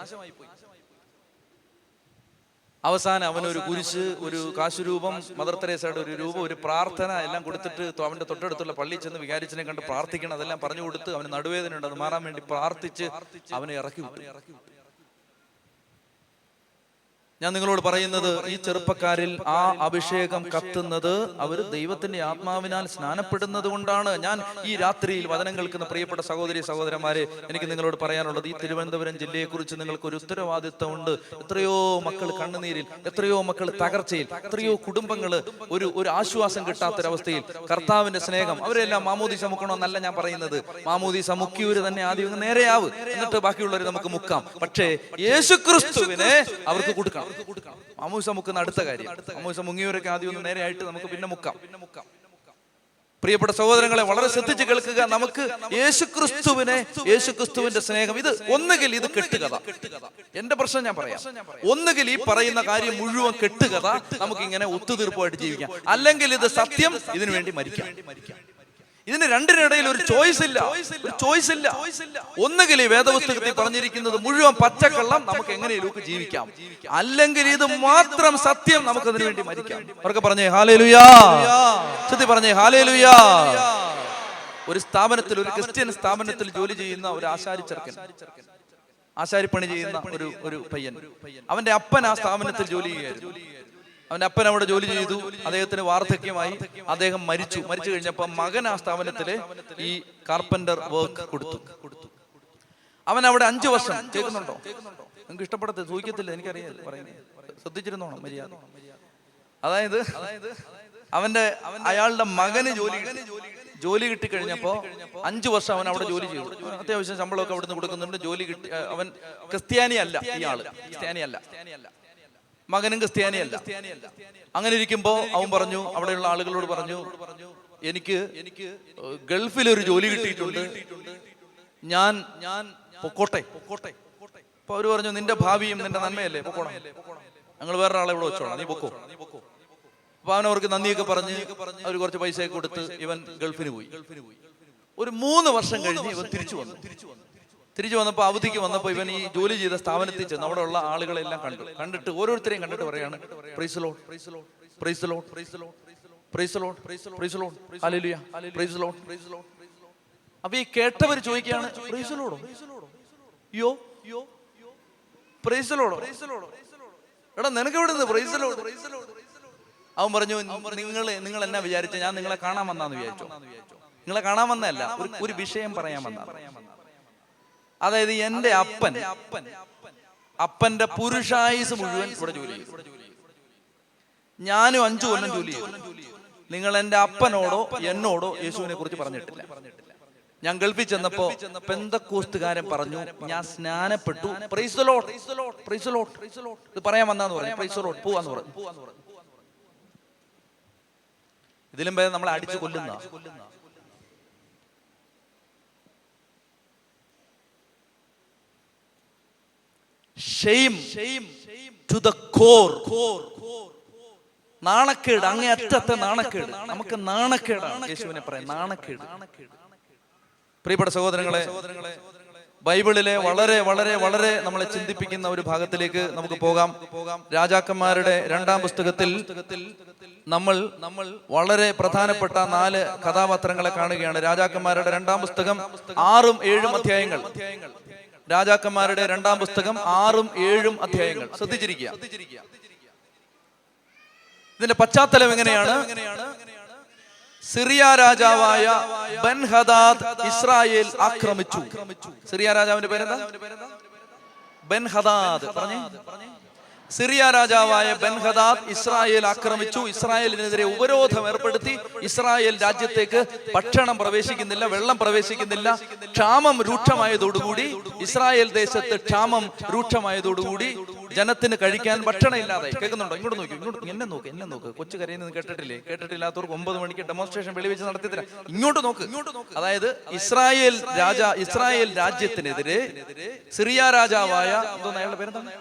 അവസാനം അവനൊരു കുരിശ്, ഒരു കാശുരൂപം, മദർ തെരേസയുടെ ഒരു രൂപം, ഒരു പ്രാർത്ഥന എല്ലാം കൊടുത്തിട്ട് അവന്റെ തൊട്ടടുത്തുള്ള പള്ളിയിൽ ചെന്ന് വികാരിച്ചനെ കണ്ട് പ്രാർത്ഥിക്കണം, അതെല്ലാം പറഞ്ഞു കൊടുത്ത് അവന് നടുവേദന ഉണ്ട്, അത് മാറാൻ വേണ്ടി പ്രാർത്ഥിച്ച് അവനെ ഇറക്കി വിട്ടു. ഞാൻ നിങ്ങളോട് പറയുന്നത്, ഈ ചെറുപ്പക്കാരിൽ ആ അഭിഷേകം കത്തുന്നത് അവർ ദൈവത്തിന്റെ ആത്മാവിനാൽ സ്നാനപ്പെടുന്നത് കൊണ്ടാണ്. ഞാൻ ഈ രാത്രിയിൽ വചനം കേൾക്കുന്ന പ്രിയപ്പെട്ട സഹോദരി സഹോദരന്മാരെ, എനിക്ക് നിങ്ങളോട് പറയാനുള്ളത്, ഈ തിരുവനന്തപുരം ജില്ലയെ കുറിച്ച് നിങ്ങൾക്ക് ഒരു ഉത്തരവാദിത്വമുണ്ട്. എത്രയോ മക്കൾ കണ്ണുനീരിൽ, എത്രയോ മക്കൾ തകർച്ചയിൽ, എത്രയോ കുടുംബങ്ങൾ ഒരു ആശ്വാസം കിട്ടാത്തൊരവസ്ഥയിൽ. കർത്താവിന്റെ സ്നേഹം, അവരെല്ലാം മാമോദീസ മുക്കണമെന്നല്ല ഞാൻ പറയുന്നത്. മാമോദീസ മുക്കിയവര് തന്നെ ആദ്യം നേരെയാവ്, എന്നിട്ട് ബാക്കിയുള്ളവരെ നമുക്ക് മുക്കാം. പക്ഷേ യേശുക്രിസ്തുവിനെ അവർക്ക് കൊടുക്കണം. മാമോദീസ മുക്കുന്ന അടുത്ത കാര്യം. മാമോദീസ മുങ്ങിയവരൊക്കെ ആദ്യം ഒന്ന് നേരെയായിട്ട് നമുക്ക് പിന്നെ മുക്കാം. പ്രിയപ്പെട്ട സഹോദരങ്ങളെ, വളരെ ശ്രദ്ധിച്ച് കേൾക്കുക. നമുക്ക് യേശുക്രിസ്തുവിന്റെ സ്നേഹം, ഇത് ഒന്നുകിൽ ഇത് കെട്ടുകഥ. എന്റെ പ്രശ്നം ഞാൻ പറയാം. ഒന്നുകിൽ ഈ പറയുന്ന കാര്യം മുഴുവൻ കെട്ടുകഥ, നമുക്ക് ഇങ്ങനെ ഒത്തുതീർപ്പമായിട്ട് ജീവിക്കാം. അല്ലെങ്കിൽ ഇത് സത്യം, ഇതിനു വേണ്ടി മരിക്കാം. ഇതിന് രണ്ടിനിടയിൽ ഒരു ചോയ്സ് ഇല്ല. ഒന്നുകിൽ ഈ വേദപുസ്തകത്തിൽ പറഞ്ഞിരിക്കുന്നത് മുഴുവൻ പച്ചക്കള്ളം, നമുക്ക് എങ്ങനെയൊക്കെ ജീവിക്കാം. അല്ലെങ്കിൽ ഇത് മാത്രം സത്യം, നമുക്ക് അതിനു വേണ്ടി മരിക്കാം. അവർക്ക് പറഞ്ഞേ ഹല്ലേലൂയാ, ചൊല്ലി പറഞ്ഞേ ഹല്ലേലൂയാ. ഒരു സ്ഥാപനത്തിൽ, ഒരു ക്രിസ്ത്യൻ സ്ഥാപനത്തിൽ ജോലി ചെയ്യുന്ന ഒരു ആശാരിപ്പണി ചെയ്യുന്ന ഒരു പയ്യൻ, അവന്റെ അപ്പൻ ആ സ്ഥാപനത്തിൽ ജോലി ചെയ്യുകയായിരുന്നു. അവന്റെ അപ്പൻ അവിടെ ജോലി ചെയ്തു. അദ്ദേഹത്തിന് വാർദ്ധക്യമായി, അദ്ദേഹം മരിച്ചു കഴിഞ്ഞപ്പോൾ മകൻ ആ സ്ഥാപനത്തിലെ ഈ കാർപ്പന്റർ വർക്ക് കൊടുത്തു. അവൻ അവിടെ 5 വർഷം, കേൾക്കുന്നുണ്ടോ? നിങ്ങൾക്ക് ഇഷ്ടപ്പെടത്തെ സൂഹിക്കത്തില്ല, എനിക്കറിയാം, പറയുന്നത് ശ്രദ്ധിച്ചിരുന്നോണം മര്യാദ. അതായത് അയാളുടെ മകന് ജോലി കിട്ടിക്കഴിഞ്ഞപ്പോ 5 വർഷം അവൻ അവിടെ ജോലി ചെയ്തു. അത്യാവശ്യം ശമ്പളമൊക്കെ അവിടുന്ന് കൊടുക്കുന്നുണ്ട്. ജോലി കിട്ടി. അവൻ ക്രിസ്ത്യാനിയല്ല, ഇയാള് ക്രിസ്ത്യാനിയല്ല, മകനും ക്രിസ്ത്യാനിയല്ല. അങ്ങനെ ഇരിക്കുമ്പോ അവൻ പറഞ്ഞു, അവിടെയുള്ള ആളുകളോട് പറഞ്ഞു, എനിക്ക് ഗൾഫിലൊരു ജോലി കിട്ടിയിട്ടുണ്ട്, ഞാൻ പൊക്കോട്ടെ. അപ്പൊ അവര് പറഞ്ഞു, നിന്റെ ഭാവിയും നിന്റെ നന്മയല്ലേ, പൊക്കോണം, ഞങ്ങൾ വേറൊരാളെ ഇവിടെ വെച്ചോളാം, നീ പൊക്കോ. അപ്പൊ അവനവർക്ക് നന്ദിയൊക്കെ പറഞ്ഞ് അവർ കുറച്ച് പൈസയൊക്കെ കൊടുത്ത് ഇവൻ ഗൾഫിന് പോയി. ഒരു 3 വർഷം കഴിഞ്ഞ് ഇവൻ തിരിച്ചു വന്നപ്പോൾ, അവധിക്ക് വന്നപ്പോൾ ഇവൻ ഈ ജോലി ചെയ്ത സ്ഥാപനത്തിൽ ചെന്ന് അവിടെ ഉള്ള ആളുകളെല്ലാം കണ്ടിട്ട് ഓരോരുത്തരെയും കണ്ടിട്ട് പറയാണ്, praise Lord, praise Lord, praise Lord, praise Lord, praise Lord, praise Lord, hallelujah, praise Lord, praise Lord. അപ്പൊ ഈ കേട്ടവർ ചോദിക്കുകയാണ്, പ്രൈസ് ലോർഡോ? യോ പ്രൈസ് ലോർഡോ? എടാ നിനക്ക് എവിടെ നിന്ന് പ്രൈസ് ലോർഡ്? അവൻ പറഞ്ഞു, നിങ്ങൾ എന്നാ വിചാരിച്ച ഞാൻ നിങ്ങളെ കാണാൻ വന്നാന്ന് വിചാരിച്ചോ? നിങ്ങളെ കാണാൻ വന്നതല്ല, ഒരു വിഷയം പറയാൻ വന്നതാണ്. അതായത് എന്റെ അപ്പന്റെ പുരുഷായുസ് മുഴുവൻ ഇവിടെ ജോലി ചെയ്തു. ഞാനും 5 കൊല്ലം ജോലി ചെയ്തു. നിങ്ങൾ എന്റെ അപ്പനോടോ എന്നോടോ യേശുവിനെ കുറിച്ച് പറഞ്ഞിട്ടില്ല. ഞാൻ ഗൾഫിൽ ചെന്നപ്പോ പെന്തക്കോസ്തുകാരൻ പറഞ്ഞു, ഞാൻ സ്നാനപ്പെട്ടു, praise the Lord, praise the Lord, ഇത് പറയാൻ വന്നാന്ന് പറഞ്ഞു, പ്രൈസ് ദി ലോർഡ്, പോവാന്ന് പറഞ്ഞു. ഇതിലും ഭേദം നമ്മളെ അടിച്ചു കൊല്ലുന്ന. Shame to the core. നാണക്കേട്, അങ്ങേ അറ്റത്തെ നാണക്കേട്. നമുക്ക് നാണക്കേടാണ് യേശുവിനെ പറയാം, നാണക്കേട്. പ്രിയപ്പെട്ട സഹോദരങ്ങളെ, ബൈബിളിലെ വളരെ വളരെ വളരെ നമ്മളെ ചിന്തിപ്പിക്കുന്ന ഒരു ഭാഗത്തിലേക്ക് നമുക്ക് പോകാം. രാജാക്കന്മാരുടെ 2-ാം പുസ്തകത്തിൽ നമ്മൾ വളരെ പ്രധാനപ്പെട്ട 4 കഥാപാത്രങ്ങളെ കാണുകയാണ്. രാജാക്കന്മാരുടെ 2-ാം പുസ്തകം 6ഉം 7ഉം അധ്യായങ്ങൾ. രാജാക്കന്മാരുടെ 2-ാം പുസ്തകം 6ഉം 7ഉം അധ്യായങ്ങൾ ശ്രദ്ധിച്ചിരിക്കുക. ഇതിന്റെ പശ്ചാത്തലം എങ്ങനെയാണ്? സിറിയ രാജാവായ ബെൻഹദാദ് ഇസ്രായേൽ ആക്രമിച്ചു. സിറിയ രാജാവിന്റെ പേരെന്താ? ബെൻഹദാദ്. പറഞ്ഞേ. സിറിയ രാജാവായ ബെൻഹദാദ് ഇസ്രായേൽ ആക്രമിച്ചു. ഇസ്രായേലിനെതിരെ ഉപരോധം ഏർപ്പെടുത്തി. ഇസ്രായേൽ രാജ്യത്തേക്ക് ഭക്ഷണം പ്രവേശിക്കുന്നില്ല, വെള്ളം പ്രവേശിക്കുന്നില്ല. ക്ഷാമം രൂക്ഷമായതോടുകൂടി, ഇസ്രായേൽ ദേശത്ത് ക്ഷാമം രൂക്ഷമായതോടുകൂടി ജനത്തിന് കഴിക്കാൻ ഭക്ഷണം ഇല്ലാതെ. കേൾക്കുന്നുണ്ടോ? ഇങ്ങോട്ട് നോക്കി, ഇങ്ങോട്ട് എന്നെ നോക്ക്. കൊച്ചു കരയുന്നത് കേട്ടിട്ടില്ലേ? കേട്ടിട്ടില്ലാത്തവർക്ക് 9 മണിക്ക് ഡെമോൺസ്ട്രേഷൻ വെളിവെച്ച് നടത്തി തരാം. ഇങ്ങോട്ട് നോക്ക്. അതായത് ഇസ്രായേൽ രാജ്യത്തിനെതിരെ സിറിയ രാജാവായ അയാളുടെ പേരെന്താണ്?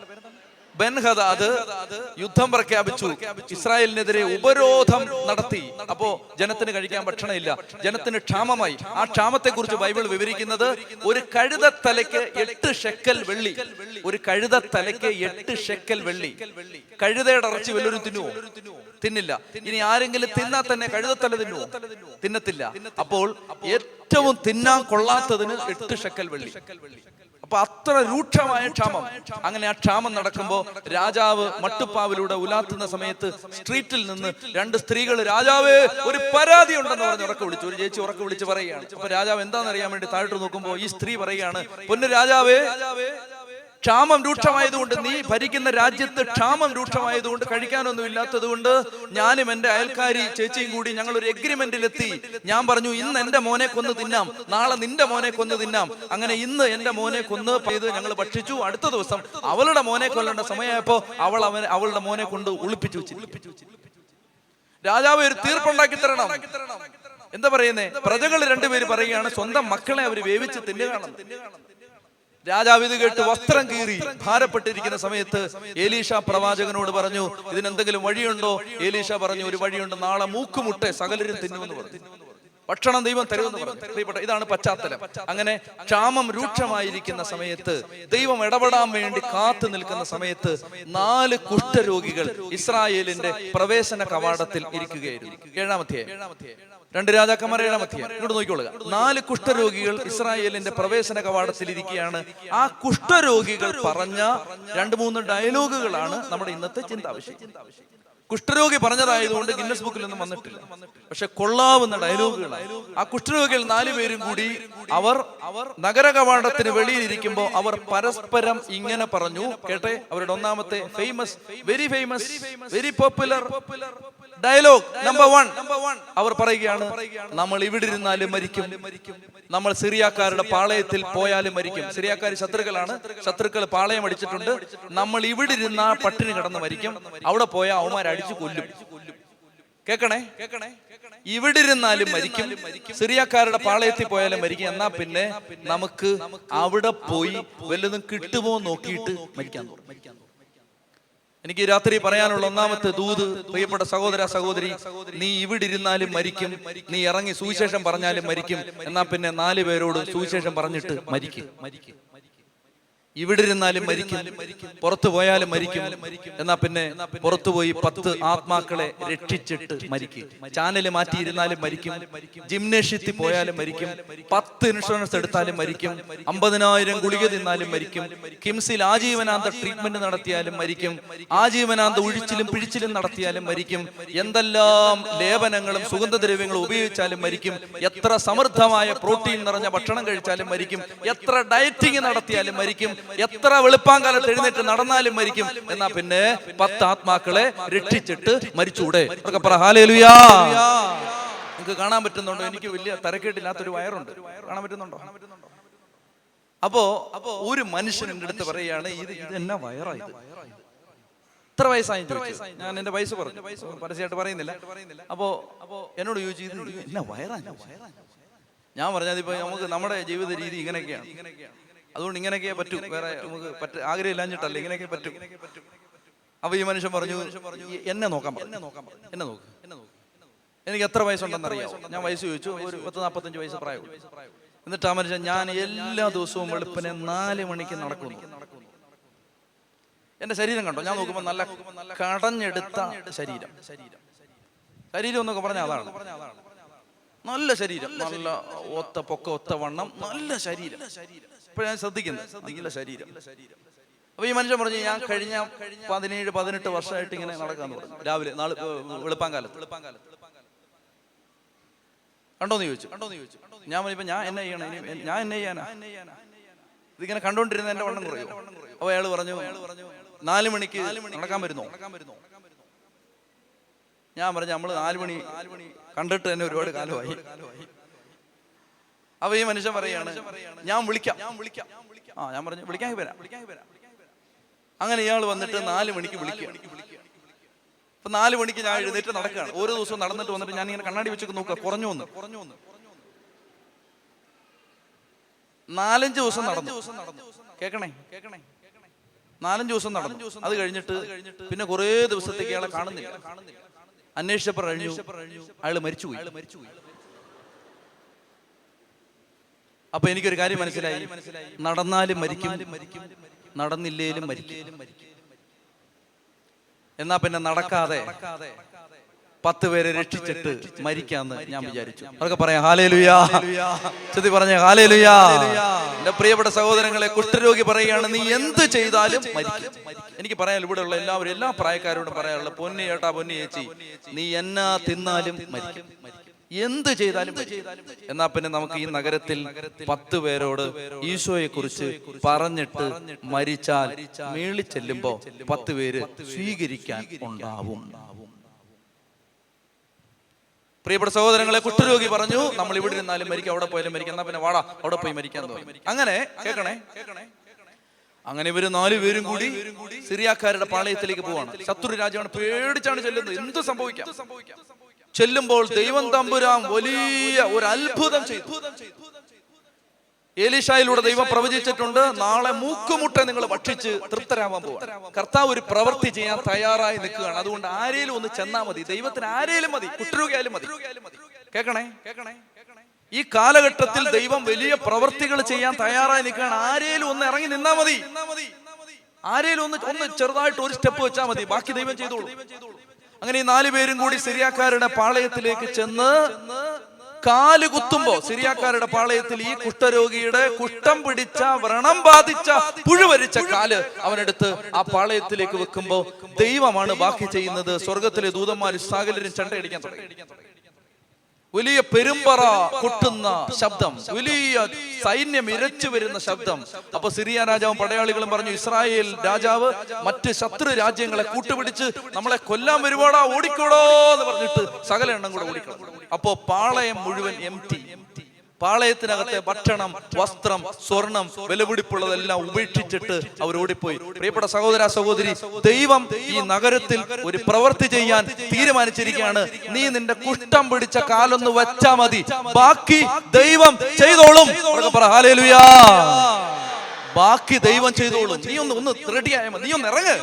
ബെൻഹദാദ് യുദ്ധം പ്രഖ്യാപിച്ചു. ഇസ്രായേലിനെതിരെ ഉപരോധം നടത്തി. അപ്പോ ജനത്തിന് കഴിക്കാൻ ഭക്ഷണമില്ല, ജനത്തിന് ക്ഷാമമായി. ആ ക്ഷാമത്തെ കുറിച്ച് ബൈബിൾ വിവരിക്കുന്നത് ഒരു കഴുതത്തലയ്ക്ക് 8 ഷെക്കൽ വെള്ളി. ഒരു കഴുതത്തലയ്ക്ക് 8 ഷെക്കൽ വെള്ളി. കഴുതയുടെ ഇറച്ചി വല്ലവരും തിന്നുവോ? തിന്നില്ല. ഇനി ആരെങ്കിലും തിന്നാൽ തന്നെ കഴുതത്തല തിന്നുവോ? തിന്നത്തില്ല. അപ്പോൾ ഏറ്റവും തിന്നാൻ കൊള്ളാത്തതിന് 8 ഷെക്കൽ വെള്ളി. അപ്പൊ അത്ര രൂക്ഷമായ ക്ഷാമം. അങ്ങനെ ആ ക്ഷാമം നടക്കുമ്പോ രാജാവ് മട്ടുപ്പാവിലൂടെ ഉലാത്തുന്ന സമയത്ത് സ്ട്രീറ്റിൽ നിന്ന് 2 സ്ത്രീകൾ, രാജാവേ ഒരു പരാതി ഉണ്ടെന്ന് പറഞ്ഞ് ഉറക്കെ വിളിച്ചു. ഒരു ചേച്ചി ഉറക്കെ വിളിച്ച് പറയുകയാണ്. അപ്പൊ രാജാവ് എന്താണെന്ന് അറിയാൻ വേണ്ടി താഴോട്ട് നോക്കുമ്പോ ഈ സ്ത്രീ പറയുകയാണ്, പൊന്നു രാജാവേ, ക്ഷാമം രൂക്ഷമായതുകൊണ്ട്, നീ ഭരിക്കുന്ന രാജ്യത്ത് ക്ഷാമം രൂക്ഷമായതുകൊണ്ട്, കഴിക്കാനൊന്നും ഇല്ലാത്തത് കൊണ്ട് ഞാനും എന്റെ അയൽക്കാരി ചേച്ചിയും കൂടി ഞങ്ങൾ ഒരു എഗ്രിമെന്റിലെത്തി. ഞാൻ പറഞ്ഞു, ഇന്ന് എന്റെ മോനെ കൊന്ന് തിന്നാം, നാളെ നിന്റെ മോനെ കൊന്ന് തിന്നാം. അങ്ങനെ ഇന്ന് എന്റെ മോനെ കൊന്ന് ചെയ്ത് ഞങ്ങൾ ഭക്ഷിച്ചു. അടുത്ത ദിവസം അവളുടെ മോനെ കൊല്ലേണ്ട സമയമായപ്പോ അവളുടെ മോനെ കൊണ്ട് ഒളിപ്പിച്ചു വെച്ചു. രാജാവ് ഒരു തീർപ്പുണ്ടാക്കി തരണം. എന്താ പറയുന്നേ? പ്രജകൾ 2 പേര് പറയുകയാണ്, സ്വന്തം മക്കളെ അവർ വേവിച്ച് തിന്നുകയാണെന്ന്. രാജാവ് ഇത് കേട്ട് വസ്ത്രം കീറി ഭാരപ്പെട്ടിരിക്കുന്ന സമയത്ത് എലീഷ പ്രവാചകനോട് പറഞ്ഞു, ഇതിനെന്തെങ്കിലും വഴിയുണ്ടോ? എലീഷ പറഞ്ഞു, ഒരു വഴിയുണ്ട്, നാളെ മൂക്കുമുട്ടെ സകലരും തിന്നുമെന്ന് പറഞ്ഞു. ഭക്ഷണം ദൈവം തരുമെന്ന് പറഞ്ഞു. പ്രിയപ്പെട്ട, ഇതാണ് പശ്ചാത്തലം. അങ്ങനെ ക്ഷാമം രൂക്ഷമായിരിക്കുന്ന സമയത്ത്, ദൈവം ഇടപെടാൻ വേണ്ടി കാത്തു നിൽക്കുന്ന സമയത്ത് 4 കുഷ്ഠരോഗികൾ ഇസ്രായേലിന്റെ പ്രവേശന കവാടത്തിൽ ഇരിക്കുകയായിരുന്നു. 7-ാം അധ്യായം, 2 രാജാക്കന്മാർ 7-ാം അധ്യായം. ഇങ്ങോട്ട് നോക്കിക്കൊള്ളുക. 4 കുഷ്ഠരോഗികൾ ഇസ്രായേലിന്റെ പ്രവേശന കവാടത്തിൽ ഇരിക്കുകയാണ്. ആ കുഷ്ഠരോഗികൾ പറഞ്ഞ 2-3 ഡയലോഗുകളാണ് നമ്മുടെ ഇന്നത്തെ ചിന്താവിഷയം. കുഷ്ഠരോഗി പറഞ്ഞതായതുകൊണ്ട് ഗിന്നസ് ബുക്കിലൊന്നും വന്നിട്ടില്ല, പക്ഷെ കൊള്ളാവുന്ന ഡയലോഗുകളാണ്. ആ കുഷ്ഠരോഗികൾ 4 പേരും കൂടി അവർ നഗര കവാടത്തിന് വെളിയിലിരിക്കുമ്പോൾ അവർ പരസ്പരം ഇങ്ങനെ പറഞ്ഞു. കേട്ടെ, അവരുടെ ഒന്നാമത്തെ വെരി പോപ്പുലർ ഡയലോഗ് നമ്പർ 1. അവർ പറയുകയാണ്, നമ്മൾ ഇവിടെ ഇരുന്നാലും മരിക്കും, നമ്മൾ സിറിയക്കാരുടെ പാളയത്തിൽ പോയാലും മരിക്കും. സിറിയക്കാർ ശത്രുക്കളാണ്, ശത്രുക്കൾ പാളയം അടിച്ചിട്ടുണ്ട്. നമ്മൾ ഇവിടെ ഇരുന്നാ പട്ടിണി കിടന്ന് മരിക്കും, അവിടെ പോയാൽ അവന്മാർ അടിച്ചു കൊല്ലും. കേക്കണേ, ഇവിടെ ഇരുന്നാലും മരിക്കും, സിറിയക്കാരുടെ പാളയത്തിൽ പോയാലും മരിക്കും. എന്നാ പിന്നെ നമുക്ക് അവിടെ പോയി വല്ലതും കിട്ടുമോ നോക്കിയിട്ട് മരിക്കാൻ തോന്നും. എനിക്ക് രാത്രി പറയാനുള്ള ഒന്നാമത്തെ ദൂത്, പ്രിയപ്പെട്ട സഹോദര സഹോദരി, നീ ഇവിടെ ഇരുന്നാലും മരിക്കും, നീ ഇറങ്ങി സുവിശേഷം പറഞ്ഞാലും മരിക്കും. എന്നാ പിന്നെ 4 പേരോട് സുവിശേഷം പറഞ്ഞിട്ട് മരിക്കും. ഇവിടെ ഇരുന്നാലും മരിക്കും, പുറത്തു പോയാലും മരിക്കും. എന്നാ പിന്നെ പുറത്തു പോയി 10 ആത്മാക്കളെ രക്ഷിച്ചിട്ട് മരിക്കും. ചാനൽ മാറ്റിയിരുന്നാലും മരിക്കും, ജിംനേഷ്യത്തിൽ പോയാലും മരിക്കും, 10 ഇൻഷുറൻസ് എടുത്താലും മരിക്കും, 50,000 ഗുളിക തിന്നാലും മരിക്കും, കിംസിൽ ആജീവനാന്ത ട്രീറ്റ്മെന്റ് നടത്തിയാലും മരിക്കും, ആജീവനാന്ത ഒഴിച്ചിലും പിഴിച്ചിലും നടത്തിയാലും മരിക്കും, എന്തെല്ലാം ലേപനങ്ങളും സുഗന്ധദ്രവ്യങ്ങളും ഉപയോഗിച്ചാലും മരിക്കും, എത്ര സമൃദ്ധമായ പ്രോട്ടീൻ നിറഞ്ഞ ഭക്ഷണം കഴിച്ചാലും മരിക്കും, എത്ര ഡയറ്റിംഗ് നടത്തിയാലും മരിക്കും, എത്ര വെളുപ്പാങ്കാലത്ത് എഴുന്നേറ്റ് നടന്നാലും മരിക്കും. എന്നാ പിന്നെ 10 ആത്മാക്കളെ രക്ഷിച്ചിട്ട് മരിച്ചൂടെ? ഹല്ലേലൂയ. നിങ്ങൾക്ക് കാണാൻ പറ്റുന്നുണ്ടോ? എനിക്ക് വലിയ തരക്കേട്ടില്ലാത്തൊരു വയറുണ്ട്. കാണാൻ പറ്റുന്നുണ്ടോ? അപ്പോ ഒരു മനുഷ്യൻ എൻ്റെ അടുത്ത് പറയുകയാണ്, ഇത് എന്നാ വയറായി, ഇത്ര വയസ്സായി ചോദിച്ചു. ഞാൻ എൻ്റെ വയസ്സ് പറഞ്ഞു, പരസ്യമായിട്ട് പറയുന്നില്ല. അപ്പോ എന്നോട് ചോദിച്ചു, ഇത് എന്നാ വയറാ? ഞാൻ പറഞ്ഞത് ഇപ്പൊ നമുക്ക് നമ്മുടെ ജീവിത രീതി ഇങ്ങനെയൊക്കെയാണ്, അതുകൊണ്ട് ഇങ്ങനെയൊക്കെ പറ്റൂ, വേറെ നമുക്ക് ആഗ്രഹമില്ലാഞ്ഞിട്ടല്ല, ഇങ്ങനെയൊക്കെ പറ്റും. അപ്പൊ ഈ മനുഷ്യൻ പറഞ്ഞു, എന്നെ നോക്കാൻ പറഞ്ഞു, എന്നെ നോക്ക്, എനിക്ക് എത്ര വയസ്സുണ്ടെന്ന് അറിയാമോ? ഞാൻ വയസ്സ് ചോദിച്ചു. ഒരു 40-45 വയസ്സ് പ്രായം. എന്നിട്ട് ആ മനുഷ്യൻ, ഞാൻ എല്ലാ ദിവസവും വെളുപ്പിനെ 4 മണിക്ക് നടക്കുന്നു. എന്റെ ശരീരം കണ്ടോ? ഞാൻ നോക്കുമ്പോൾ നല്ല കടഞ്ഞെടുത്ത ശരീരം എന്നൊക്കെ പറഞ്ഞാൽ അതാണ്. നല്ല ശരീരം, നല്ല ഒത്ത വണ്ണം, നല്ല ശരീരം. ഇപ്പൊ ഞാൻ ശ്രദ്ധിക്കുന്നത്, നല്ല ശരീരം. അപ്പൊ ഈ മനുഷ്യൻ പറഞ്ഞു, ഞാൻ കഴിഞ്ഞ 17-18 വർഷമായിട്ട് ഇങ്ങനെ നടക്കാന്ന് പറഞ്ഞു. രാവിലെ വെളുപ്പാങ്കാലത്ത് കണ്ടോന്ന് ചോദിച്ചു. ഞാൻ പറഞ്ഞപ്പോ ഞാൻ എന്നെ ചെയ്യണം, ഞാൻ എന്നെ ചെയ്യാനാ, ഇതിങ്ങനെ കണ്ടോണ്ടിരുന്ന എന്റെ വണ്ണം കുറയും. അപ്പൊ അയാൾ പറഞ്ഞു, 4 മണിക്ക് നടക്കാൻ വരുന്നോ? ഞാൻ പറഞ്ഞു, നമ്മള് 4 മണി കണ്ടിട്ട് തന്നെ ഒരുപാട് കാലമായി. അപ്പൊ ഈ മനുഷ്യൻ പറയാണ്, ഞാൻ വിളിക്കാം. ഞാൻ പറഞ്ഞു, വിളിക്കാൻ വരാം. അങ്ങനെ ഇയാൾ വന്നിട്ട് 4 മണിക്ക് വിളിക്കുകയാണ്. അപ്പൊ 4 മണിക്ക് ഞാൻ എഴുന്നേറ്റ് നടക്കുകയാണ്. ഓരോ ദിവസവും നടന്നിട്ട് വന്നിട്ട് ഞാൻ ഇങ്ങനെ കണ്ണാടി വെച്ചൊക്കെ നോക്കുക, കുറഞ്ഞു വന്ന് 4-5 ദിവസം നടന്നു. കേക്കണേ, 4-5 ദിവസം നടന്നു. അത് കഴിഞ്ഞിട്ട് പിന്നെ കുറെ ദിവസത്തേക്ക് ഇയാളെ കാണുന്നില്ല. അന്വേഷിച്ചപ്പോൾ അയാൾ മരിച്ചുപോയി. അപ്പൊ എനിക്കൊരു കാര്യം മനസ്സിലായി, നടന്നാലും മരിക്കും, നടന്നില്ലേലും മരിക്കും. എന്നാ പിന്നെ നടക്കാതെ 10 പേരെ രക്ഷിച്ചിട്ട് മരിക്കാന്ന് ഞാൻ വിചാരിച്ചു. അതൊക്കെ പറയാം ഹല്ലേലൂയാ. ചെത്തി പറഞ്ഞേ ഹല്ലേലൂയാ. എന്റെ പ്രിയപ്പെട്ട സഹോദരങ്ങളെ, കുഷ്ഠരോഗി പറയുകയാണ്, നീ എന്ത് ചെയ്താലും മരിക്കും. എനിക്ക് പറയാൻ ഇവിടെയുള്ള എല്ലാവരും, എല്ലാ പ്രായക്കാരോടും പറയാനുള്ള, പൊന്നി ചേട്ടാ, പൊന്നി ചേച്ചി, നീ എന്നാ തിന്നാലും മരിക്കും, എന്ത് ചെയ്താലും. എന്നാ പിന്നെ നമുക്ക് ഈ നഗരത്തിൽ 10 പേരോട് ഈശോയെ കുറിച്ച് പറഞ്ഞിട്ട് മരിച്ചാൽ മേളിൽ ചെല്ലുമ്പോ 10 പേര് സ്വീകരിക്കാൻ ഉണ്ടാവും. പ്രിയപ്പെട്ട സഹോദരങ്ങളെ, കുഷ്ഠരോഗി പറഞ്ഞു, നമ്മൾ ഇവിടെ ഇരുന്നാലും മരിക്കും, അവിടെ പോയാലും മരിക്കും, എന്നാ പിന്നെ വാടാ അവിടെ പോയി മരിക്കാൻ തോന്നി. അങ്ങനെ കേൾക്കണേ, അങ്ങനെ ഇവര് 4 പേരും കൂടി സിറിയാക്കാരുടെ പാളയത്തിലേക്ക് പോവാണ്. ശത്രു രാജ്യമാണ്, പേടിച്ചാണ് ചെല്ലുന്നത്, എന്ത് സംഭവിക്കാം. ചെല്ലുമ്പോൾ ദൈവം തമ്പുരാൻ വലിയ ഒരു അത്ഭുതം ചെയ്തു. എലീശായിലൂടെ ദൈവം പ്രവചിച്ചിട്ടുണ്ട്, നാളെ മൂക്കുമുട്ടെ നിങ്ങൾ ഭക്ഷിച്ച് തൃപ്തരാവാൻ പോവാണ്. കർത്താവ് ഒരു പ്രവൃത്തി ചെയ്യാൻ തയ്യാറായി നിൽക്കുകയാണ്. അതുകൊണ്ട് ആരേലും ഒന്ന് ചെന്നാ മതി, ദൈവത്തിന് ആരേലും മതി, കുഷ്ഠരോഗിയായാലും മതി. കേൾക്കണേ, ഈ കാലഘട്ടത്തിൽ ദൈവം വലിയ പ്രവൃത്തികൾ ചെയ്യാൻ തയ്യാറായി നിൽക്കുകയാണ്. ആരേലും ഒന്ന് ഇറങ്ങി നിന്നാ മതി, ആരേലും ഒന്ന് ചെറുതായിട്ട് ഒരു സ്റ്റെപ്പ് വെച്ചാൽ മതി, ബാക്കി ദൈവം ചെയ്തോളൂ. അങ്ങനെ ഈ 4 പേരും കൂടി സിറിയാക്കാരുടെ പാളയത്തിലേക്ക് ചെന്ന് കാല് കുത്തുമ്പോ, സിറിയാക്കാരുടെ പാളയത്തിൽ ഈ കുഷ്ഠരോഗിയുടെ കുഷ്ഠം പിടിച്ച, വ്രണം ബാധിച്ച, പുഴുവരിച്ച കാല് അവനെടുത്ത് ആ പാളയത്തിലേക്ക് വെക്കുമ്പോ ദൈവമാണ് ബാക്കി ചെയ്യുന്നത്. സ്വർഗത്തിലെ ദൂതന്മാർ സകലരും ചണ്ടയടിക്കാൻ തുടങ്ങി. വലിയ പെരുമ്പറ കൊട്ടുന്ന ശബ്ദം, വലിയ സൈന്യം ഇരച്ചു വരുന്ന ശബ്ദം. അപ്പൊ സിറിയ രാജാവും പടയാളികളും പറഞ്ഞു, ഇസ്രായേൽ രാജാവ് മറ്റ് ശത്രു രാജ്യങ്ങളെ കൂട്ടുപിടിച്ച് നമ്മളെ കൊല്ലാൻ വരുവാടാ, ഓടിക്കോടോ എന്ന് പറഞ്ഞിട്ട് സകല എണ്ണം കൂടെ ഓടിക്കണം. അപ്പോ പാളയം മുഴുവൻ എംപ്റ്റി. പാളയത്തിനകത്തെ ഭക്ഷണം, വസ്ത്രം, സ്വർണം, വിലപിടിപ്പുള്ളതെല്ലാം ഉപേക്ഷിച്ചിട്ട് അവർ ഓടിപ്പോയി. പ്രിയപ്പെട്ട സഹോദര സഹോദരി, ദൈവം ഈ നഗരത്തിൽ ഒരു പ്രവൃത്തി ചെയ്യാൻ തീരുമാനിച്ചിരിക്കുകയാണ്. നീ നിന്റെ കുഷ്ഠം പിടിച്ച കാലൊന്ന് വെച്ചാ മതി, ബാക്കി ദൈവം ചെയ്തോളും. ഹല്ലേലൂയാ. ബാക്കി ദൈവം ചെയ്തോളും. നീ ഒന്ന് റെഡിയായ മതി, നീ ഒന്ന് ഇറങ്ങ്,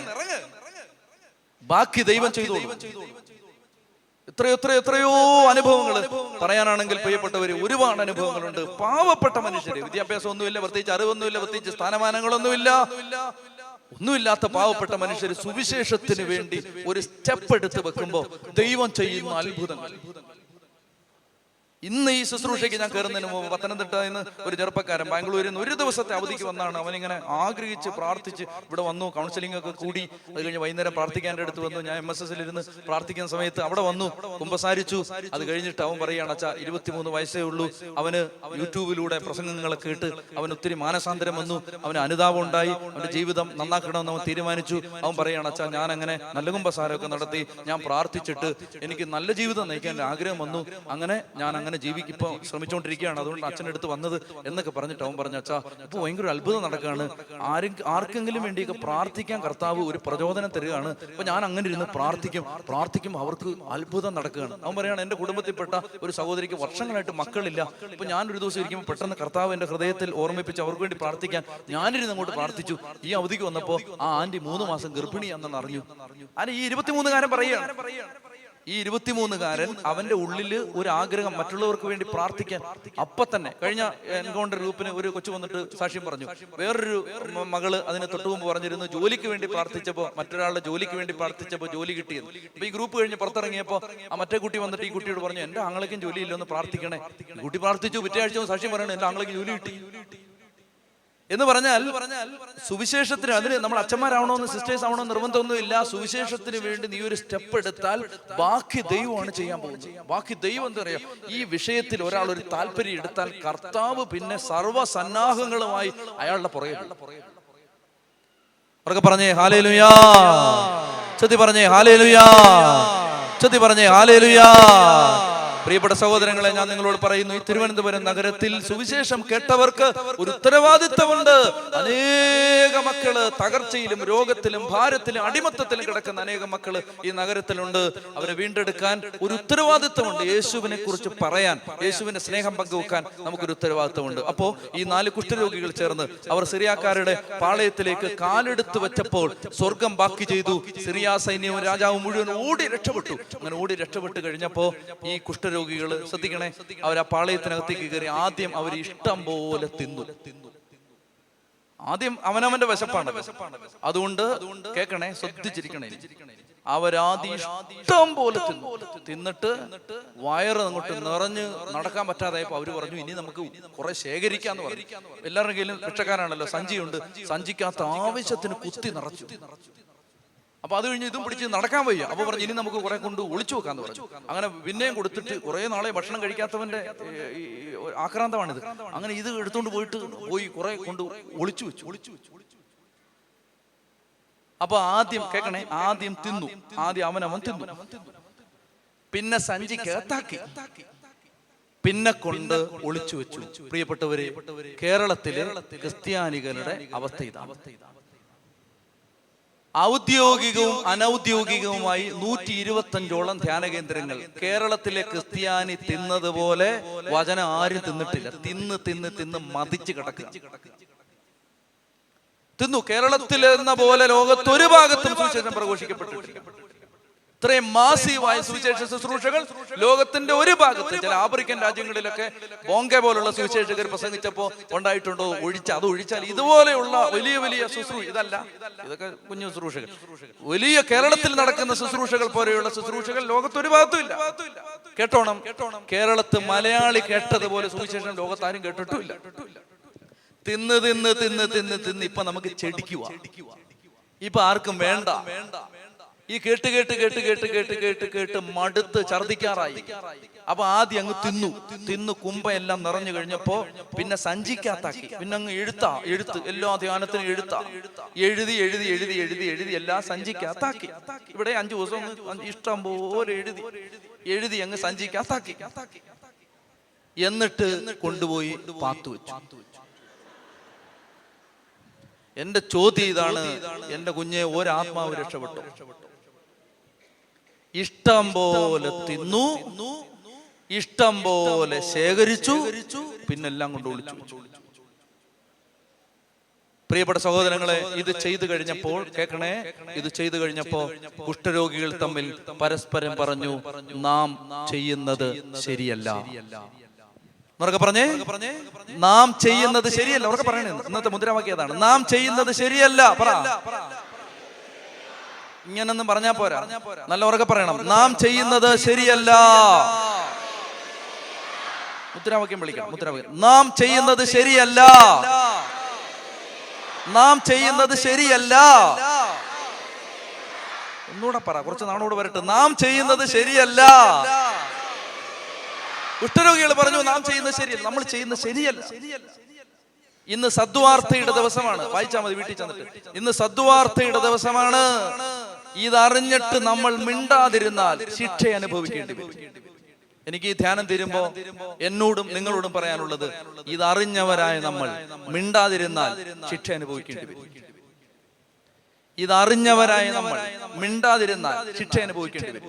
ബാക്കി ദൈവം ചെയ്തോളും. എത്രയോ അനുഭവങ്ങൾ പറയാനാണെങ്കിൽ പ്രിയപ്പെട്ടവര്, ഒരുപാട് അനുഭവങ്ങളുണ്ട്. പാവപ്പെട്ട മനുഷ്യര്, വിദ്യാഭ്യാസം ഒന്നുമില്ല, പ്രത്യേകിച്ച് അറിവൊന്നുമില്ല, പ്രത്യേകിച്ച് സ്ഥാനമാനങ്ങളൊന്നുമില്ല, ഒന്നുമില്ലാത്ത പാവപ്പെട്ട മനുഷ്യര് സുവിശേഷത്തിന് വേണ്ടി ഒരു സ്റ്റെപ്പ് എടുത്ത് വെക്കുമ്പോ ദൈവം ചെയ്യുന്ന അത്ഭുതങ്ങൾ. ഇന്ന് ഈ ശുശ്രൂഷയ്ക്ക് ഞാൻ കയറുന്നതിന് മുമ്പ് പത്തനംതിട്ടയിൽ നിന്ന് ഒരു ചെറുപ്പക്കാരൻ ബാംഗ്ലൂരിൽ നിന്ന് ഒരു ദിവസത്തെ അവധിക്ക് വന്നാണ്. അവനിങ്ങനെ ആഗ്രഹിച്ച് പ്രാർത്ഥിച്ച് ഇവിടെ വന്നു. കൗൺസിലിംഗ് ഒക്കെ കൂടി അത് കഴിഞ്ഞ് വൈകുന്നേരം പ്രാർത്ഥിക്കാൻ എൻ്റെ അടുത്ത് വന്നു. ഞാൻ MSS ഇരുന്ന് പ്രാർത്ഥിക്കുന്ന സമയത്ത് അവിടെ വന്നു, കുമ്പസാരിച്ചു. അത് കഴിഞ്ഞിട്ട് അവൻ പറയുകയാണ്, അച്ഛാ 23 വയസ്സേ ഉള്ളൂ, അവന് യൂട്യൂബിലൂടെ പ്രസംഗങ്ങളൊക്കെ കേട്ട് അവന് ഒത്തിരി മാനസാന്തരം വന്നു, അവന് അനുതാപം ഉണ്ടായി, അവൻ്റെ ജീവിതം നന്നാക്കണമെന്ന് അവൻ തീരുമാനിച്ചു. അവൻ പറയുകയാണ്, അച്ഛാ ഞാൻ അങ്ങനെ നല്ല കുമ്പസാരമൊക്കെ നടത്തി, ഞാൻ പ്രാർത്ഥിച്ചിട്ട് എനിക്ക് നല്ല ജീവിതം നയിക്കാൻ ആഗ്രഹം വന്നു, അങ്ങനെ ഞാൻ അങ്ങനെ ഇപ്പോൾ ശ്രമിച്ചുകൊണ്ടിരിക്കുകയാണ്, അതുകൊണ്ട് അച്ഛൻ്റെ അടുത്ത് വന്നത് എന്നൊക്കെ പറഞ്ഞിട്ട് അവൻ പറഞ്ഞു, അച്ഛാ ഇപ്പോൾ ഭയങ്കര അത്ഭുതം നടക്കുകയാണ്, ആർക്കെങ്കിലും വേണ്ടിയൊക്കെ പ്രാർത്ഥിക്കാൻ കർത്താവ് ഒരു പ്രചോദനം തരികയാണ്. അപ്പൊ ഞാൻ അങ്ങനെ ഇരുന്ന് പ്രാർത്ഥിക്കും അവർക്ക് അത്ഭുതം നടക്കുകയാണ്. അവൻ പറയുകയാണ്, എൻ്റെ കുടുംബത്തിൽപ്പെട്ട ഒരു സഹോദരിക്ക് വർഷങ്ങളായിട്ട് മക്കളില്ല. ഇപ്പൊ ഞാനൊരു ദിവസം ഇരിക്കുമ്പോൾ പെട്ടെന്ന് കർത്താവ് എൻ്റെ ഹൃദയത്തിൽ ഓർമ്മിപ്പിച്ച് അവർക്ക് വേണ്ടി പ്രാർത്ഥിക്കാൻ ഞാനിരുന്ന് അങ്ങോട്ട് പ്രാർത്ഥിച്ചു. ഈ അവധിക്ക് വന്നപ്പോൾ ആ ആന്റി 3 മാസം ഗർഭിണിയാണെന്ന് അറിഞ്ഞു. അല്ല, ഈ 23-കാരൻ പറയുകയാണ്, ഈ 23-കാരൻ അവന്റെ ഉള്ളിൽ ഒരു ആഗ്രഹം മറ്റുള്ളവർക്ക് വേണ്ടി പ്രാർത്ഥിക്കാൻ. അപ്പൊ തന്നെ കഴിഞ്ഞ എൻകൗണ്ടർ ഗ്രൂപ്പിന് ഒരു കൊച്ചു വന്നിട്ട് സാക്ഷ്യം പറഞ്ഞു. വേറൊരു മകള് അതിന് തൊട്ടുമുമ്പ് പറഞ്ഞിരുന്നു, ജോലിക്ക് വേണ്ടി പ്രാർത്ഥിച്ചപ്പോൾ, മറ്റൊരാളുടെ ജോലിക്ക് വേണ്ടി പ്രാർത്ഥിച്ചപ്പോൾ ജോലി കിട്ടിയത്. അപ്പൊ ഈ ഗ്രൂപ്പ് കഴിഞ്ഞ് പുറത്തിറങ്ങിയപ്പോൾ ആ മറ്റേ കുട്ടി വന്നിട്ട് ഈ കുട്ടിയോട് പറഞ്ഞു, എന്റെ ആങ്ങളേക്കും ജോലിയില്ല, ഒന്ന് പ്രാർത്ഥിക്കണേ. കുട്ടി പ്രാർത്ഥിച്ചു. പിറ്റേ ആഴ്ച സാക്ഷ്യം പറയണേ, എന്റെ ആങ്ങളേക്ക് ജോലി കിട്ടി എന്ന് പറഞ്ഞാൽ സുവിശേഷത്തിന്, അതിന് നമ്മൾ അച്ഛന്മാരാവണമെന്ന് സിസ്റ്റേഴ്സ് ആവണമെന്ന് നിർബന്ധമൊന്നുമില്ല. സുവിശേഷത്തിന് വേണ്ടി നീ ഒരു സ്റ്റെപ്പ് എടുത്താൽ ബാക്കി ദൈവമാണ് ചെയ്യാൻ പോകുന്നത്. ബാക്കി ദൈവം എന്താ പറയാ, ഈ വിഷയത്തിൽ ഒരാൾ ഒരു താല്പര്യം എടുത്താൽ കർത്താവ് പിന്നെ സർവ്വസന്നാഹങ്ങളുമായി അയാളുടെ പുറകെ. അവർക്ക് പറഞ്ഞേ ഹല്ലേലൂയാ, ചൊല്ലി പറഞ്ഞേ ഹല്ലേലൂയാ, ചൊല്ലി പറഞ്ഞേ ഹല്ലേലൂയാ. പ്രിയപ്പെട്ട സഹോദരങ്ങളെ, ഞാൻ നിങ്ങളോട് പറയുന്നു, ഈ തിരുവനന്തപുരം നഗരത്തിൽ സുവിശേഷം കേട്ടവർക്ക് ഒരു ഉത്തരവാദിത്വമുണ്ട്. അനേക മക്കള് തകർച്ചയിലും രോഗത്തിലും ഭാരത്തിലും അടിമത്തത്തിലും കിടക്കുന്ന അനേകം മക്കള് ഈ നഗരത്തിലുണ്ട്. അവരെ വീണ്ടെടുക്കാൻ ഒരു ഉത്തരവാദിത്വമുണ്ട്. യേശുവിനെ കുറിച്ച് പറയാൻ, യേശുവിന്റെ സ്നേഹം പങ്കുവെക്കാൻ നമുക്കൊരു ഉത്തരവാദിത്വമുണ്ട്. അപ്പോ ഈ 4 കുഷ്ഠരോഗികൾ ചേർന്ന് അവർ സിറിയാക്കാരുടെ പാളയത്തിലേക്ക് കാലെടുത്ത് വെച്ചപ്പോൾ സ്വർഗം ബാക്കി ചെയ്തു. സിറിയ സൈന്യവും രാജാവും മുഴുവൻ ഓടി രക്ഷപ്പെട്ടു. അങ്ങനെ ഓടി രക്ഷപ്പെട്ട് കഴിഞ്ഞപ്പോ ഈ രോഗികള് ശ്രദ്ധിക്കണേ, അവർ ആ പാളയത്തിനകത്തേക്ക് കയറി. ആദ്യം അവർ ഇഷ്ടം പോലെ തിന്നു. ആദ്യം അവനവന്റെ വിശപ്പാണ്. അതുകൊണ്ട് കേൾക്കണേ, ശ്രദ്ധിച്ചിരിക്കണേ, അവരാദ്യം ഇഷ്ടം പോലെ തിന്നിട്ട് വയറ് അങ്ങോട്ട് നിറഞ്ഞ് നടക്കാൻ പറ്റാതായപ്പോ അവര് പറഞ്ഞു, ഇനി നമുക്ക് കുറെ ശേഖരിക്കാന്ന് പറഞ്ഞു. എല്ലാവരുടെ കയ്യിലും ഭിക്ഷക്കാരാണല്ലോ, സഞ്ചിയുണ്ട്. സഞ്ചിക്കകത്ത് ആവശ്യത്തിന് കുത്തി നിറച്ചു. അപ്പൊ അത് കഴിഞ്ഞ് ഇതും പിടിച്ച് നടക്കാൻ വയ്യ. അപ്പൊ പറഞ്ഞു, ഇനി നമുക്ക് കുറെ കൊണ്ട് ഒളിച്ചു വെക്കാന്ന് പറഞ്ഞു. അങ്ങനെ പിന്നെയും കൊടുത്തിട്ട് കുറെ നാളെ ഭക്ഷണം കഴിക്കാത്തവന്റെ ആക്രാന്തമാണിത്. അങ്ങനെ ഇത് എടുത്തോണ്ട് പോയി കുറെ കൊണ്ട് ഒളിച്ചു വെച്ചു. അപ്പൊ ആദ്യം കേൾക്കണേ, ആദ്യം തിന്നു. ആദ്യം അവനവൻ തിന്നു. പിന്നെ സഞ്ചി കേത്താക്കി, പിന്നെ കൊണ്ട് ഒളിച്ചു വെച്ചു. പ്രിയപ്പെട്ടവരെ, കേരളത്തിലെ ക്രിസ്ത്യാനികളുടെ അവസ്ഥ ഇതാണ്. ഔദ്യോഗികവും അനൗദ്യോഗികവുമായി 125ഓളം ധ്യാന കേന്ദ്രങ്ങൾ. കേരളത്തിലെ ക്രിസ്ത്യാനി തിന്നതുപോലെ വചനം ആരും തിന്നിട്ടില്ല. തിന്ന് മതിച്ച് കിടക്കുക. തിന്നു. കേരളത്തിൽ എന്ന പോലെ ലോകത്തൊരു ഭാഗത്തും സുവിശേഷം പ്രഘോഷിക്കപ്പെട്ടിട്ടില്ല. ഇത്രയും മാസീവായ സുവിശേഷ ശുശ്രൂഷകൾ ലോകത്തിന്റെ ഒരു ഭാഗത്ത്, ചില ആഫ്രിക്കൻ രാജ്യങ്ങളിലൊക്കെ ബോംഗെ പോലുള്ള സുവിശേഷകർ പ്രസംഗിച്ചപ്പോ ഉണ്ടായിട്ടുണ്ടോ? അത് ഒഴിച്ചാൽ ഇതുപോലെയുള്ള വലിയ വലിയ ശുശ്രൂഷ, ഇതല്ല, ഇതൊക്കെ കുഞ്ഞു ശുശ്രൂഷകൾ. വലിയ കേരളത്തിൽ നടക്കുന്ന ശുശ്രൂഷകൾ പോലെയുള്ള ശുശ്രൂഷകൾ ലോകത്തൊരു ഭാഗത്തും ഇല്ല. കേട്ടോണം, കേരളത്തിൽ മലയാളി കേട്ടതുപോലെ സുവിശേഷം ലോകത്താരും കേട്ടിട്ടുമില്ല. തിന്ന് ഇപ്പൊ നമുക്ക് ചെടിക്കുക. ഇപ്പൊ ആർക്കും വേണ്ട. ഈ കേട്ട് മടുത്ത് ഛർദിക്കാറായി. അപ്പൊ ആദ്യം അങ്ങ് തിന്നു കുമ്പയെല്ലാം നിറഞ്ഞു കഴിഞ്ഞപ്പോ പിന്നെ സഞ്ചിക്കാത്താക്കി. പിന്നെ അങ്ങ് എഴുത്ത് എല്ലാ ധ്യാനത്തിനും എഴുതി എല്ലാം സഞ്ചിക്കാത്താക്കി. ഇവിടെ 5 ദിവസം ഇഷ്ടം പോലെ എഴുതി അങ്ങ് സഞ്ചിക്കാത്താക്കി. എന്നിട്ട് കൊണ്ടുപോയി പാത്തു വെച്ചു. എന്റെ ചോദ്യം ഇതാണ്, എന്റെ കുഞ്ഞെ, ഒരാത്മാവ് രക്ഷപ്പെട്ടു. ഇഷ്ടം പോലെ തിന്നു, ഇഷ്ടം പോലെ ശേഖരിച്ചു, പിന്നെല്ലാം കൊണ്ട് ഒളിച്ചു വെച്ചു. പ്രിയപ്പെട്ട സഹോദരങ്ങളെ, ഇത് ചെയ്തു കഴിഞ്ഞപ്പോൾ കേൾക്കണേ, ഇത് ചെയ്തു കഴിഞ്ഞപ്പോ കുഷ്ഠരോഗികൾ തമ്മിൽ പരസ്പരം പറഞ്ഞു, നാം ചെയ്യുന്നത് ശരിയല്ല. ഉറക്കെ പറഞ്ഞേ, നാം ചെയ്യുന്നത് ശരിയല്ല. ഉറക്കെ പറയണേ, ഇന്നത്തെ മുദ്രാവാക്യം അതാണ്, നാം ചെയ്യുന്നത് ശരിയല്ല. പറ, ഇങ്ങനൊന്നും പറഞ്ഞാ പോരാ, നല്ല ഉറക്കെ പറയണം. നാം ചെയ്യുന്നത് ശരിയല്ല. മുദ്രാവാക്യം വിളിക്കണം. മുദ്രാവാക്യം. നാം ചെയ്യുന്നത് ശരിയല്ല, നാം ചെയ്യുന്നത് ശരിയല്ല. ഒന്നുകൂടെ പറ, കുറച്ച് നാളോട് വരട്ടെ. നാം ചെയ്യുന്നത് ശരിയല്ല. കുഷ്ഠരോഗികൾ പറഞ്ഞു നാം ചെയ്യുന്നത് ശരിയല്ല, നമ്മൾ ചെയ്യുന്നത് ശരിയല്ല. ഇന്ന് സദ്വാർത്തയുടെ ദിവസമാണ്. വായിച്ചാൽ മതി വീട്ടിൽ ചെന്നിട്ട്. ഇന്ന് സദ്വാർത്തയുടെ ദിവസമാണ്. ഇതറിഞ്ഞിട്ട് നമ്മൾ മിണ്ടാതിരുന്നാൽ ശിക്ഷ അനുഭവിക്കേണ്ടി വരും. എനിക്ക് ഈ ധ്യാനം തീരുമ്പോ എന്നോടും നിങ്ങളോടും പറയാനുള്ളത്, ഇതറിഞ്ഞവരായ നമ്മൾ മിണ്ടാതിരുന്നാൽ ശിക്ഷ അനുഭവിക്കേണ്ടി വരും. ഇതറിഞ്ഞവരായ നമ്മൾ മിണ്ടാതിരുന്നാൽ ശിക്ഷ അനുഭവിക്കേണ്ടി വരും.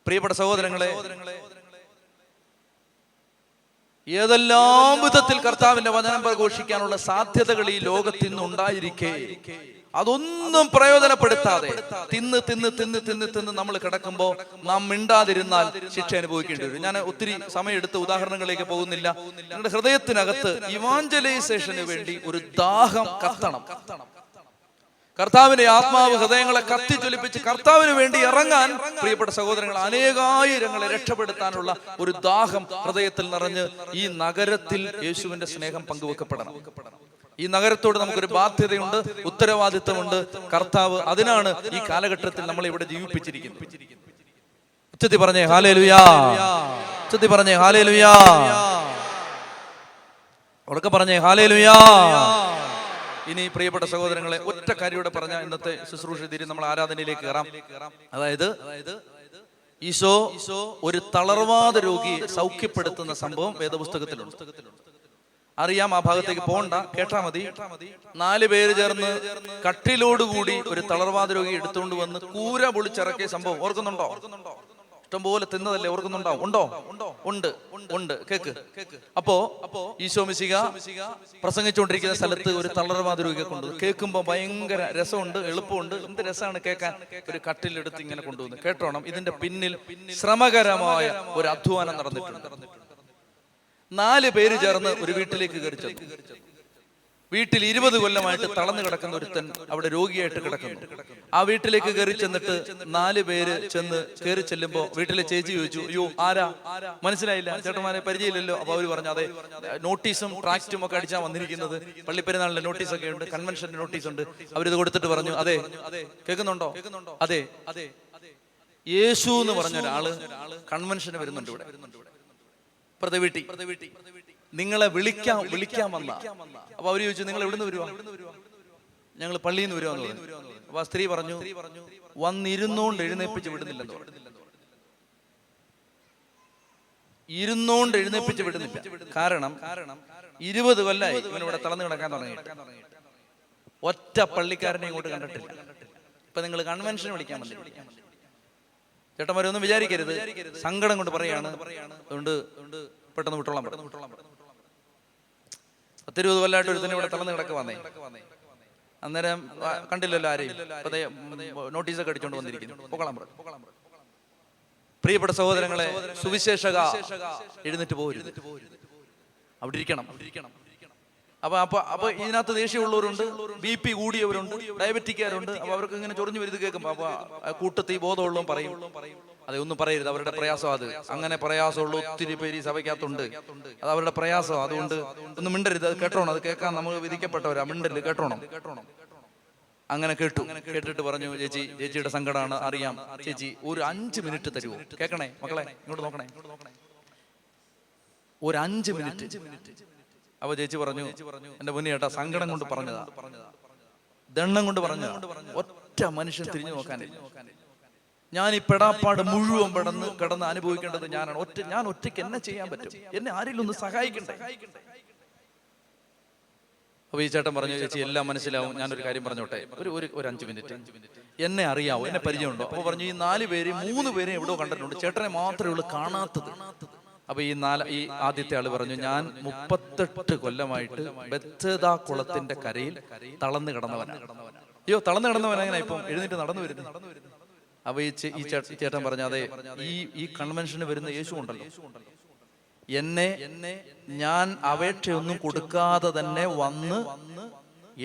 പ്രിയപ്പെട്ട സഹോദരങ്ങളെ, ഏതെല്ലാം വിധത്തിൽ കർത്താവിന്റെ വചനം പ്രഘോഷിക്കാനുള്ള സാധ്യതകൾ ഈ ലോകത്തിൽ നിന്ന് ഉണ്ടായിരിക്കെ അതൊന്നും പ്രയോജനപ്പെടുത്താതെ തിന്ന് തിന്ന് തിന്ന് തിന്ന് തിന്ന് നമ്മൾ കിടക്കുമ്പോ നാം മിണ്ടാതിരുന്നാൽ ശിക്ഷ അനുഭവിക്കേണ്ടി വരും. ഞാൻ ഒത്തിരി സമയം എടുത്ത് ഉദാഹരണങ്ങളിലേക്ക് പോകുന്നില്ല. നിങ്ങളുടെ ഹൃദയത്തിനകത്ത് ഇവാഞ്ചലൈസേഷന് വേണ്ടി ഒരു ദാഹം കത്തണം. കർത്താവിന്റെ ആത്മാവ് ഹൃദയങ്ങളെ കത്തിജ്വലിപ്പിച്ച് കർത്താവിന് വേണ്ടി ഇറങ്ങാൻ പ്രിയപ്പെട്ട സഹോദരങ്ങൾ, അനേകായിരങ്ങളെ രക്ഷപ്പെടുത്താനുള്ള ഒരു ദാഹം ഹൃദയത്തിൽ നിറഞ്ഞ് ഈ നഗരത്തിൽ യേശുവിന്റെ സ്നേഹം പങ്കുവെക്കപ്പെടണം. ഈ നഗരത്തോട് നമുക്കൊരു ബാധ്യതയുണ്ട്, ഉത്തരവാദിത്വമുണ്ട്. കർത്താവ് അതിനാണ് ഈ കാലഘട്ടത്തിൽ നമ്മളെ ഇവിടെ ജീവിപ്പിച്ചിരിക്കുന്നത്. ഉച്ചത്തി പറഞ്ഞേ ഹല്ലേലൂയാ, ഉച്ചത്തി പറഞ്ഞേ ഹല്ലേലൂയാ, ഉറക്കെ പറഞ്ഞേ ഹല്ലേലൂയാ. ഇനി പ്രിയപ്പെട്ട സഹോദരങ്ങളെ, ഒറ്റ കാര്യയോടെ പറഞ്ഞ ഇന്നത്തെ ശുശ്രൂഷ തീരെ നമ്മൾ ആരാധനയിലേക്ക് കയറാം. അതായത് ഈശോ ഒരു തളർവാദ രോഗിയെ സൗഖ്യപ്പെടുത്തുന്ന സംഭവം വേദപുസ്തകത്തിലുണ്ട്. അറിയാം, ആ ഭാഗത്തേക്ക് പോകണ്ട, കേട്ടാ മതി. 4 പേര് ചേർന്ന് കട്ടിലോടുകൂടി ഒരു തളർവാദ രോഗി എടുത്തുകൊണ്ട് വന്ന് കൂര പൊളിച്ചിറക്കിയ സംഭവം ഓർക്കുന്നുണ്ടോ? ഇഷ്ടംപോലെ തിന്നതല്ലേ, ഓർക്കുന്നുണ്ടാവും? ഉണ്ടോ? ഉണ്ട്, ഉണ്ട്. കേക്ക്. അപ്പോ ഈശോ മിശിഹ പ്രസംഗിച്ചുകൊണ്ടിരിക്കുന്ന സ്ഥലത്ത് ഒരു തളർവാദ രോഗിയെ കൊണ്ടുവന്നു. കേൾക്കുമ്പോ ഭയങ്കര രസമുണ്ട്, എളുപ്പമുണ്ട്. എന്ത് രസമാണ് കേൾക്കാൻ. ഒരു കട്ടിലെടുത്ത് ഇങ്ങനെ കൊണ്ടുവന്നു. കേട്ടോണം, ഇതിന്റെ പിന്നിൽ ശ്രമകരമായ ഒരു അധ്വാനം നടന്നിട്ടുണ്ട്. 4 പേര് ചേർന്ന് ഒരു വീട്ടിലേക്ക് കയറി ചെന്നു. വീട്ടിൽ 20 കൊല്ലമായിട്ട് തളർന്നു കിടക്കുന്ന ഒരുത്തൻ അവിടെ രോഗിയായിട്ട് കിടക്കുന്നു. ആ വീട്ടിലേക്ക് കയറി ചെന്നിട്ട് 4 പേര് കയറി ചെല്ലുമ്പോ വീട്ടിലെ ചേച്ചി ചോദിച്ചു, അയ്യോ ആരാ, മനസ്സിലായില്ല, ചേട്ടന്മാരെ പരിചയമില്ലല്ലോ. അപ്പൊ അവര് പറഞ്ഞു, അതെ, നോട്ടീസും ട്രാക്റ്റും ഒക്കെ അടിച്ചാൽ വന്നിരിക്കുന്നത്. പള്ളിപ്പെരുന്നാളിന്റെ നോട്ടീസൊക്കെ ഉണ്ട്, കൺവെൻഷന്റെ നോട്ടീസ് ഉണ്ട്. അവരിത് കൊടുത്തിട്ട് പറഞ്ഞു, അതെ, കേൾക്കുന്നുണ്ടോ? അതെ, യേശു എന്ന് പറഞ്ഞ ഒരാള് കൺവെൻഷന് വരുന്നുണ്ട് ഇവിടെ പ്രതിവീട്ടി. നിങ്ങളെ വിളിക്കാൻ വന്ന. അപ്പൊ അവര് ചോദിച്ചു, നിങ്ങൾ എവിടുന്ന് വരുവാ? ഞങ്ങൾ പള്ളിയിൽ നിന്ന് വരുവാന്ന് പറഞ്ഞു. അപ്പൊ ആ സ്ത്രീ പറഞ്ഞു, വന്നിരുന്നോണ്ട് എഴുന്നേപ്പിച്ച് വിടുന്നില്ലെന്ന് പറഞ്ഞു. ഇരുന്നോണ്ട് എഴുന്നേപ്പിച്ച് വിടുന്നില്ല. കാരണം 20 കൊല്ലായി ഇവനിവിടെ തളർന്നു കിടക്കാൻ തുടങ്ങി. ഒറ്റ പള്ളിക്കാരനെ ഇങ്ങോട്ട് കണ്ടിട്ടില്ല. ഇപ്പൊ നിങ്ങൾ കൺവെൻഷൻ വിളിക്കാൻ വന്നില്ല. ചേട്ടന്മാരൊന്നും വിചാരിക്കരുത്, സങ്കടം കൊണ്ട് പറയാണ്. അതുകൊണ്ട് പെട്ടെന്ന് വിട്ടോളാം. 10-20 കൊല്ലമായിട്ട് ഒരുത്തന്നെ ഇവിടെ തളർന്ന് കിടക്ക് വന്നേ. അന്നേരം കണ്ടില്ലല്ലോ ആരെയും. നോട്ടീസൊക്കെ അടിച്ചോണ്ട് വന്നിരിക്കുന്നു. പോകണം. പ്രിയപ്പെട്ട സഹോദരങ്ങളെ, സുവിശേഷക എഴുന്നേറ്റ് പോകരുത്, അവിടെ ഇരിക്കണം. അപ്പൊ ഇതിനകത്ത് ദേഷ്യമുള്ളവരുണ്ട്, BP കൂടിയവരുണ്ട്, ഡയബറ്റിക്കാരുണ്ട്. അപ്പൊ അവർക്ക് ഇങ്ങനെ ചൊറിഞ്ഞു വരുത് കേൾക്കുമ്പോ അപ്പൊ കൂട്ടത്തിൽ ബോധമുള്ളതും പറയും, അതെ ഒന്നും പറയരുത്, അവരുടെ പ്രയാസം അത്. അങ്ങനെ പ്രയാസമുള്ള ഒത്തിരി പേര് ഈ സഭയ്ക്കകത്തുണ്ട്. അത് അവരുടെ പ്രയാസം. അതുകൊണ്ട് ഒന്നും മിണ്ടരുത്, അത് കേട്ടോണം. അത് കേൾക്കാൻ നമുക്ക് വിധിക്കപ്പെട്ടവരാ, മിണ്ടരുത്, കേട്ടോണം. അങ്ങനെ കേട്ടിട്ട് പറഞ്ഞു, ചേച്ചിയുടെ സങ്കടമാണ് അറിയാം, ചേച്ചി ഒരു 5 മിനിറ്റ് തരുമോ? കേൾക്കണേ മക്കളെ, ഇങ്ങോട്ട് നോക്കണേ, ഒരു 5 മിനിറ്റ്. അപ്പൊ ചേച്ചി പറഞ്ഞു, എന്റെ മുന്നേ ചേട്ടാ, സങ്കടം കൊണ്ട് പറഞ്ഞതാ, ദണ്ണം കൊണ്ട് പറഞ്ഞതാ, ഒറ്റ മനുഷ്യൻ തിരിഞ്ഞു നോക്കാനില്ല. ഞാൻ ഈ പെടാപ്പാട് മുഴുവൻ കിടന്ന് അനുഭവിക്കേണ്ടത് ഞാനാണ്. ഞാൻ ഒറ്റയ്ക്ക് എന്നെ ചെയ്യാൻ പറ്റും? എന്നെ ആരെങ്കിലും ഒന്ന് സഹായിക്കണ്ടേ? അപ്പൊ ഈ ചേട്ടൻ പറഞ്ഞു, ചേച്ചി എല്ലാം മനസ്സിലാവും, ഞാനൊരു കാര്യം പറഞ്ഞോട്ടെ, ഒരു 5 മിനിറ്റ്. എന്നെ അറിയാവോ, എന്നെ പരിചയമുണ്ടോ? അപ്പൊ പറഞ്ഞു, ഈ 4 പേര് 3 പേരെ എവിടെയോ കണ്ടിട്ടുണ്ട്, ചേട്ടനെ മാത്രമേ ഉള്ളൂ കാണാത്തത്. അപ്പൊ ഈ ആദ്യത്തെ ആള് പറഞ്ഞു, ഞാൻ 38 കൊല്ലമായിട്ട് ബെത്സേദാ കുളത്തിന്റെ കരയിൽ തളർന്നു കിടന്നവനാണ്. അയ്യോ, തളർന്നു കിടന്നവനാ, എങ്ങനെ ഇപ്പം എഴുന്നേറ്റ് നടന്നു വരുന്നു? അപ്പൊ ഈ ചേട്ടൻ പറഞ്ഞു, അതെ, ഈ കൺവെൻഷന് വരുന്ന യേശു ഉണ്ടല്ലോ, എന്നെ ഞാൻ അപേക്ഷയൊന്നും കൊടുക്കാതെ തന്നെ വന്ന്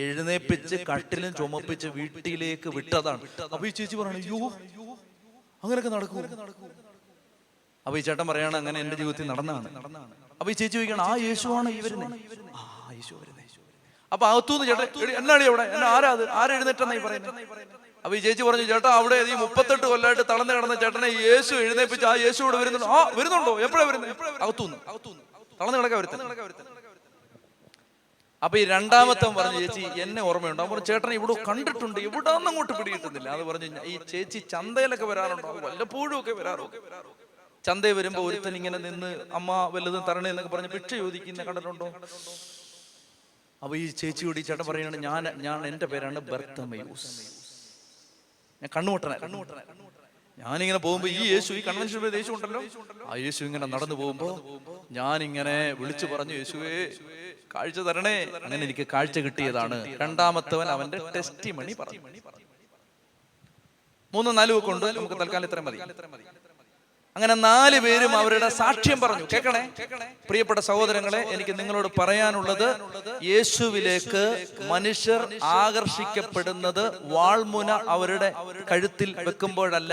എഴുന്നേപ്പിച്ച് കട്ടിലും ചുമപ്പിച്ച് വീട്ടിലേക്ക് വിട്ടതാണ്. അപ്പൊ ഈ ചേച്ചി പറഞ്ഞു, അയ്യോ അങ്ങനെയൊക്കെ നടക്കൂ? അപ്പൊ ഈ ചേട്ടൻ പറയാണ് അങ്ങനെ എന്റെ ജീവിതത്തിൽ നടന്നാണ്. അപ്പൊ ഈ ചേച്ചി ചോദിക്കണം, ആ യേശുവാണ് ഈ വരുന്നത്? ആ യേശു വരുന്നത്. അപ്പൊ അകത്തുനിന്ന് ചേട്ടൻ, എന്നാണ് ഇവിടെ, എന്നെ ആരെഴുന്നേറ്റെന്നായി പറയുന്നത്? അപ്പൊ ഈ ചേച്ചി പറഞ്ഞു, ചേട്ടാ അവിടെ ഈ 38 കൊല്ലമായിട്ട് തളർന്നു കിടന്ന ചേട്ടനെ യേശു എഴുന്നേപ്പിച്ച് ആ യേശു ഇവിടെ വരുന്നുണ്ടോ? ആ വരുന്നുണ്ടോ? എപ്പോഴാ വരുന്നത്? അകത്തുനിന്ന് തളർന്നു കിടക്കാൻ വരുന്നത്. അപ്പൊ ഈ രണ്ടാമത്തെ പറഞ്ഞു, ചേച്ചി എന്നെ ഓർമ്മയുണ്ടോ? അപ്പൊ ചേട്ടനെ ഇവിടെ കണ്ടിട്ടുണ്ട്, ഇവിടെ ഒന്നും അങ്ങോട്ട് പിടികിട്ടുന്നില്ല. അത് പറഞ്ഞു, ഈ ചേച്ചി ചന്തയിലൊക്കെ വരാറുണ്ടോ? വല്ലപ്പോഴും ഒക്കെ വരാറുണ്ട്. ചന്തയിൽ വരുമ്പോ ഒരുത്തൻ ഇങ്ങനെ നിന്ന് അമ്മ വല്ലതും തരണേ എന്നൊക്കെ പറഞ്ഞ് ഭിക്ഷ ചോദിക്കുന്ന കണ്ടിട്ടുണ്ടോ? അപ്പൊ ഈ ചേച്ചിയോട് ഈ ചേട്ടൻ പറയുകയാണ്, ഞാൻ എന്റെ പേരാണ് ബർത്തമയൂസ്, ഞാൻ കണ്ണുമുട്ടനാ. ഞാനിങ്ങനെ പോകുമ്പോ ഈ യേശു, ഈ കൺവെൻഷൻ യേശു ഉണ്ടല്ലോ, ആ യേശു ഇങ്ങനെ നടന്നു പോകുമ്പോ ഞാനിങ്ങനെ വിളിച്ചു പറഞ്ഞു, യേശുവേ കാഴ്ച തരണേ. അങ്ങനെ എനിക്ക് കാഴ്ച കിട്ടിയതാണ്. രണ്ടാമത്തവൻ അവന്റെ ടെസ്റ്റിമണി പറഞ്ഞു. 3-4 കൊണ്ട് നമുക്ക് തൽക്കാലം ഇത്രയും മതി. അങ്ങനെ 4 പേരും അവരുടെ സാക്ഷ്യം പറഞ്ഞു. കേൾക്കണേ പ്രിയപ്പെട്ട സഹോദരങ്ങളെ, എനിക്ക് നിങ്ങളോട് പറയാനുള്ളത്, യേശുവിലേക്ക് മനുഷ്യർ ആകർഷിക്കപ്പെടുന്നത് വാൾമുന അവരുടെ കഴുത്തിൽ വെക്കുമ്പോഴല്ല.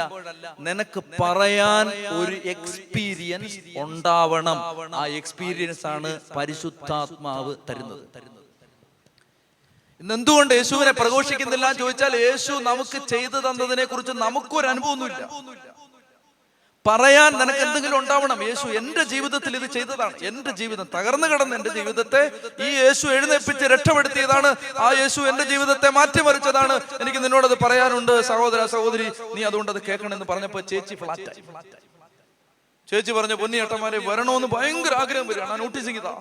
നിനക്ക് പറയാൻ ഒരു എക്സ്പീരിയൻസ് ഉണ്ടാവണം. ആ എക്സ്പീരിയൻസ് ആണ് പരിശുദ്ധാത്മാവ് തരുന്നത്. ഇന്ന് എന്തുകൊണ്ട് യേശുവിനെ പ്രഘോഷിക്കുന്നില്ല എന്ന് ചോദിച്ചാൽ, യേശു നമുക്ക് ചെയ്തു തന്നതിനെ കുറിച്ച് നമുക്കൊരു അനുഭവമൊന്നുമില്ല. പറയാൻ നിനക്ക് എന്തെങ്കിലും ഉണ്ടാവണം. യേശു എന്റെ ജീവിതത്തിൽ ഇത് ചെയ്തതാണ്. എന്റെ ജീവിതം തകർന്നു കിടന്ന എന്റെ ജീവിതത്തെ ഈ യേശു എഴുന്നേൽപ്പിച്ച് രക്ഷപ്പെടുത്തിയതാണ്. ആ യേശു എന്റെ ജീവിതത്തെ മാറ്റിമറിച്ചതാണ്. എനിക്ക് നിന്നോടത് പറയാനുണ്ട് സഹോദര സഹോദരി, നീ അതുകൊണ്ട് അത് കേൾക്കണമെന്ന് പറഞ്ഞപ്പോ ചേച്ചി ഫ്ലാറ്റായി. ചേച്ചി പറഞ്ഞു, പൊന്നിയേട്ടന്മാരെ വരണമെന്ന് ഭയങ്കര ആഗ്രഹം വരികയാണ്, നോട്ടീസിങ് ഇതാ,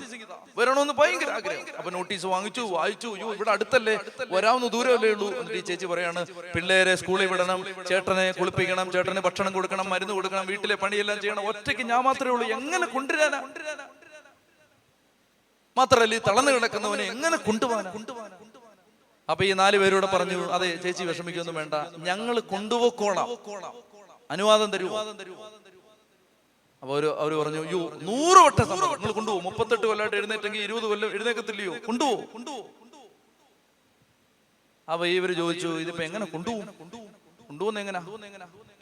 വരണമെന്ന് ഭയങ്കര ആഗ്രഹം. അപ്പൊ നോട്ടീസ് വാങ്ങിച്ചു, വായിച്ചു. ഇവിടെ അടുത്തല്ലേ, വരാവുന്ന ദൂരമല്ലേ ഉള്ളൂ. എന്നിട്ട് ഈ ചേച്ചി പറയാണ്, പിള്ളേരെ സ്കൂളിൽ വിടണം, ചേട്ടനെ കുളിപ്പിക്കണം, ചേട്ടന് ഭക്ഷണം കൊടുക്കണം, മരുന്ന് കൊടുക്കണം, വീട്ടിലെ പണിയെല്ലാം ചെയ്യണം. ഒറ്റയ്ക്ക് ഞാൻ മാത്രമേ ഉള്ളൂ, എങ്ങനെ കൊണ്ടുവരാനാ? മാത്രല്ല ഈ തളർന്നു കിടക്കുന്നവനെ എങ്ങനെ കൊണ്ടുപോകാനാ? അപ്പൊ ഈ 4 പേരോട് പറഞ്ഞു, അതെ ചേച്ചി വിഷമിക്കൊന്നും വേണ്ട, ഞങ്ങൾ കൊണ്ടുപോക്കോളാം, അനുവാദം തരുമോ? അപ്പൊ അവര് പറഞ്ഞു, 100 വട്ടം സമ്മതം, നിങ്ങൾ കൊണ്ടുപോകും. 38 കൊല്ലമായിട്ട് എഴുന്നേറ്റെങ്കിൽ 20 കൊല്ലം എഴുന്നേക്കത്തില്ലയോ? കൊണ്ടുപോകും. അപ്പൊ ഇവര് ചോദിച്ചു, ഇതിപ്പോ എങ്ങനെ കൊണ്ടുപോകുന്ന എങ്ങനെ?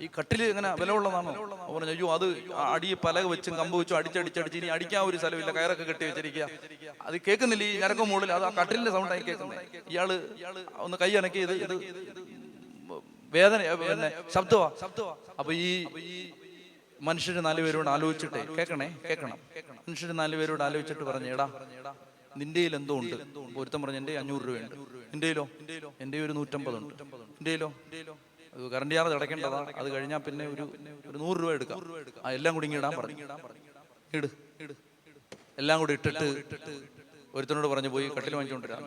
ഈ കട്ടില് എങ്ങനെ വില ഉള്ളതാണോ? പറഞ്ഞു, അയ്യോ അത് അടി പലക വെച്ചും കമ്പ് വെച്ചും അടിച്ചടിച്ചടിച്ച് ഇനി അടിക്കാൻ ഒരു സ്ഥലമില്ല, കയറൊക്കെ കെട്ടി വെച്ചിരിക്കുക. അത് കേൾക്കുന്നില്ല, ഈ ഞരക്കം മുകളിൽ അത് ആ കട്ടിലിന്റെ സൗണ്ടായി കേൾക്കുന്നത്. ഇയാള് ഒന്ന് കൈ അനക്കി, ഇത് വേദന, പിന്നെ ശബ്ദമാ. അപ്പൊ ഈ മനുഷ്യര് 4 പേരോട് ആലോചിച്ചിട്ടേ, കേൾക്കണം. മനുഷ്യര് 4 പേരോട് ആലോചിച്ചിട്ട് പറഞ്ഞു, എടാ നിന്റെ എന്തോ ഉണ്ട്. ഒരുത്തൻ പറഞ്ഞു, എന്റെ 500 രൂപയുണ്ട്. എന്റെയിലോ? എന്റെ ഒരു 150 ഉണ്ട്. എന്റെയിലോ? അത് കറണ്ട് ചാർജ് അടയ്ക്കേണ്ടതാ, അത് കഴിഞ്ഞാൽ പിന്നെ ഒരു 100 രൂപ എടുക്കാം. എല്ലാം കൂടി ഇടാൻ പറഞ്ഞു. ഇട്. എല്ലാം കൂടി ഇട്ടിട്ട് ഒരുത്തനോട് പറഞ്ഞു, പോയി കട്ടിൽ വാങ്ങിച്ചോണ്ടിരാ.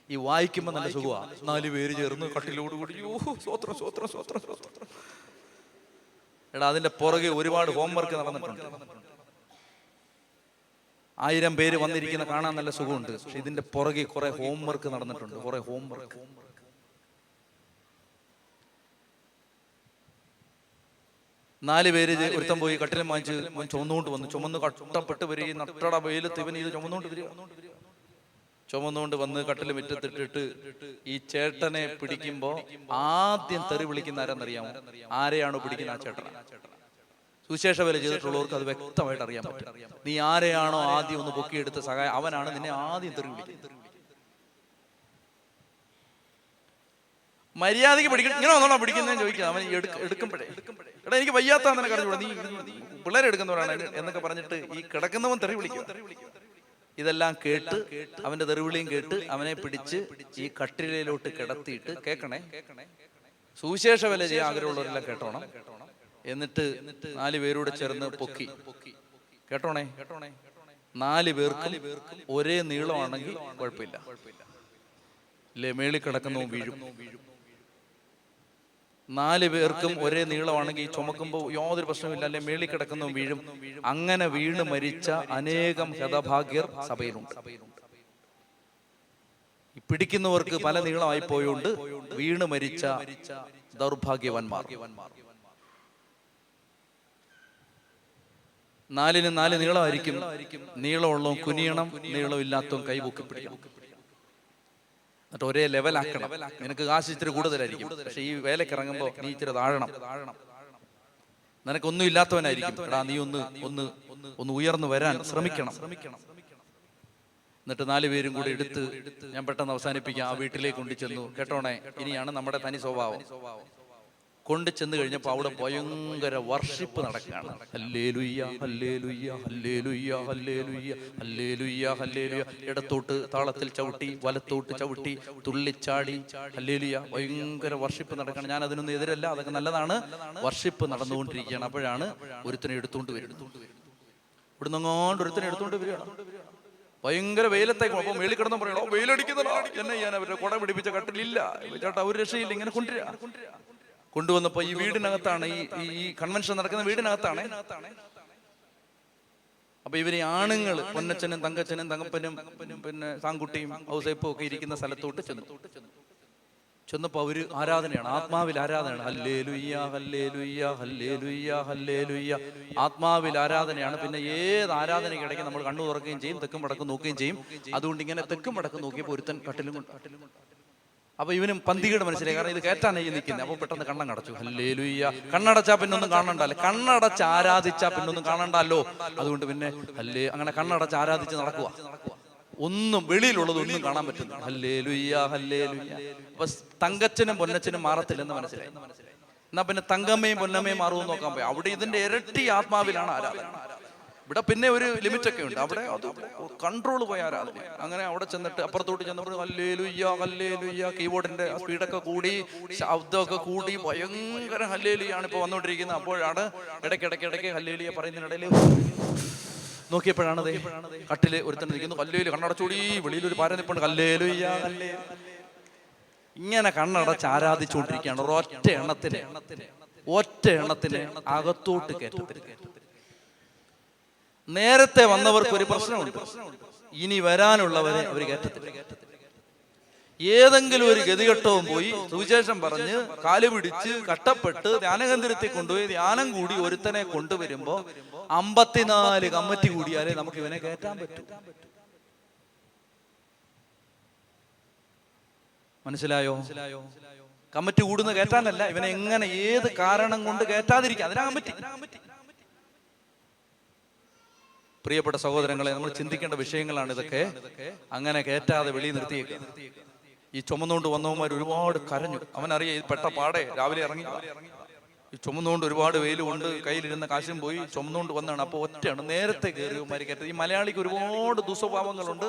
ഈ വായിക്കുമ്പോ നല്ല സുഖമാ. 4 പേര് ചേർന്ന് കട്ടിലോട് കൂടി, സ്വത്രം. എടാ അതിന്റെ പുറകെ ഒരുപാട് ഹോംവർക്ക് നടന്നിട്ടുണ്ട്. 1000 പേര് വന്നിരിക്കുന്ന കാണാൻ നല്ല സുഖമുണ്ട്. പക്ഷെ ഇതിന്റെ പുറകെ കുറെ ഹോംവർക്ക് നടന്നിട്ടുണ്ട്. കുറെ ഹോംവർക്ക്. 4 പേര് ഒരുത്തം പോയി കട്ടിലും വാങ്ങിച്ച് ചുമന്നുകൊണ്ട് വന്നു. ചുമന്ന് കഷ്ടപ്പെട്ട് വരികയും നട്ടട വെയിലത്ത് ഇവൻ ഇത് ചുമന്നുകൊണ്ട് വന്ന് കട്ടില് മുറ്റത്തിട്ടിട്ട് ഈ ചേട്ടനെ പിടിക്കുമ്പോ ആദ്യം തെറി വിളിക്കുന്ന ആരെന്നറിയാമോ? ആരെയാണോ പിടിക്കുന്ന ആ ചേട്ടൻ. സുവിശേഷ വേല ചെയ്തിട്ടുള്ളവർക്ക് അത് വ്യക്തമായിട്ട് അറിയാൻ പറ്റും. നീ ആരെയാണോ ആദ്യം ഒന്ന് പൊക്കിയെടുത്ത് സഹായം, അവനാണ് നിന്നെ ആദ്യം തെറി വിളിക്കുന്നത്. മര്യാദയ്ക്ക് പിടിക്കണം. ഇങ്ങനെ വന്നോളാം പിടിക്കുന്നതെന്ന് ചോദിക്കാം. അവൻ എടുക്കുമ്പോഴേ, എടാ എനിക്ക് വയ്യാത്താന്ന് നിനക്ക് അറിഞ്ഞൂടാ, നീ പിള്ളേരെ എടുക്കുന്നവരാണ് എന്നൊക്കെ പറഞ്ഞിട്ട് ഈ കിടക്കുന്നവൻ തെറി വിളിക്കും. ഇതെല്ലാം കേട്ട് അവന്റെ തെറിവിളിയും കേട്ട് അവനെ പിടിച്ച് ഈ കട്ടിലയിലോട്ട് കിടത്തിയിട്ട്, കേൾക്കണേ, സുവിശേഷ വില ചെയ്യാൻ ആഗ്രഹമുള്ളവരെല്ലാം കേട്ടോണം. എന്നിട്ട് 4 പേരോട് ചേർന്ന് പൊക്കി. കേട്ടോണേ, 4 പേർക്കും ഒരേ നീളമാണെങ്കിൽ കുഴപ്പമില്ല, ഇല്ലേ മേളിൽ കിടക്കുന്നവും വീഴും. 4 പേർക്കും ഒരേ നീളമാണെങ്കിൽ ചുമക്കുമ്പോൾ യാതൊരു പ്രശ്നമില്ല, അല്ലെ മേളിൽ കിടക്കുന്നതും വീഴും. അങ്ങനെ വീണ് മരിച്ച അനേകം ഹതഭാഗ്യർ സഭയിലുണ്ട്. പിടിക്കുന്നവർക്ക് പല നീളമായി പോയോണ്ട് വീണ് മരിച്ച ദൗർഭാഗ്യവാന്മാർ. 4-ന് 4 നീളമായിരിക്കും. നീളമുള്ളതും കുനിയണം, നീളമില്ലാത്തതും കൈപൊക്കി പിടിക്കണം. എന്നിട്ട് ഒരേ ലെവലാക്കണം. നിനക്ക് കാശ് ഇത്തിരി കൂടുതലായിരിക്കും, പക്ഷെ ഈ വേലക്ക് ഇറങ്ങുമ്പോൾ നീ ഇത്തിരി താഴണം. നിനക്കൊന്നും ഇല്ലാത്തവനായിരിക്കും. എടാ നീ ഒന്ന് ഉയർന്നു വരാൻ ശ്രമിക്കണം. എന്നിട്ട് 4 പേരും കൂടി എടുത്ത്, ഞാൻ പെട്ടെന്ന് അവസാനിപ്പിക്കാം, ആ വീട്ടിലേക്ക് കൊണ്ടുചെന്നു. കേട്ടോണേ, ഇനിയാണ് നമ്മുടെ തനി സ്വഭാവം. കൊണ്ടു ചെന്ന് കഴിഞ്ഞപ്പോൾ അവിടെ ഭയങ്കര വർഷിപ്പ് നടക്കുകയാണ്. Hallelujah hallelujah hallelujah hallelujah hallelujah hallelujah. ഇടത്തോട്ട് താളത്തിൽ ചവിട്ടി, വലത്തോട്ട് ചവിട്ടി, തുള്ളിച്ചാടി ഹല്ലേലൂയ. ഭയങ്കര വർഷിപ്പ് നടക്കുകയാണ്. ഞാൻ അതിനൊന്നും എതിരല്ല, അതൊക്കെ നല്ലതാണ്. വർഷിപ്പ് നടന്നുകൊണ്ടിരിക്കുകയാണ്. അപ്പോഴാണ് ഒരുത്തനെ എടുത്തുകൊണ്ട് വരുന്നത്. ഇവിടുന്ന് അങ്ങോട്ട് ഒരുത്തനെ എടുത്തുകൊണ്ട് വരികയാണ്. ഭയങ്കര വെയിലത്തേക്ക്. അപ്പൊ മേളിൽ കിടന്ന് പറയണോ, വെയിലടിക്കുന്നതാ, എന്നെ ചെയ്യാൻ അവരുടെ കുട പിടിപ്പിച്ച കട്ടിലില്ല ചേട്ടാ, ഒരു രക്ഷയില്ല. ഇങ്ങനെ കൊണ്ടുവന്നപ്പോ ഈ വീടിനകത്താണ്, ഈ കൺവെൻഷൻ നടക്കുന്ന വീടിനകത്താണ്. അപ്പൊ ഇവര് ആണുങ്ങൾ, പൊന്നച്ചനും തങ്കച്ചനും തങ്കപ്പനും പിന്നെ സാങ്കുട്ടിയും ഔസേപ്പും ഒക്കെ ഇരിക്കുന്ന സ്ഥലത്തോട്ട് ചെന്നപ്പോ അവര് ആരാധനയാണ്, ആത്മാവിൽ ആരാധനയാണ്. Hallelujah hallelujah hallelujah hallelujah. ആത്മാവിൽ ആരാധനയാണ്. പിന്നെ ഏത് ആരാധനയ്ക്കിടയ്ക്ക് നമ്മൾ കണ്ണു തുറക്കുകയും ചെയ്യും, തെക്കും വടക്കും നോക്കുകയും ചെയ്യും. അതുകൊണ്ട് ഇങ്ങനെ തെക്കും വടക്കും നോക്കിയപ്പോൾ ഒരുത്തൻ കട്ടിലും കൊണ്ട്. അപ്പൊ ഇവനും പന്തികേട് മനസ്സിലായി, കാരണം ഇത് കേട്ടാണ് നിൽക്കുന്നത്. അപ്പൊ പെട്ടെന്ന് കണ്ണടച്ചു. ഹല്ലേലൂയ. കണ്ണടച്ചാ പിന്നൊന്നും കാണണ്ടല്ലോ, കണ്ണടച്ച് ആരാധിച്ചാ പിന്നൊന്നും കാണണ്ടല്ലോ. അതുകൊണ്ട് പിന്നെ അങ്ങനെ കണ്ണടച്ച് ആരാധിച്ച് നടക്കുക. ഒന്നും വെളിയിലുള്ളതൊന്നും കാണാൻ പറ്റുന്നു. Hallelujah hallelujah. അപ്പൊ തങ്കച്ചനും പൊന്നച്ചനും മാറത്തില്ലെന്ന് മനസ്സിലായി. എന്നാ പിന്നെ തങ്കമ്മയും പൊന്നമ്മയും മാറുമെന്ന് നോക്കാൻ പോയി. അവിടെ ഇതിന്റെ ഇരട്ടി ആത്മാവിലാണ് ആരാധന. ഇവിടെ പിന്നെ ഒരു ലിമിറ്റൊക്കെ ഉണ്ട്, അവിടെ അത് കൺട്രോൾ പോയ ആരാധന. അങ്ങനെ അവിടെ ചെന്നിട്ട് അപ്പുറത്തോട്ട് ചെന്നപ്പോൾ ഹല്ലേലൂയ ഹല്ലേലൂയ. കീബോർഡിന്റെ സ്പീഡൊക്കെ കൂടി, ശബ്ദമൊക്കെ കൂടി, ഭയങ്കര ഹല്ലേലൂയാണ് ഇപ്പൊ വന്നുകൊണ്ടിരിക്കുന്നത്. അപ്പോഴാണ് ഇടയ്ക്കിടയ്ക്ക് ഹല്ലേലൂയ പറയുന്നതിനിടയിൽ നോക്കിയപ്പോഴാണ് കട്ടില് ഒരുത്തൻ ഇരിക്കുന്നു. ഹല്ലേലൂയ. കണ്ണടച്ചോടി, വെളിയിലൊരു പാരനിപ്പുണ്ട്. Hallelujah hallelujah. ഇങ്ങനെ കണ്ണടച്ച് ആരാധിച്ചുകൊണ്ടിരിക്കുകയാണ്. ഒറ്റ എണ്ണത്തിന് അകത്തോട്ട് കയറ്റത്തില്ല. നേരത്തെ വന്നവർക്ക് ഒരു പ്രശ്നമുണ്ട്, ഇനി വരാനുള്ളവരെ അവർ കയറ്റത്തില്ല. ഏതെങ്കിലും ഒരു ഗതികെട്ടവും പോയി സുവിശേഷം പറഞ്ഞ് കാല് പിടിച്ച് കഷ്ടപ്പെട്ട് ധ്യാനകേന്ദ്രത്തിൽ കൊണ്ടുപോയി ധ്യാനം കൂടി ഒരുത്തനെ കൊണ്ടുവരുമ്പോ 54 കമ്മിറ്റി കൂടിയാലേ നമുക്ക് ഇവനെ കയറ്റാൻ പറ്റൂ. മനസ്സിലായോ? കമ്മിറ്റി കൂടുന്ന കയറ്റാനല്ല, ഇവനെ എങ്ങനെ ഏത് കാരണം കൊണ്ട് കയറ്റാതിരിക്കാം, അതിനാ കമ്മിറ്റി. പ്രിയപ്പെട്ട സഹോദരങ്ങളെ, നമ്മൾ ചിന്തിക്കേണ്ട വിഷയങ്ങളാണ് ഇതൊക്കെ. അങ്ങനെ കയറ്റാതെ വെളിയിൽ നിർത്തിയേക്കുക. ഈ ചുമന്നുകൊണ്ട് വന്നവന്മാർ ഒരുപാട് കരഞ്ഞു. അവനറിയാം ഇത് പെട്ട പാടെ രാവിലെ ഇറങ്ങി. ഈ ചുമന്നുകൊണ്ട് ഒരുപാട് വെയിൽ കൊണ്ട് കയ്യിലിരുന്ന കാശും പോയി ചുമന്നുകൊണ്ട് വന്നാണ്. അപ്പോൾ ഒറ്റയാണ് നേരത്തെ കയറിയവന്മാർ കയറ്റത്. ഈ മലയാളിക്ക് ഒരുപാട് ദുസ്വഭാവങ്ങളുണ്ട്,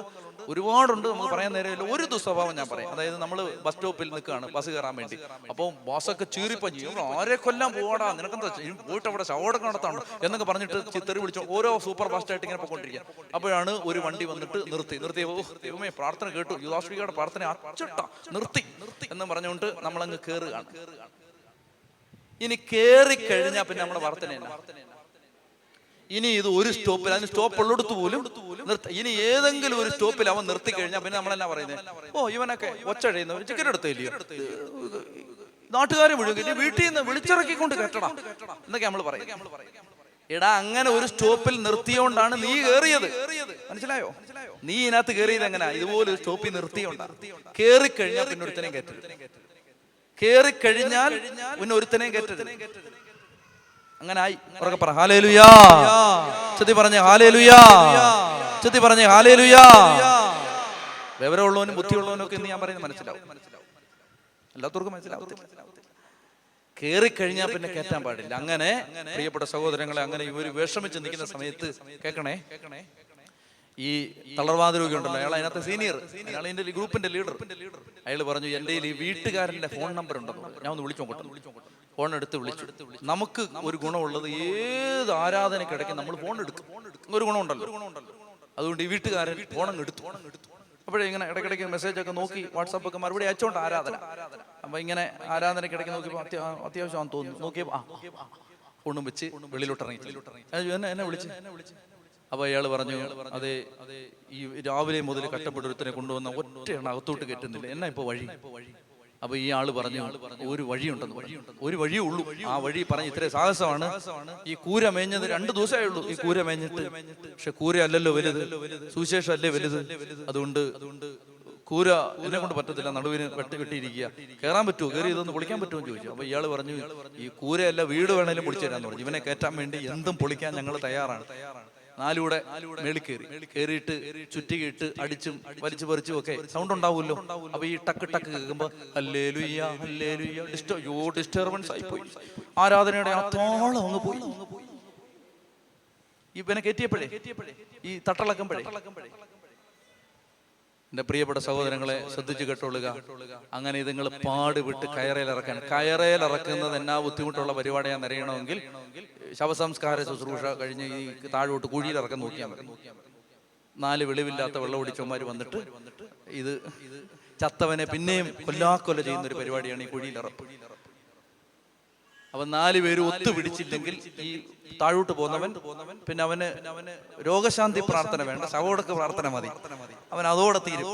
ഒരുപാടുണ്ട്. നമുക്ക് പറയാൻ നേരമില്ല. ഒരു ദുസ്വഭാവം ഞാൻ പറയാം. അതായത് നമ്മൾ ബസ് സ്റ്റോപ്പിൽ നിൽക്കുകയാണ് ബസ് കയറാൻ വേണ്ടി. അപ്പോൾ ബസ്സൊക്കെ ചീറിപ്പഞ്ഞു, ആരെ കൊല്ലാൻ പോവാടാ, നിനക്കെന്താ പോയിട്ട് അവിടെ ശവടക്കം നടത്താണ് എന്നൊക്കെ പറഞ്ഞിട്ട് ചിത്തറി വിളിച്ചു ഓരോ സൂപ്പർ ഫാസ്റ്റായിട്ട് ഇങ്ങനെ പോയിക്കൊണ്ടിരിക്കുക. അപ്പോഴാണ് ഒരു വണ്ടി വന്നിട്ട് നിർത്തിയ ദൈവമേ പ്രാർത്ഥന കേട്ടു, യുദാശ്രീയുടെ പ്രാർത്ഥന അച്ചട്ട നിർത്തി എന്ന് പറഞ്ഞുകൊണ്ട് നമ്മളങ്ങ് കയറുകയാണ്. ഇനി കയറിക്കഴിഞ്ഞാൽ പിന്നെ നമ്മുടെ പ്രാർത്ഥനയല്ല. ഇനി ഇത് ഒരു സ്റ്റോപ്പിൽ, അതിന് സ്റ്റോപ്പ് ഉള്ളിടത്ത് പോലും ഇനി ഏതെങ്കിലും ഒരു സ്റ്റോപ്പിൽ അവൻ നിർത്തി കഴിഞ്ഞാൽ പിന്നെ നമ്മളെന്നാ പറയുന്നത്, ഓ ഇവനൊക്കെ ഒച്ചഴയുന്നു, ടിക്കറ്റ് എടുത്തില്ലയോ, നാട്ടുകാരെ മുഴുവൻ വീട്ടിൽ നിന്ന് വിളിച്ചിറക്കിക്കൊണ്ട് കേട്ടടാ എന്നൊക്കെ നമ്മൾ പറയും. എടാ, അങ്ങനെ ഒരു സ്റ്റോപ്പിൽ നിർത്തിയോണ്ടാണ് നീ കയറിയത്. മനസ്സിലായോ? നീ ഇതിനകത്ത് കയറിയത് എങ്ങനെയാ? ഇതുപോലെ ഒരു സ്റ്റോപ്പിൽ നിർത്തിയോണ്ടാ. കയറിക്കഴിഞ്ഞാൽ പിന്നെ ഒരുത്തനെയും കയറ്റരുത്. കയറിക്കഴിഞ്ഞാൽ പിന്നെ ഒരുത്തനെയും കയറ്റരുത്. അങ്ങനെ ആയി. ഉറക്കെ പറ ഹല്ലേലൂയാ. ചെത്തി പറഞ്ഞേ ഹല്ലേലൂയാ. ചെത്തി പറഞ്ഞേ ഹല്ലേലൂയാ. വിവരമുള്ളവനും ബുദ്ധിയുള്ളവനും ഒക്കെ ഇന്ന് ഞാൻ പറയുന്നത് മനസ്സിലാവും. എല്ലാവർക്കും മനസ്സിലാവത്തില്ല. കയറിക്കഴിഞ്ഞാൽ പിന്നെ കയറ്റാൻ പാടില്ല. അങ്ങനെ പ്രിയപ്പെട്ട സഹോദരങ്ങളെ, അങ്ങനെ ഇവര് വിഷമിച്ച് നിൽക്കുന്ന സമയത്ത് കേൾക്കണേ, ഈ തളർവാദ രോഗി ഉണ്ടല്ലോ, അയാൾ അതിനകത്ത് സീനിയർ, അയാൾ എന്റെ ഗ്രൂപ്പിന്റെ ലീഡർ. അയാൾ പറഞ്ഞു, എന്റെ ഈ വീട്ടുകാരന്റെ ഫോൺ നമ്പർ ഉണ്ടെന്ന്. ഞാൻ ഒന്ന് വിളിച്ചു നോക്കട്ടെ. ഫോൺ എടുത്ത് വിളിച്ചു. നമുക്ക് ഒരു ഗുണമുള്ളത്, ഏത് ആരാധനക്കിടയ്ക്ക് നമ്മൾ ഫോൺ എടുക്കും. ഒരു ഗുണമുണ്ടല്ലോ. അതുകൊണ്ട് ഈ വീട്ടുകാരൻ ഫോണങ്ങ് എടുത്തു. അപ്പോഴേ ഇങ്ങനെ ഇടയ്ക്കിടയ്ക്ക് മെസ്സേജ് ഒക്കെ നോക്കി, വാട്സാപ്പ് ഒക്കെ മറുപടി അയച്ചോണ്ട് ആരാധന. അപ്പൊ ഇങ്ങനെ ആരാധനക്കിടയ്ക്ക് നോക്കിയപ്പോൾ അത്യാവശ്യമാണെന്ന് തോന്നുന്നു. നോക്കിയപ്പോ ഫോണും വെച്ച് വെളിയിലോട്ട് ഇറങ്ങി. എന്നെ വിളിച്ച്. അപ്പൊ അയാൾ പറഞ്ഞു, അതെ, ഈ രാവിലെ മുതൽ കഷ്ടപ്പെട്ട ഒരുത്തനെ കൊണ്ടുവന്ന ഒറ്റയാണ് അകത്തോട്ട് കയറ്റുന്നില്ല, എന്നാ ഇപ്പൊ വഴി? അപ്പൊ ഈ ആള് പറഞ്ഞു, ഒരു വഴിയുണ്ടെന്ന്. ഒരു വഴിയേ ഉള്ളൂ. ആ വഴി പറഞ്ഞ് ഇത്രയും സാഹസമാണ്. ഈ കൂര മേഞ്ഞത് 2 ദിവസമേ ഉള്ളൂ. ഈ കൂര മേഞ്ഞിട്ട്, പക്ഷെ കൂര അല്ലല്ലോ വലുത്, സുവിശേഷം അല്ലേ വലുത്. അതുകൊണ്ട് കൂര എന്നെ കൊണ്ട് പറ്റത്തില്ല, നടുവിന് കെട്ടിയിരിക്കുക, കയറാൻ പറ്റുമോ, കയറി ഇതൊന്ന് പൊളിക്കാൻ പറ്റുമോ എന്ന് ചോദിച്ചു. അപ്പൊ ഇയാൾ പറഞ്ഞു, ഈ കൂരയല്ല വീട് വേണേലും പൊളിച്ചു തരാന്ന് പറഞ്ഞു. ഇവനെ കയറ്റാൻ വേണ്ടി എന്തും പൊളിക്കാൻ ഞങ്ങൾ തയ്യാറാണ്. നാലൂടെ മേളിൽ കയറിയിട്ട് ചുറ്റികിട്ട് അടിച്ചും വലിച്ചു പറിച്ചും ഒക്കെ സൗണ്ട് ഉണ്ടാവുമല്ലോ. അപ്പൊ ഈ ടക്ക് ടക്ക് കേൾക്കുമ്പോ ഹല്ലേലൂയ ഹല്ലേലൂയ ഡിസ്റ്റർബൻസ് ആയിപ്പോയി. ആരാധനയുടെ ആ താളം അങ്ങ് പോയി. ഇവനെ കയറ്റിയപ്പോഴേ, ഈ തട്ടളക്കുമ്പോഴേ. എന്റെ പ്രിയപ്പെട്ട സഹോദരങ്ങളെ ശ്രദ്ധിച്ചു കേട്ടോളുക. അങ്ങനെ ഇതുങ്ങൾ പാടുവിട്ട് കയറയിലിറക്കുന്നത് എന്നാ ബുദ്ധിമുട്ടുള്ള പരിപാടിയാന്ന് അറിയണമെങ്കിൽ ശവസംസ്കാര ശുശ്രൂഷ കഴിഞ്ഞ് ഈ താഴോട്ട് കുഴിയിലിറക്കാൻ നോക്കിയാൽ മതി. 4 വെളിവില്ലാത്ത വെള്ളമൊടിച്ചവന്മാർ വന്നിട്ട് ഇത് ചത്തവനെ പിന്നെയും കൊല്ലാക്കൊല ചെയ്യുന്ന ഒരു പരിപാടിയാണ് ഈ കുഴിയിലിറപ്പ്. അവൻ 4 പേര് ഒത്തുപിടിച്ചില്ലെങ്കിൽ ഈ താഴോട്ട് പോകുന്നവൻ പിന്നെ അവന് രോഗശാന്തി പ്രാർത്ഥന വേണ്ട, ശവോടക്ക് പ്രാർത്ഥന മതി, അവൻ അതോടെ തീരും.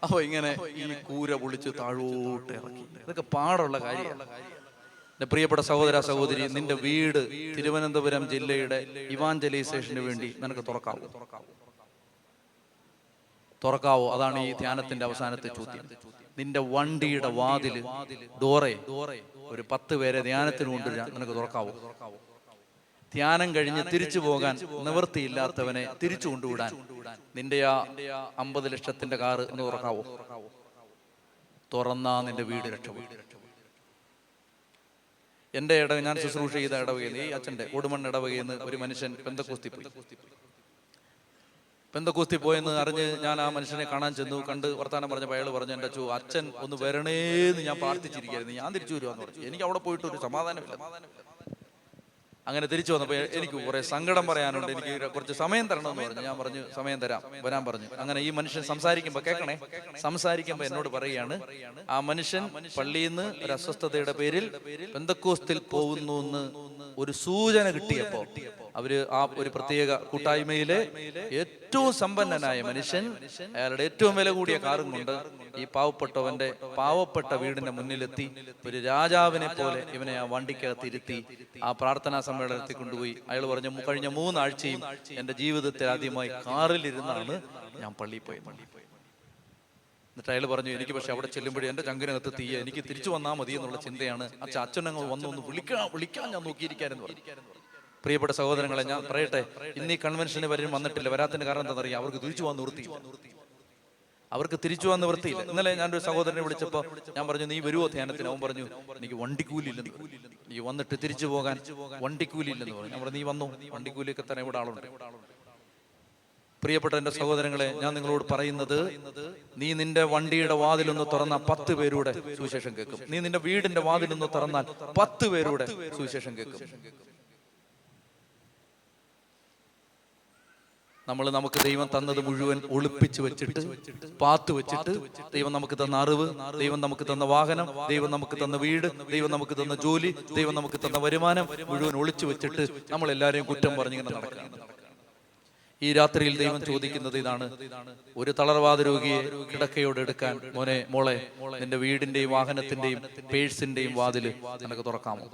അപ്പൊ ഇങ്ങനെ ഈ കൂര പൊളിച്ച് താഴോട്ട് ഇറക്കി. ഇതൊക്കെ പാടുള്ള കാര്യമാണ്. എന്റെ പ്രിയപ്പെട്ട സഹോദര സഹോദരി, നിന്റെ വീട് തിരുവനന്തപുരം ജില്ലയുടെ ഇവാഞ്ചലൈസേഷന് വേണ്ടി നിനക്ക് തുറക്കാവോ? അതാണ് ഈ ധ്യാനത്തിന്റെ അവസാനത്തെ ചോദ്യം. നിന്റെ വണ്ടിയുടെ വാതില് ഡോറെ ഒരു 10 പേരെ ധ്യാനത്തിന് കൊണ്ടുവരാൻ നിനക്ക് തുറക്കാവോ? ധ്യാനം കഴിഞ്ഞ് തിരിച്ചു പോകാൻ നിവൃത്തിയില്ലാത്തവനെ തിരിച്ചു കൊണ്ടുവിടാൻ നിന്റെ ആ 50 ലക്ഷത്തിന്റെ കാറ് ഒന്ന് തുറക്കാവോ? തുറന്നാ നിന്റെ വീട് രക്ഷപ്പെടും. എന്റെ ഞാൻ ശുശ്രൂഷ ചെയ്ത ഇടവകയിൽ, ഈ അച്ഛന്റെ കൊടുമൺ ഇടവകയിൽ നിന്ന് ഒരു മനുഷ്യൻ പെന്തക്കോസ്തി പോയെന്ന് അറിഞ്ഞ് ഞാൻ ആ മനുഷ്യനെ കാണാൻ ചെന്നു. കണ്ട് വർത്താനം പറഞ്ഞപ്പോൾ അയാൾ പറഞ്ഞു, എൻ്റെ അച്ഛൻ ഒന്ന് വരണേന്ന് ഞാൻ പ്രാർത്ഥിച്ചിരിക്കുകയായിരുന്നു, ഞാൻ തിരിച്ചു വരുവാന്ന് പറഞ്ഞു. എനിക്ക് അവിടെ പോയിട്ട് ഒരു സമാധാനമില്ല. അങ്ങനെ തിരിച്ചു വന്നപ്പോൾ എനിക്ക് കുറെ സങ്കടം പറയാനുണ്ട്, എനിക്ക് കുറച്ച് സമയം തരണമെന്ന് പറഞ്ഞു. ഞാൻ പറഞ്ഞു സമയം തരാം, വരാൻ പറഞ്ഞു. അങ്ങനെ ഈ മനുഷ്യൻ സംസാരിക്കുമ്പോൾ സംസാരിക്കുമ്പോൾ എന്നോട് പറയുകയാണ്, ആ മനുഷ്യൻ പള്ളിയിൽ നിന്ന് ഒരു അസ്വസ്ഥതയുടെ പേരിൽ പെന്തക്കോസ്തിൽ പോകുന്നു എന്ന് ഒരു സൂചന കിട്ടിയപ്പോ അവര് ആ ഒരു പ്രത്യേക കൂട്ടായ്മയിലെ ഏറ്റവും സമ്പന്നനായ മനുഷ്യൻ അയാളുടെ ഏറ്റവും വില കൂടിയ കാറും കൊണ്ട് ഈ പാവപ്പെട്ട വീടിന്റെ മുന്നിലെത്തി ഒരു രാജാവിനെ പോലെ ഇവനെ ആ വണ്ടിക്കകത്ത് ഇരുത്തി ആ പ്രാർത്ഥനാ സമ്മേളനത്തിൽ കൊണ്ടുപോയി. അയാൾ പറഞ്ഞു, കഴിഞ്ഞ 3 ആഴ്ചയും എന്റെ ജീവിതത്തിൽ ആദ്യമായി കാറിലിരുന്നാണ് ഞാൻ പള്ളിയിൽ പോയത്. എന്നിട്ട് അയാൾ പറഞ്ഞു, എനിക്ക് പക്ഷെ അവിടെ ചെല്ലുമ്പോഴേ എന്റെ ചങ്കിനകത്ത് തീയ, എനിക്ക് തിരിച്ചു വന്നാൽ മതി എന്നുള്ള ചിന്തയാണ്. അച്ഛനങ്ങൾ വന്നൊന്ന് വിളിക്കാൻ ഞാൻ നോക്കിയിരിക്കാനെന്ന് പറഞ്ഞു. പ്രിയപ്പെട്ട സഹോദരങ്ങളെ, ഞാൻ പറയട്ടെ, ഇന്ന് ഈ കൺവെൻഷന് വന്നിട്ടില്ല. വരാത്തിന്റെ കാരണം എന്താണെന്നറിയാം? അവർക്ക് തിരിച്ചു പോകാൻ നിവൃത്തിയില്ല. ഇന്നലെ ഞാനൊരു സഹോദരനെ വിളിച്ചപ്പോൾ ഞാൻ പറഞ്ഞു, നീ വരുവോ ധ്യാനത്തിന്? അവൻ പറഞ്ഞു, എനിക്ക് വണ്ടിക്കൂലില്ലെന്ന്. നീ വന്നിട്ട് തിരിച്ചു പോകാൻ വണ്ടിക്കൂലില്ലെന്ന് പറഞ്ഞു. ഞാൻ പറഞ്ഞു, നീ വന്നു, വണ്ടിക്കൂലിയൊക്കെ തന്നെ ഇവിടെ ആളുണ്ട്. പ്രിയപ്പെട്ട എന്റെ സഹോദരങ്ങളെ, ഞാൻ നിങ്ങളോട് പറയുന്നത്, നീ നിന്റെ വണ്ടിയുടെ വാതിലൊന്ന് തുറന്നാൽ 10 പേരുടെ സുവിശേഷം കേൾക്കും. നീ നിന്റെ വീടിന്റെ വാതിലൊന്ന് തുറന്നാൽ 10 പേരുടെ സുവിശേഷം കേൾക്കും. നമുക്ക് ദൈവം തന്നത് മുഴുവൻ ഒളിപ്പിച്ച് വെച്ചിട്ട്, പാത്തു വെച്ചിട്ട്, ദൈവം നമുക്ക് തന്ന അറിവ്, ദൈവം നമുക്ക് തന്ന വാഹനം, ദൈവം നമുക്ക് തന്ന വീട്, ദൈവം നമുക്ക് തന്ന ജോലി, ദൈവം നമുക്ക് തന്ന വരുമാനം മുഴുവൻ ഒളിച്ചു വെച്ചിട്ട് നമ്മൾ എല്ലാവരെയും കുറ്റം പറഞ്ഞിങ്ങനെ നടക്കുകയാണ്. ഈ രാത്രിയിൽ ദൈവം ചോദിക്കുന്നത് ഇതാണ്, ഒരു തളർവാദ രോഗിയെ കിടക്കയോട് എടുക്കാൻ മോളെ നിന്റെ വീടിന്റെയും വാഹനത്തിന്റെയും പേഴ്സിന്റെയും വാതില് നിനക്ക് തുറക്കാമോ?